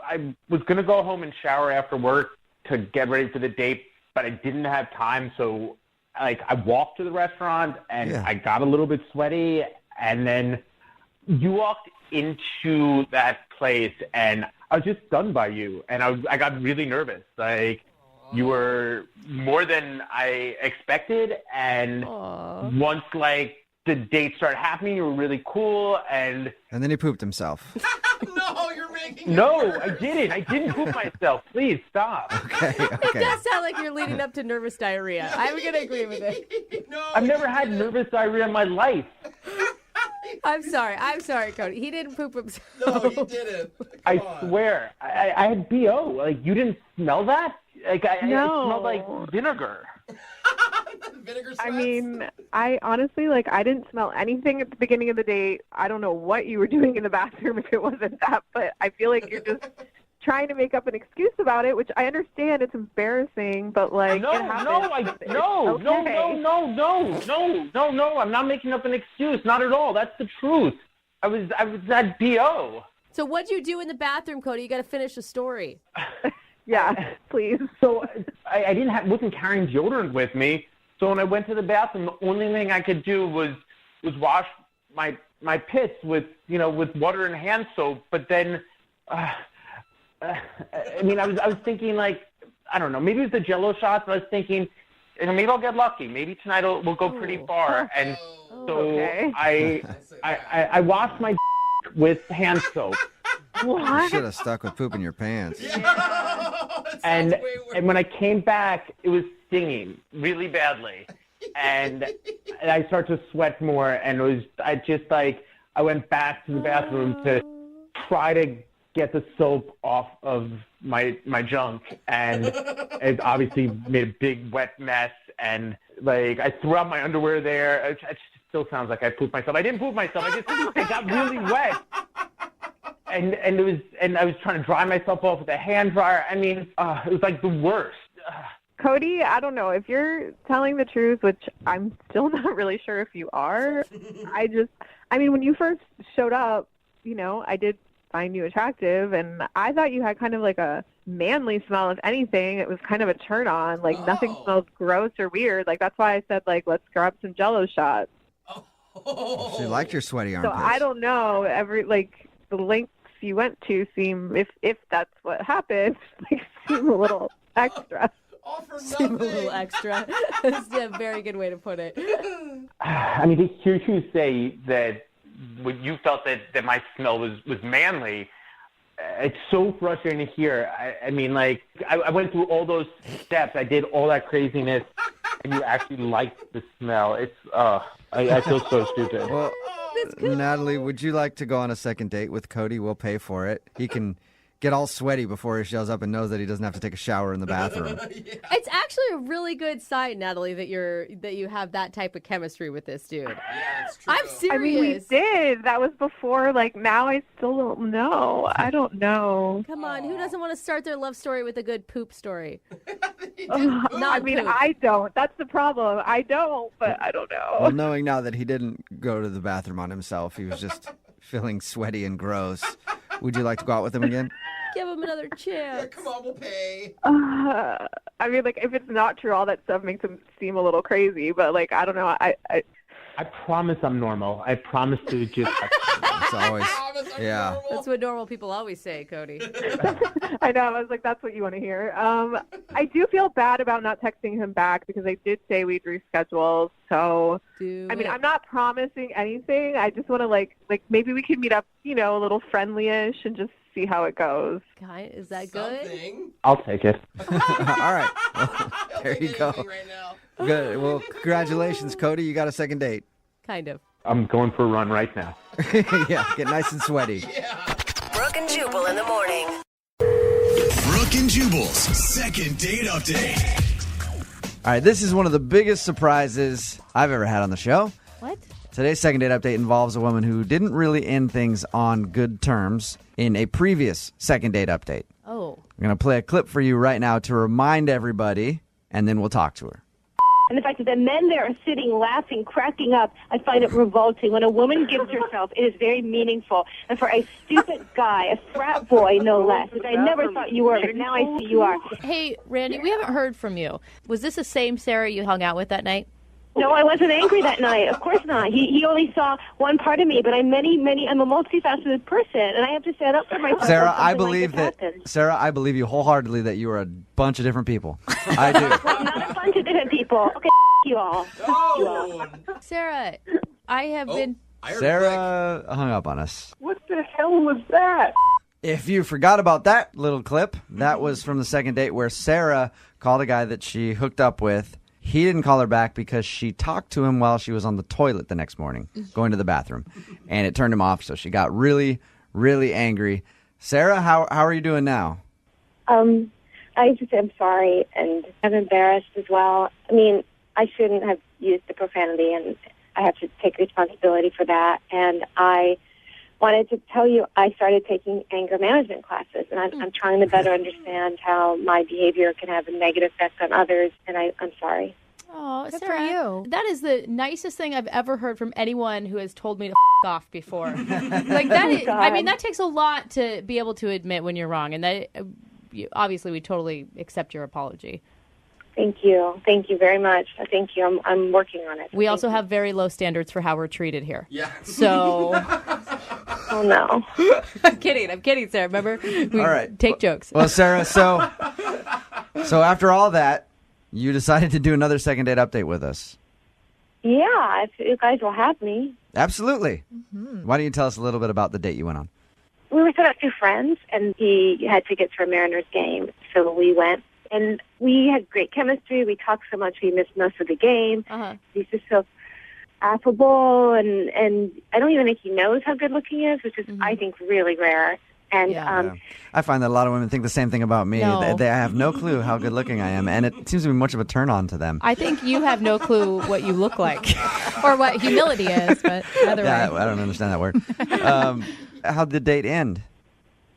I was going to go home and shower after work to get ready for the date, but I didn't have time. So like I walked to the restaurant and I got a little bit sweaty. And then you walked into that place and I was just stunned by you. And I got really nervous. Like you were more than I expected. And once like the date started happening, you were really cool. And then he pooped himself. No, you're making it No, worse. I didn't. I didn't poop myself. Please stop. It does sound like you're leading up to nervous diarrhea. I'm gonna agree with it. I've never had nervous diarrhea in my life. I'm sorry, Cody. He didn't poop himself. No, you didn't. I swear. I had BO. Like, you didn't smell that? Like, it smelled like vinegar. I mean, I honestly, like, I didn't smell anything at the beginning of the date. I don't know what you were doing in the bathroom if it wasn't that, but I feel like you're just trying to make up an excuse about it, which I understand it's embarrassing, but like, No, it happens. No. I'm not making up an excuse. Not at all. That's the truth. I was at BO. So what'd you do in the bathroom, Cody? You got to finish the story. Yeah, please. So I wasn't carrying deodorant with me. So when I went to the bathroom, the only thing I could do was wash my pits with water and hand soap. But then, I mean, I was thinking like, I don't know, maybe it was the Jello shots. But I was thinking, maybe I'll get lucky. Maybe tonight we'll go pretty far. And so I washed my with hand soap. You should have stuck with poop in your pants. And when I came back, it was stinging really badly, and I started to sweat more. And I went back to the bathroom to try to get the soap off of my junk, and it obviously made a big wet mess. And like I threw out my underwear there. It still sounds like I pooped myself. I didn't poop myself. I got really wet. And I was trying to dry myself off with a hand dryer. I mean, it was like the worst. Cody, I don't know if you're telling the truth, which I'm still not really sure if you are. I mean, when you first showed up, I did find you attractive, and I thought you had kind of like a manly smell. If anything, it was kind of a turn on. Like nothing smells gross or weird. Like that's why I said like let's grab some Jello shots. She liked your sweaty armpits. So I don't know. The lengths you went to seem, if that's what happened, seem a little extra. Seem a little extra. That's a very good way to put it. I mean, to hear you say that when you felt that my smell was manly, it's so frustrating to hear. I mean, like, I went through all those steps. I did all that craziness, and you actually liked the smell. It's, I feel so stupid. Well, Natalie, would you like to go on a second date with Cody? We'll pay for it. He can get all sweaty before he shows up and knows that he doesn't have to take a shower in the bathroom. It's actually a really good sign, Natalie, that you have that type of chemistry with this dude. Yeah, it's true. I'm serious. I mean, we did. That was before. Like, now I still don't know. I don't know. Come on, who doesn't want to start their love story with a good poop story? I mean, I don't. That's the problem. I don't, but I don't know. Well, knowing now that he didn't go to the bathroom on himself, he was just feeling sweaty and gross. Would you like to go out with him again? Give him another chance. Come on, we'll pay. I mean, like, if it's not true, all that stuff makes him seem a little crazy. But, like, I don't know. I promise I'm normal. I promise to just... It's always... Yeah. That's what normal people always say, Cody. I know. I was like, that's what you want to hear. I do feel bad about not texting him back because I did say we'd reschedule. So, I mean, I'm not promising anything. I just want to, like maybe we can meet up, a little friendly-ish and just see how it goes. Guy, is that good? I'll take it. All right. Well, there you go. Good. Well, congratulations, Cody. You got a second date. Kind of. I'm going for a run right now. Yeah, get nice and sweaty. Brooke Brooke and Jubal in the morning. Brooke and Jubal's second date update. All right, this is one of the biggest surprises I've ever had on the show. What? Today's second date update involves a woman who didn't really end things on good terms in a previous second date update. Oh. I'm going to play a clip for you right now to remind everybody, and then we'll talk to her. And the fact that the men there are sitting, laughing, cracking up, I find it revolting. When a woman gives herself, it is very meaningful. And for a stupid guy, a frat boy, no less, which I never thought you were, but now I see you are. Hey, Randy, we haven't heard from you. Was this the same Sarah you hung out with that night? No, I wasn't angry that night. Of course not. He only saw one part of me, but I'm I'm a multifaceted person, and I have to stand up for myself. Sarah, when I something believe like that. Sarah, I believe you wholeheartedly that you are a bunch of different people. I do. I'm not a bunch of different people. Okay, you all. You all. Sarah, I have been... Sarah hung up on us. What the hell was that? If you forgot about that little clip, that was from the second date where Sarah called a guy that she hooked up with. He didn't call her back because she talked to him while she was on the toilet the next morning, going to the bathroom. And it turned him off, so she got really, really angry. Sarah, how are you doing now? I just am sorry, and I'm embarrassed as well. I mean, I shouldn't have used the profanity, and I have to take responsibility for that. And I wanted to tell you I started taking anger management classes, and I'm trying to better understand how my behavior can have a negative effect on others, and I'm sorry. Oh, Good Sarah, for you. that is the nicest thing I've ever heard from anyone who has told me to off before. Like that is, I mean, that takes a lot to be able to admit when you're wrong, and that obviously we totally accept your apology. Thank you. Thank you very much. Thank you. I'm working on it. We also have very low standards for how we're treated here. Yeah. So. Oh, no. I'm kidding, Sarah. Remember? We All right. take jokes. Well, Sarah, so after all that, you decided to do another second date update with us. Yeah, if you guys will have me. Absolutely. Why don't you tell us a little bit about the date you went on? We were set up two friends, and he had tickets for a Mariners game, so we went. And we had great chemistry. We talked so much we missed most of the game. He's just so affable, and I don't even think he knows how good looking he is, which is, I think, really rare. And I find that a lot of women think the same thing about me. No. They have no clue how good looking I am, and it seems to be much of a turn on to them. I think you have no clue what you look like or what humility is, but either way. I don't understand that word. How'd the date end?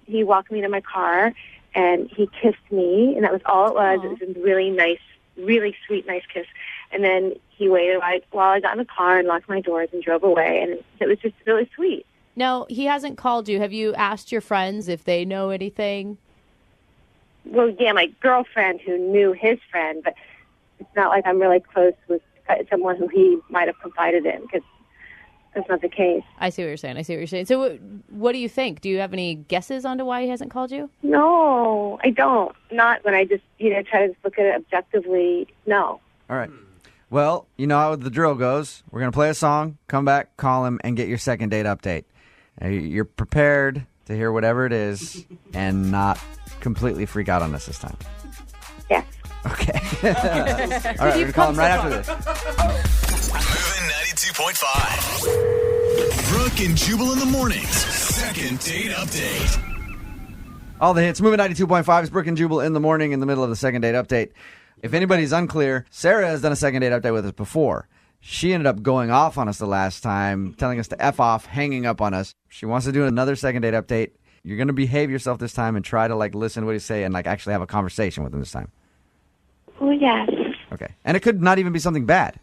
he walked me to my car, and he kissed me, and that was all it was. It was a really nice, really sweet, nice kiss. And then he waited while I got in the car and locked my doors and drove away, and it was just really sweet. No, he hasn't called you. Have you asked your friends if they know anything? Well, yeah, my girlfriend who knew his friend, but it's not like I'm really close with someone who he might have confided in, because that's not the case. I see what you're saying. So what do you think? Do you have any guesses onto why he hasn't called you? No, I don't. Not when I just, try to look at it objectively. No. All right. Well, you know how the drill goes. We're going to play a song, come back, call him, and get your second date update. You're prepared to hear whatever it is and not completely freak out on us this time. Yes. Okay. All right, we're going to call him right after this. Moving 92.5. Brooke and Jubal in the mornings. Second date update. All the hits. Moving 92.5 is Brooke and Jubal in the morning in the middle of the second date update. If anybody's unclear, Sarah has done a second date update with us before. She ended up going off on us the last time, telling us to F off, hanging up on us. She wants to do another second date update. You're going to behave yourself this time and try to listen to what he say and actually have a conversation with him this time. Oh, yes. Okay. And it could not even be something bad.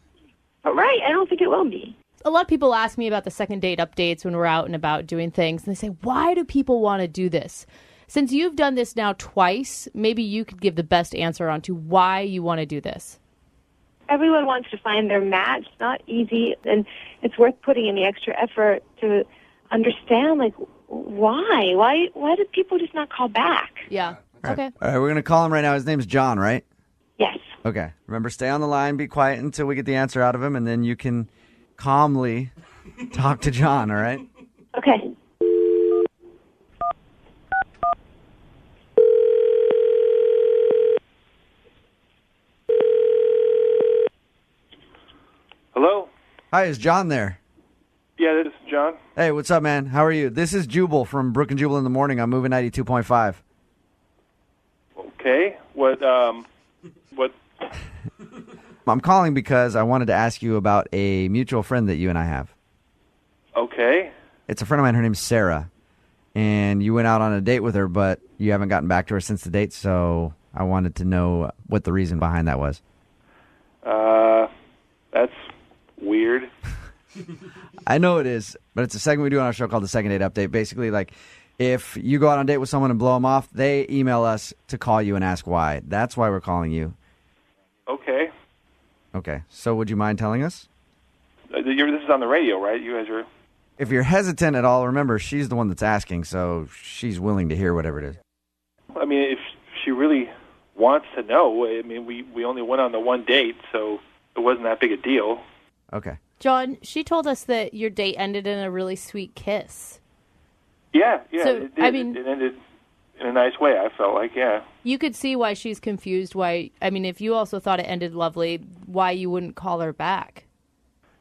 But right, I don't think it will be. A lot of people ask me about the second date updates when we're out and about doing things, and they say, why do people want to do this? Since you've done this now twice, maybe you could give the best answer on to why you want to do this. Everyone wants to find their match. It's not easy, and it's worth putting in the extra effort to understand, why? Why do people just not call back? Yeah. Okay. All right, we're going to call him right now. His name's John, right? Yes. Okay. Remember, stay on the line, be quiet until we get the answer out of him, and then you can calmly talk to John, all right? Okay. Hello? Hi, is John there? Yeah, this is John. Hey, what's up, man? How are you? This is Jubal from Brooke and Jubal in the Morning. I'm moving 92.5. Okay. What? I'm calling because I wanted to ask you about a mutual friend that you and I have. Okay. It's a friend of mine. Her name's Sarah. And you went out on a date with her, but you haven't gotten back to her since the date, so I wanted to know what the reason behind that was. That's weird. I know it is, but it's a segment we do on our show called the Second Date Update. Basically, like, if you go out on a date with someone and blow them off, they email us to call you and ask why. That's why we're calling you. Okay. Okay, so would you mind telling us? This is on the radio, right? You guys are... If you're hesitant at all, remember, she's the one that's asking, so she's willing to hear whatever it is. I mean, if she really wants to know, I mean, we only went on the one date, so it wasn't that big a deal. Okay. John, she told us that your date ended in a really sweet kiss. Yeah, So, it did. I mean- It ended in a nice way, I felt like, yeah. You could see why she's confused. Why? I mean, if you also thought it ended lovely, why you wouldn't call her back?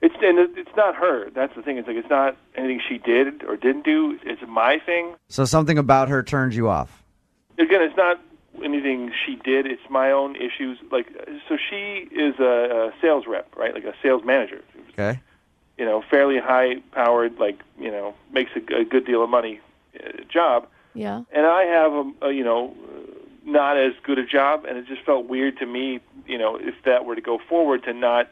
It's not her. That's the thing. It's like it's not anything she did or didn't do. It's my thing. So something about her turns you off. Again, it's not anything she did. It's my own issues. Like, so she is a sales rep, right? Like a sales manager. Okay. You know, fairly high-powered, like, you know, makes a good deal of money job. Yeah. And I have not as good a job, and it just felt weird to me, you know, if that were to go forward, to not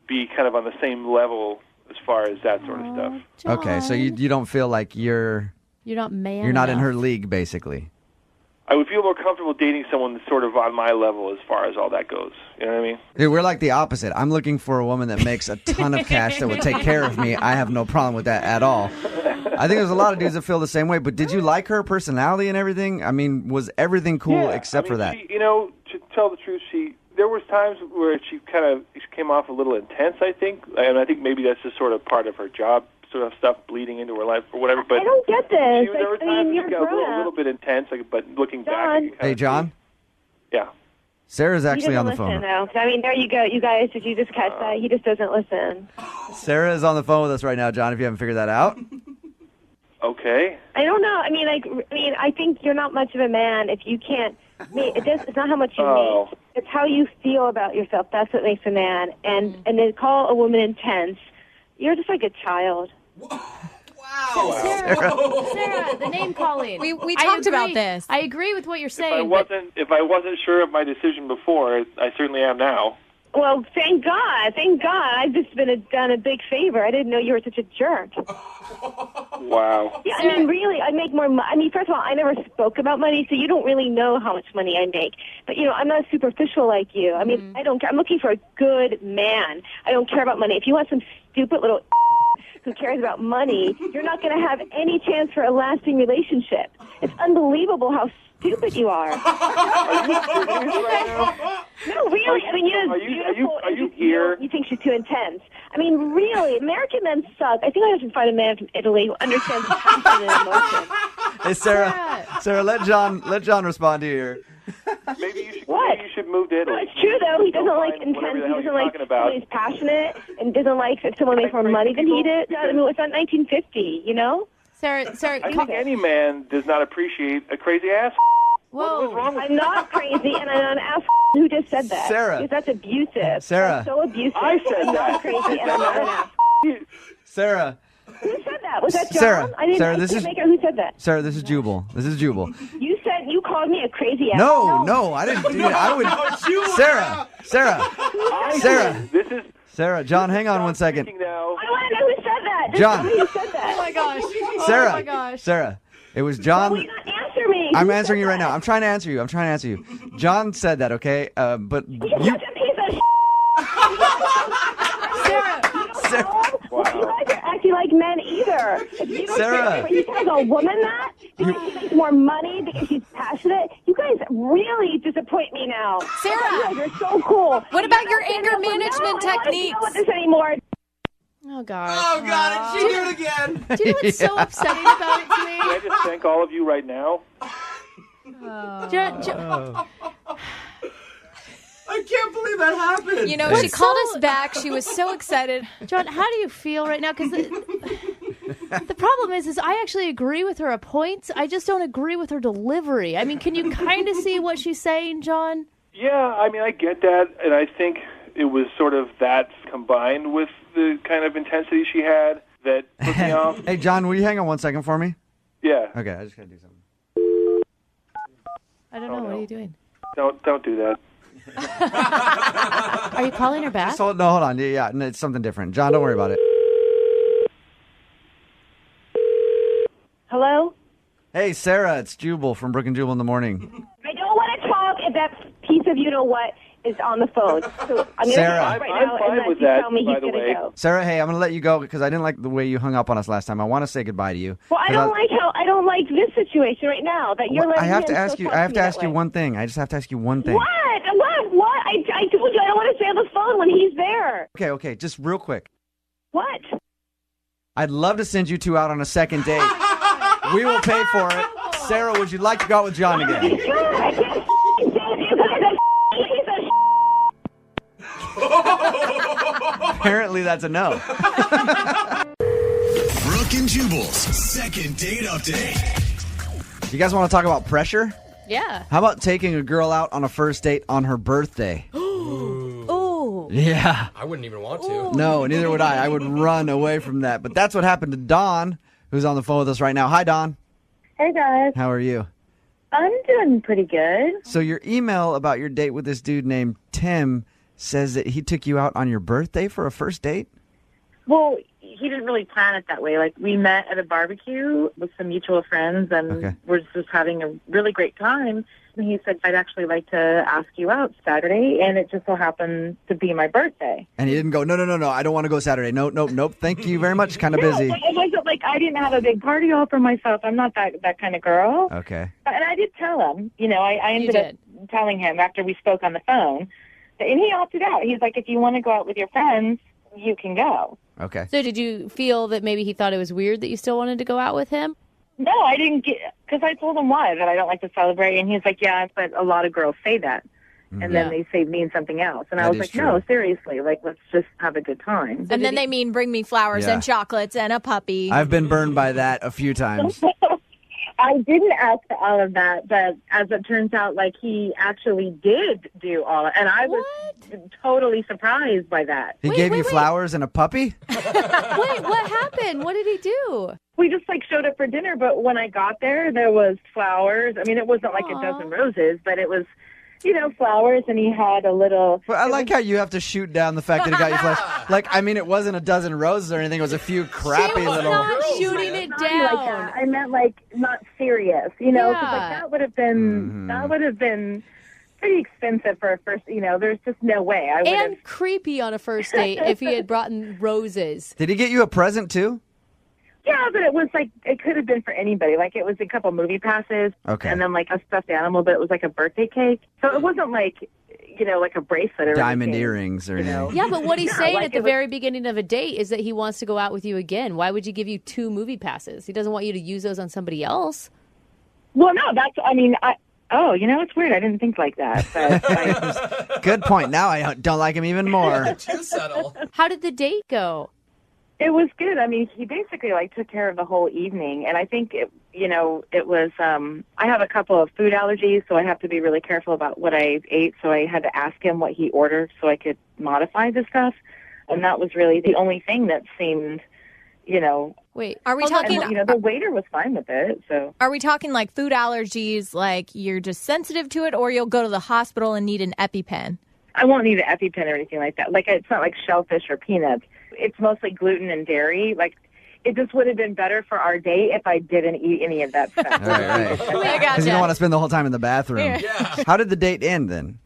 be kind of on the same level as far as that sort of stuff. Okay, so you don't feel like you're not man. you're not in enough. her league, basically. I would feel more comfortable dating someone that's sort of on my level as far as all that goes. You know what I mean? Dude, we're like the opposite. I'm looking for a woman that makes a ton of cash that would take care of me. I have no problem with that at all. I think there's a lot of dudes that feel the same way, but did you like her personality and everything? I mean, was everything cool except for that? She, you know, to tell the truth, there was times where she came off a little intense, I think, and I think maybe that's just sort of part of her job, sort of stuff bleeding into her life or whatever. But I don't get this. There were times when she got a little bit intense, but looking back. Hey, John? Yeah. Sarah's actually he on the doesn't phone. listen, though. I mean, there you go. You guys, did you just catch that? He just doesn't listen. Sarah is on the phone with us right now, John, if you haven't figured that out. Okay. I don't know. I mean, I think you're not much of a man if you can't. It's not how much you make. It's how you feel about yourself. That's what makes a man. And to call a woman intense, you're just like a child. Sarah, the name calling. We I talked about agree. this. I agree with what you're If saying. I wasn't sure of my decision before, I certainly am now. Well, thank God. Thank God. I've just done a big favor. I didn't know you were such a jerk. Wow. Yeah, I mean, really, I make more money. I mean, first of all, I never spoke about money, so you don't really know how much money I make. But, you know, I'm not superficial like you. I mean, I don't care. I'm looking for a good man. I don't care about money. If you want some stupid little who cares about money, you're not going to have any chance for a lasting relationship. It's unbelievable how stupid you are. No, really. I mean, Are you here? You think she's too intense. I mean, really, American men suck. I think I have to find a man from Italy who understands passion and emotion. Hey, Sarah, let John respond to you here. Maybe you should move to Italy. No, it's true, though. He doesn't like intense. Whatever the He hell doesn't you're like talking about. someone who's passionate and doesn't like if someone makes more money than he did. I mean, it's not 1950, you know? Sarah, I think any man does not appreciate a crazy ass. Whoa. What's wrong with I'm not crazy, and I'm an ass who just said that. Sarah. Because that's abusive. Sarah. That's so abusive. I said I'm that. not crazy, and I'm not an ass. Sarah. Who said that? Was that John? Sarah, I didn't Sarah, I this can't is- make out who said that. Sarah, this is Jubal. You said you called me a crazy ass. No, I didn't do that. I would. Sarah. This is Sarah, John, hang on one second. I want to know who said that. Just John. tell me who said that. Oh my gosh. Sarah. Oh my gosh. Sarah, it was John. Why will you not answer me? I'm Who answering said you right that? now. I'm trying to answer you. John said that, okay? But You're you. such a piece of Sarah. You guys are acting like men either. If you don't Sarah. you tell a woman that because she makes more money because she's passionate, you guys really disappoint me now. Sarah. You guys are so cool. What about your anger management I don't want to techniques? deal with this anymore. Oh gosh. Oh God! She did it again. Do you know what's so upsetting about it to me? Can I just thank all of you right now? I can't believe that happened. You know, she called us back. She was so excited. John, how do you feel right now? Because the problem is I actually agree with her at points. I just don't agree with her delivery. I mean, can you kind of see what she's saying, John? Yeah, I mean, I get that, and I think it was sort of that combined with the kind of intensity she had that put me off. Hey, John, will you hang on 1 second for me? Yeah. Okay, I just got to do something. I don't know. What are you doing? Don't do that. Are you calling her back? Hold on. Yeah, no, it's something different. John, don't worry about it. Hello? Hey, Sarah, it's Jubal from Brooke and Jubal in the morning. I don't want to talk if that piece of you-know-what is on the phone. So I'm going to Sarah. talk right now I'm fine unless with you that, tell me by he's the going way. to go. Sarah, hey, I'm going to let you go because I didn't like the way you hung up on us last time. I want to say goodbye to you. Well, I don't like this situation right now that you're letting I have him to ask still you. talk I have to me ask that you way. one thing. I just have to ask you one thing. What? I told you I don't want to stay on the phone when he's there. Okay. Just real quick. What? I'd love to send you two out on a second date. We will pay for it. Sarah, would you like to go out with John again? I can't you guys are piece of Apparently, that's a no. Brooke and Jubal's second date update. You guys want to talk about pressure? Yeah. How about taking a girl out on a first date on her birthday? Ooh. Yeah. I wouldn't even want to. No, neither would I. I would run away from that. But that's what happened to Dawn, who's on the phone with us right now. Hi, Dawn. Hey, guys. How are you? I'm doing pretty good. So your email about your date with this dude named Tim says that he took you out on your birthday for a first date? Well, he didn't really plan it that way. Like, we met at a barbecue with some mutual friends, and we're just having a really great time. And he said, I'd actually like to ask you out Saturday, and it just so happened to be my birthday. And he didn't go, no, I don't want to go Saturday. Nope. Thank you very much. Kind of No, busy. it wasn't like I didn't have a big party all for myself. I'm not that kind of girl. Okay. And I did tell him, I ended up telling him after we spoke on the phone, and he opted out. He's like, if you want to go out with your friends, you can go. Okay. So did you feel that maybe he thought it was weird that you still wanted to go out with him? No, I didn't get, because I told him why, that I don't like to celebrate. And he's like, yeah, but a lot of girls say that. And then they say mean something else. And I was like, no, seriously, like, let's just have a good time. And then they mean bring me flowers Yeah. and chocolates and a puppy. I've been burned by that a few times. I didn't ask for all of that, but as it turns out, like, he actually did do all of it. And I was totally surprised by that. He gave you flowers and a puppy? Wait, what happened? What did he do? We just, like, showed up for dinner, but when I got there was flowers. I mean, it wasn't like a dozen roses, but it was, flowers, and he had a little... Well, I like how you have to shoot down the fact that he got you flowers. Like, I mean, it wasn't a dozen roses or anything. It was a few crappy little... Not shooting it Not down. like that. I meant, like, not serious, 'cause, like, that would have been pretty expensive for a first, there's just no way. I would have... And creepy on a first date if he had brought in roses. Did he get you a present, too? Yeah, but it was like, it could have been for anybody. Like, it was a couple movie passes. Okay. And then, like, a stuffed animal, but it was like a birthday cake. So it wasn't like, like a bracelet or Diamond anything. earrings or anything. Yeah, but what he's saying like at the very beginning of a date is that he wants to go out with you again. Why would you give you 2 movie passes? He doesn't want you to use those on somebody else. Well, no, it's weird. I didn't think like that. But, Good point. Now I don't like him even more. Too subtle. How did the date go? It was good. I mean, he basically took care of the whole evening, and I think it was. I have a couple of food allergies, so I have to be really careful about what I ate. So I had to ask him what he ordered so I could modify the stuff, and that was really the only thing that seemed, Wait, are we talking? And, the waiter was fine with it. So Are we talking like food allergies, like you're just sensitive to it, or you'll go to the hospital and need an EpiPen? I won't need an EpiPen or anything like that. Like, it's not like shellfish or peanuts. It's mostly gluten and dairy. Like, it just would have been better for our date if I didn't eat any of that stuff. Right. Because you don't want to spend the whole time in the bathroom. Yeah. How did the date end then?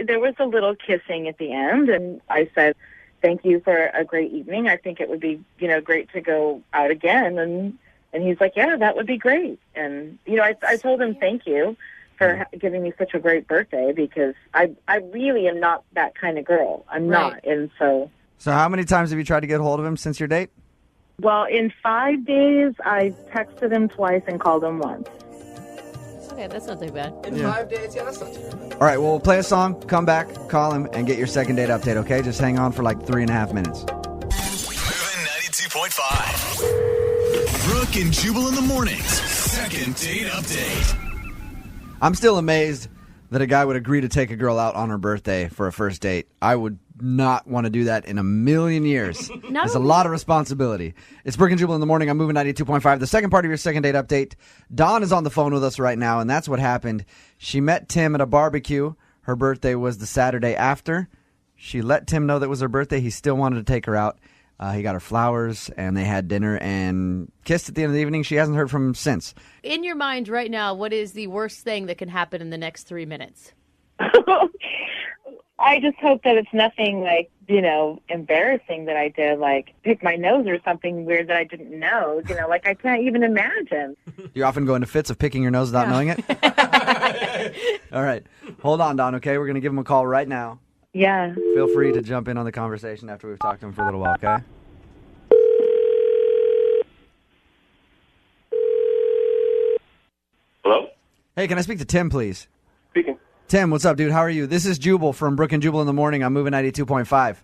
There was a little kissing at the end, and I said, thank you for a great evening. I think it would be, great to go out again. And he's like, yeah, that would be great. And, I told him thank you for giving me such a great birthday, because I really am not that kind of girl. I'm not. And so... So how many times have you tried to get hold of him since your date? Well, in 5 days, I texted him twice and called him once. Okay, that's not too bad. In 5 days, yeah, that's not too bad. All right, well, we'll play a song, come back, call him, and get your second date update, okay? Just hang on for like 3.5 minutes. Moving 92.5. Brooke and Jubal in the mornings. Second date update. I'm still amazed that a guy would agree to take a girl out on her birthday for a first date. I would not want to do that in a million years. It's a lot of responsibility. It's Brooke and Jubal in the morning. I'm moving 92.5. The second part of your second date update. Dawn is on the phone with us right now, and that's what happened. She met Tim at a barbecue. Her birthday was the Saturday after. She let Tim know that it was her birthday. He still wanted to take her out. He got her flowers, and they had dinner and kissed at the end of the evening. She hasn't heard from him since. In your mind right now, what is the worst thing that can happen in the next 3 minutes? I just hope that it's nothing like, embarrassing that I did, like pick my nose or something weird that I didn't know. Like I can't even imagine. You often go into fits of picking your nose without knowing it? All right. Hold on, Don, okay? We're going to give him a call right now. Yeah. Feel free to jump in on the conversation after we've talked to him for a little while, okay? Hello? Hey, can I speak to Tim, please? Speaking. Tim, what's up, dude? How are you? This is Jubal from Brooke and Jubal in the morning. I'm moving 92.5.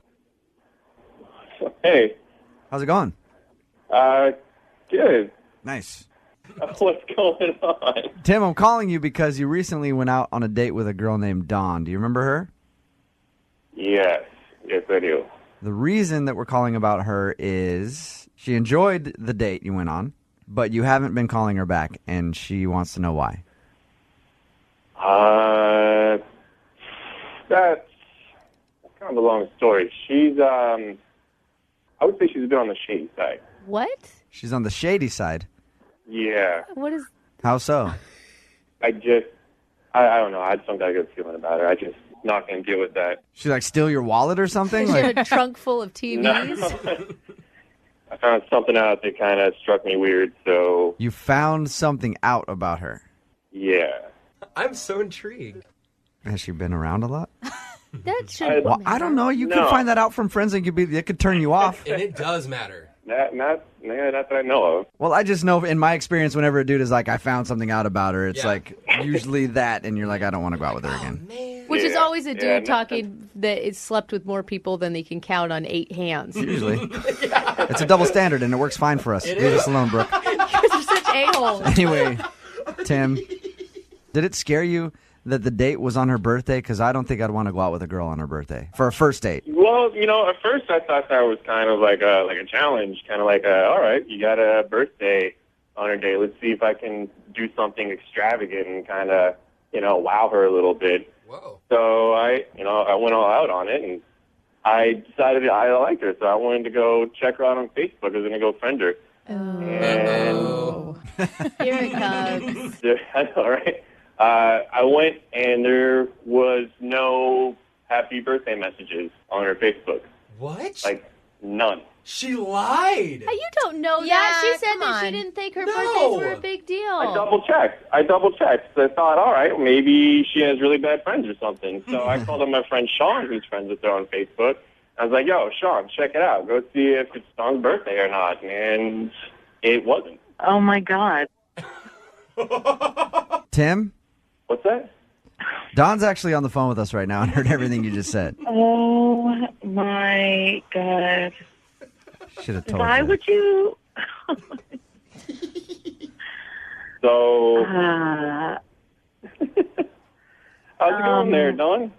Hey. How's it going? Good. Nice. What's going on? Tim, I'm calling you because you recently went out on a date with a girl named Dawn. Do you remember her? Yes. Yes, I do. The reason that we're calling about her is she enjoyed the date you went on, but you haven't been calling her back, and she wants to know why. That's kind of a long story. She's, I would say she's a bit on the shady side. What? She's on the shady side. Yeah. What is... How so? I don't know. I just don't got a good feeling about her. I just not going to deal with that. She like steal your wallet or something? She Like, had a trunk full of TVs? No. I found something out that kind of struck me weird, so... you found something out about her. Yeah. I'm so intrigued. Has she been around a lot? That should... Well, I don't know. You could find that out from friends and it could turn you off. And it does matter. Not that I know of. Well, I just know in my experience, whenever a dude is like, I found something out about her, it's like usually that, and you're like, I don't want to go out with her again. Which is always a dude talking that is slept with more people than they can count on 8 hands. Usually. It's a double standard, and it works fine for us. Leave us alone, Brooke. You guys are such a-holes. Anyway, Tim, did it scare you that the date was on her birthday? Because I don't think I'd want to go out with a girl on her birthday for a first date. Well, at first I thought that was kind of like a challenge, kind of like, all right, you got a birthday on her day. Let's see if I can do something extravagant and kind of, wow her a little bit. Whoa. So I went all out on it, and I decided I liked her, so I wanted to go check her out on Facebook. I was going to go friend her. Oh. Here it comes. I know, right? I went, and there was no happy birthday messages on her Facebook. What? Like, none. She lied. You don't know Yeah, that. She said come that she on. didn't think her birthdays were a big deal. I double checked. So I thought, all right, maybe she has really bad friends or something. So I called up my friend Sean, who's friends with her on Facebook. I was like, yo, Sean, check it out. Go see if it's Dawn's birthday or not. And it wasn't. Oh, my God. Tim? What's that? Don's actually on the phone with us right now and heard everything you just said. Oh, my God. Should have told Why you. would you... So, how's it going there, Dawn?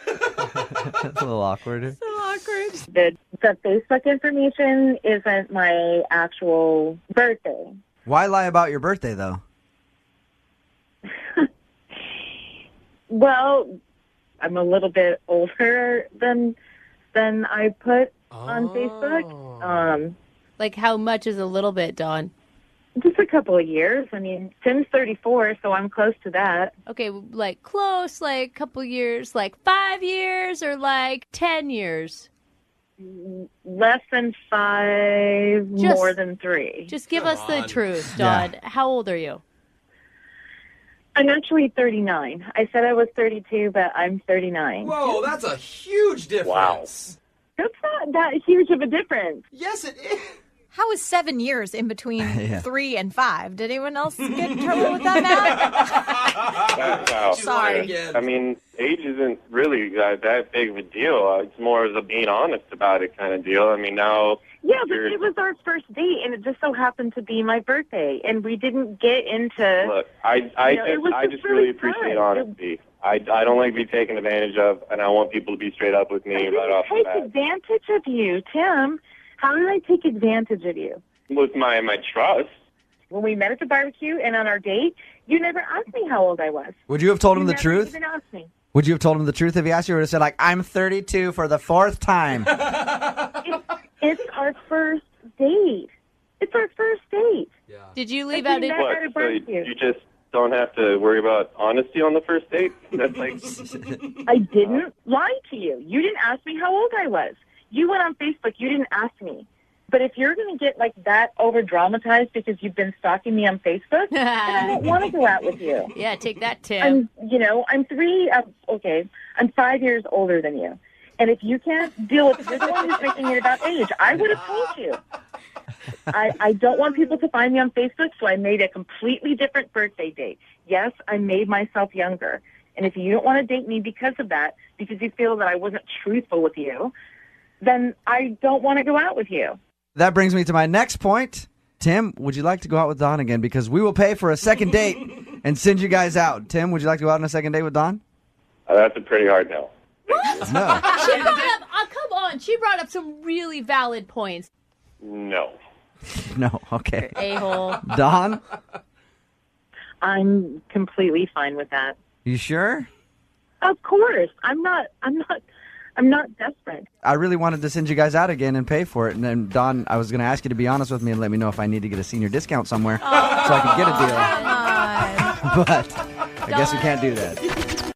That's a little awkward. The Facebook information isn't my actual birthday. Why lie about your birthday, though? Well, I'm a little bit older than I put on Facebook. Like how much is a little bit, Dawn? Just a couple of years. I mean, Tim's 34, so I'm close to that. Okay, like close, like couple years, like 5 years or like 10 years? Less than 5, more than 3. Just give us the truth, Dawn. How old are you? I'm actually 39. I said I was 32, but I'm 39. Whoa, that's a huge difference. That's not that huge of a difference. Yes, it is. How is 7 years in between Yeah. 3 and 5? Did anyone else get in trouble with that, Matt? Wow. Sorry. I mean, age isn't really that big of a deal. It's more of a being honest about it kind of deal. I mean, now. Yeah, but it was our first date, and it just so happened to be my birthday, and we didn't get into. Look, I just really appreciate honesty. I don't like to be taken advantage of, and I want people to be straight up with me right off the Take bat. advantage of you, Tim. How did I take advantage of you? With my trust. When we met at the barbecue and on our date, you never asked me how old I was. Would you have told him the never truth? Even asked me. Would you have told him the truth if he asked you? Or would have said, like, I'm 32 for the 4th time? It's our first date. It's our first date. Did you leave Like, out we it? met at a So barbecue. you just don't have to worry about honesty on the first date? That's like. I didn't lie to you. You didn't ask me how old I was. You went on Facebook. You didn't ask me. But if you're going to get like that over dramatized because you've been stalking me on Facebook, I don't want to go out with you. Yeah, take that, Tim. I'm 5 years older than you. And if you can't deal with this one who's making it about age, I would have told you. I don't want people to find me on Facebook, so I made a completely different birthday date. Yes, I made myself younger. And if you don't want to date me because of that, because you feel that I wasn't truthful with you, then I don't want to go out with you. That brings me to my next point. Tim, would you like to go out with Dawn again? Because we will pay for a second date and send you guys out. Tim, would you like to go out on a second date with Dawn? That's a pretty hard no. No. She brought up, come on, she brought up some really valid points. No. No, okay. A-hole. Dawn, I'm completely fine with that. you sure? Of course. I'm not desperate. I really wanted to send you guys out again and pay for it. And then, Dawn, I was going to ask you to be honest with me and let me know if I need to get a senior discount somewhere so I could get a deal. But I guess we can't do that.